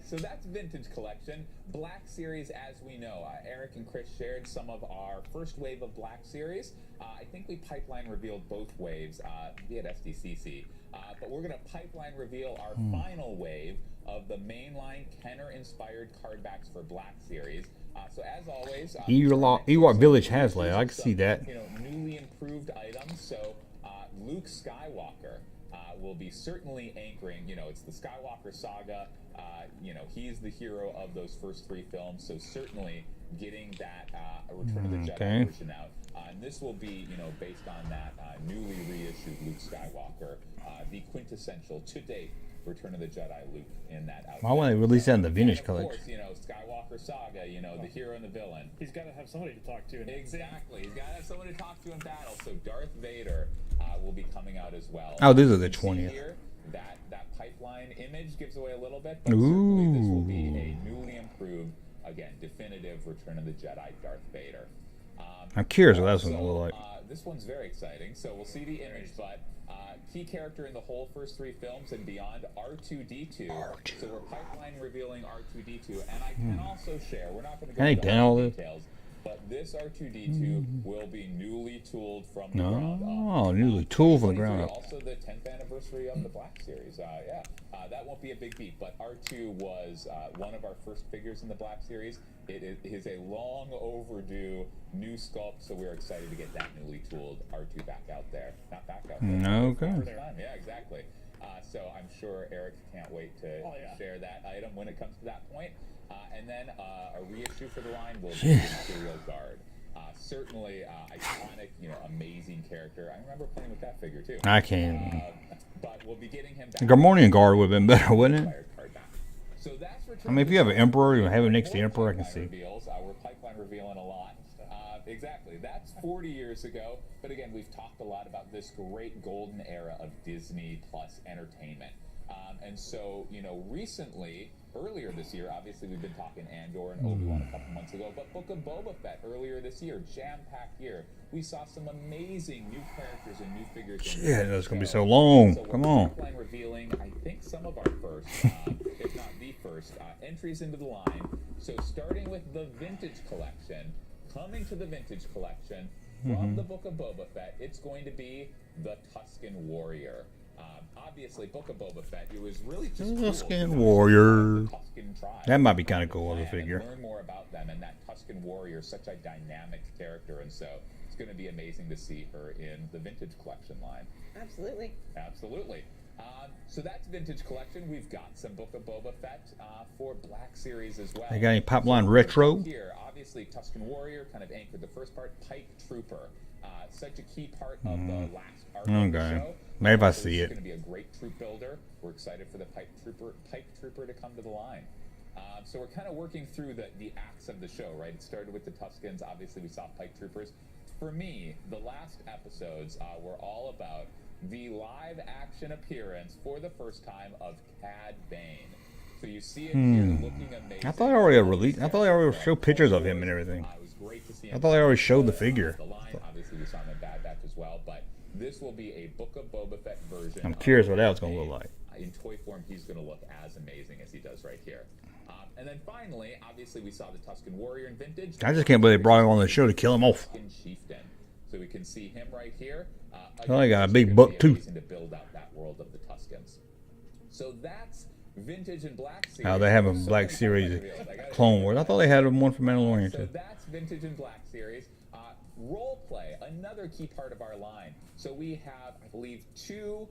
So that's Vintage Collection. Black Series, as we know, Eric and Chris shared some of our first wave of Black Series. I think we pipeline revealed both waves via SDCC. But we're going to pipeline reveal our final wave of the mainline Kenner-inspired card backs for Black Series. So as always, Ewok Village has that. I can see that. Newly improved items. So Luke Skywalker will be certainly anchoring. It's the Skywalker saga. He's the hero of those first 3 films. So certainly getting that Return of the Jedi version out. And this will be, based on that newly reissued Luke Skywalker, the quintessential to date Return of the Jedi Luke in that outfit. Why won't they release that in the Vintage Of Collection? course, Skywalker saga, the hero and the villain. He's got to have somebody to talk to. Exactly. He's got to have someone to talk to in battle. So Darth Vader will be coming out as well. Oh, this is the You see 20th. here, that pipeline image gives away a little bit, but certainly this will be a newly improved, again, definitive Return of the Jedi Darth Vader. I'm curious what that's going to look like. This one's very exciting. So we'll see the image, but key character in the whole first 3 films and beyond, R2-D2. So we're pipeline revealing R2-D2, and I can also share. We're not going to go into all the details, but this R2-D2 will be newly tooled from the ground up. Oh, newly tooled from the ground up. Also the 10th anniversary of the Black Series. That won't be a big beat, but R2 was one of our first figures in the Black Series. It is a long overdue new sculpt, so we're excited to get that newly tooled R2 back out there. Not back out there. Okay. Yeah, exactly. So I'm sure Eric can't wait to share that item when it comes to that point. And then a reissue for the line will be the Imperial Guard. Certainly iconic, amazing character. I remember playing with that figure too. I can't. But we'll be getting him back. The Garmonian Guard would have been better, wouldn't it? So that's I mean, if you have an Emperor, you have it next to the Emperor, I can see. We're pipeline revealing a lot. Exactly. That's 40 years ago. But again, we've talked a lot about this great golden era of Disney plus entertainment. And so, recently, earlier this year, obviously we've been talking Andor and Obi-Wan a couple months ago, but Book of Boba Fett earlier this year, jam-packed year. We saw some amazing new characters and new figures. Yeah, that's going to be so long. Come on. Pipeline revealing, I think, some of our first, if not the first, entries into the line. So starting with the Vintage Collection, coming to the Vintage Collection from the Book of Boba Fett, it's going to be the Tusken Warrior. Obviously, Book of Boba Fett, it was really just Tusken cool. Warrior. The Tusken tribe. That might be kind of cool of a figure. Learn more about them, and that Tusken Warrior is such a dynamic character, and so it's going to be amazing to see her in the Vintage Collection line. Absolutely. Absolutely. So that's Vintage Collection. We've got some Book of Boba Fett for Black Series as well. They got any pipeline retro? Here, obviously, Tusken Warrior kind of anchored the first part. Pike Trooper, such a key part of the last arc of the show. Maybe if I see It's it. going to be a great troop builder. We're excited for the Pike Trooper to come to the line. So we're kind of working through the acts of the show, right? It started with the Tuskens. Obviously, we saw Pike Troopers. For me, the last episodes were all about the live action appearance for the first time of Cad Bane. So you see it here looking amazing. I thought I already released. I thought they already showed pictures of him and everything. It was great to see him. I thought they already showed the figure. The line, obviously, we saw him in Bad Batch as well, but this will be a Book of Boba Fett version. I'm curious what that's going to look like. In toy form, he's going to look as amazing as he does right here. And then finally, obviously, we saw the Tusken Warrior in Vintage. I just can't believe they brought him on the show to kill him off. Tusken Chieftain. So we can see him right here. Oh, he got a it's big gonna buck be too. amazing to build out that world of the Tuskens. So that's Vintage and Black Series. Oh, they have a Black Series Clone Wars. I thought they had one for Mandalorian So too. that's Vintage and Black Series. Role play, another key part of our line. So we have, I believe, 2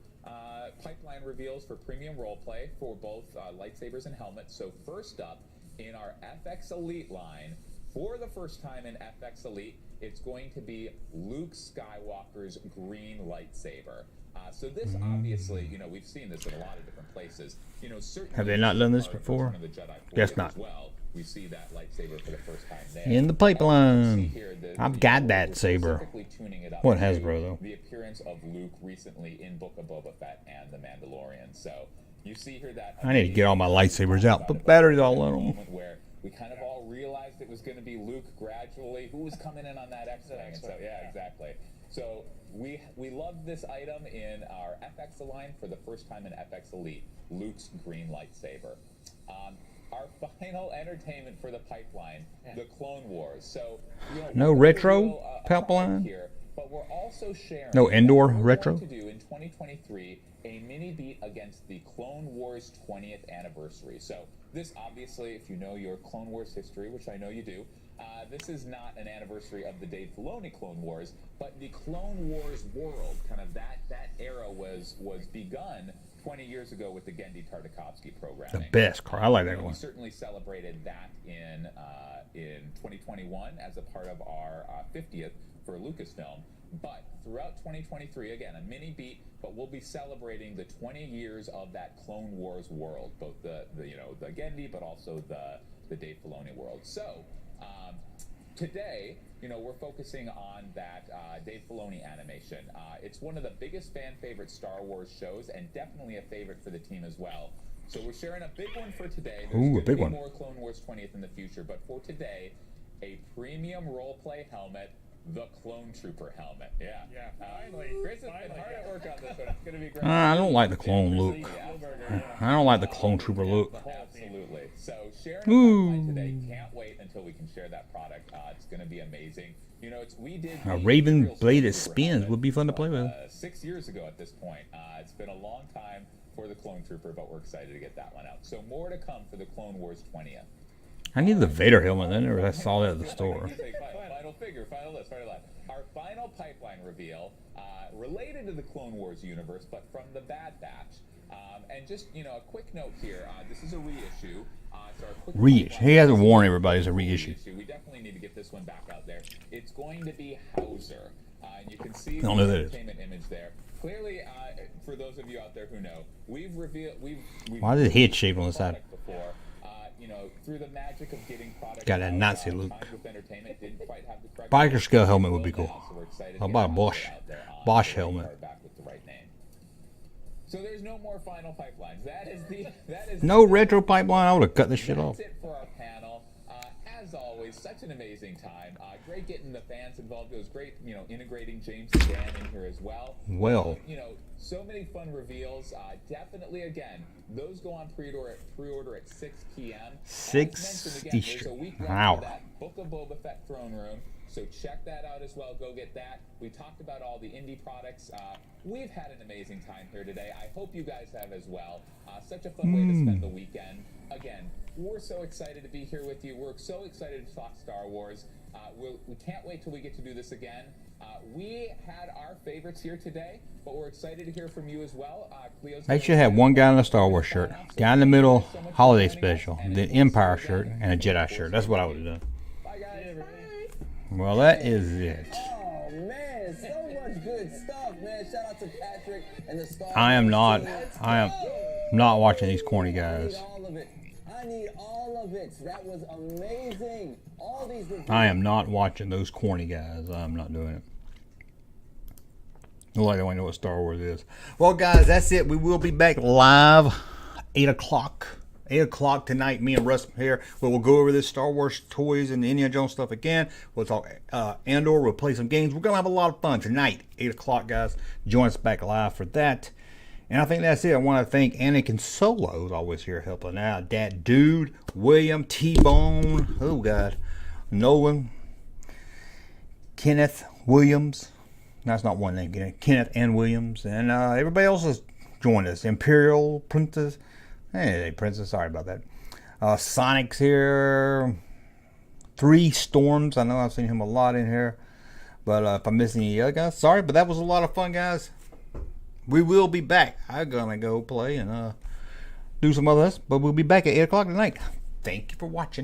pipeline reveals for premium role play for both lightsabers and helmets. So first up in our FX Elite line, for the first time in FX Elite, it's going to be Luke Skywalker's green lightsaber. So this obviously, you know, we've seen this in a lot of different places. You know, certainly have they not done this before? Guess not. Well, we see that lightsaber for the first time there. In the pipeline. I've got that saber. What Hasbro though? The appearance of Luke recently in Book of Boba Fett and the Mandalorian. So you see here that I need to get all my lightsabers out. Put batteries all in them. Where we kind of all realized it was going to be Luke gradually. Who was coming in on that X-Wing? So yeah, exactly. So we love this item in our FX line for the first time in FX Elite, Luke's green lightsaber. Our final entertainment for the pipeline, the Clone Wars. So you know, no retro pipeline here, but we're also sharing no Andor retro. To do in 2023 a mini beat against the Clone Wars 20th anniversary. So this obviously, if you know your Clone Wars history, which I know you do, this is not an anniversary of the Dave Filoni Clone Wars, but the Clone Wars world, kind of that era was begun 20 years ago with the Genndy Tartakovsky programming. The best car. I like that one. We certainly celebrated that in 2021 as a part of our 50th for Lucasfilm. But throughout 2023, again, a mini beat, but we'll be celebrating the 20 years of that Clone Wars world, both the Genndy, but also the Dave Filoni world. So today, you know, we're focusing on that Dave Filoni animation. It's one of the biggest fan favorite Star Wars shows, and definitely a favorite for the team as well. So we're sharing a big one for today. There's Ooh, a big one. More Clone Wars 20th in the future, but for today, a premium roleplay helmet, the Clone Trooper helmet. Yeah. Finally. Chris has been hard at work on this one. It's going to be great. I don't like the clone look. I don't like the Clone Trooper look. Absolutely. So sharing the today. Can't wait until we can share that product. It's going to be amazing. You know, we did a Raven bladed spins would be fun to play with. 6 years ago at this point. It's been a long time for the Clone Trooper, but we're excited to get that one out. So more to come for the Clone Wars 20th. I need the Vader helmet. I saw that at the store. Final figure, final list. Our final pipeline reveal, related to the Clone Wars universe, but from the Bad Batch. And just, you know, a quick note here. This is a reissue. Reissue. He hasn't warned everybody it's a reissue. We definitely need to get this one back out there. It's going to be Hauser. And you can see I the don't know that entertainment image there. Clearly, for those of you out there who know, we've why is his head shaped on the side? Before. You know, through the magic of getting product got that Nazi look. Biker Biker skull helmet would be cool. How about a Bosch helmet? So there's no more final pipelines. That is no retro pipeline. I would have cut this shit off. That's it for our panel. As always, such an amazing time. Great getting the fans involved. It was great, you know, integrating James and Dan in here as well. Well, you know, so many fun reveals. Definitely, again, those go on pre-order at 6 p.m. 6 Eastern. Wow. That Book of Boba Fett throne room. So check that out as well. Go get that. We talked about all the indie products. We've had an amazing time here today. I hope you guys have as well. Such a fun way to spend the weekend. Again, we're so excited to be here with you. We're so excited to talk Star Wars. We can't wait till we get to do this again. We had our favorites here today, but we're excited to hear from you as well. They should have one guy in a Star Wars shirt, guy in the middle, holiday special, then Empire shirt, and a Jedi shirt. That's what I would have done. Bye, guys. Well, that is it. Oh, man, so much good stuff, man. Shout out to Patrick and the Star I am not watching these corny guys. I need all of it. That was amazing. All these I am not watching those corny guys. I'm not doing it. Look like they want to know what Star Wars is. Well, guys, that's it. We will be back live 8 o'clock. 8 o'clock tonight. Me and Russ here. We'll go over this Star Wars toys and the Indiana Jones stuff again. We'll talk Andor. We'll play some games. We're going to have a lot of fun tonight. 8 o'clock, guys. Join us back live for that. And I think that's it. I want to thank Anakin Solo, who's always here helping out. That dude, William, T-Bone, oh God, Nolan, Kenneth Williams. That's not one name. Kenneth and Williams. And everybody else has joined us. Imperial Princess. Hey, Princess, sorry about that. Sonic's here. 3 Storms. I know I've seen him a lot in here. But if I'm missing any other guys, sorry. But that was a lot of fun, guys. We will be back. I'm going to go play and do some other stuff. But we'll be back at 8 o'clock tonight. Thank you for watching.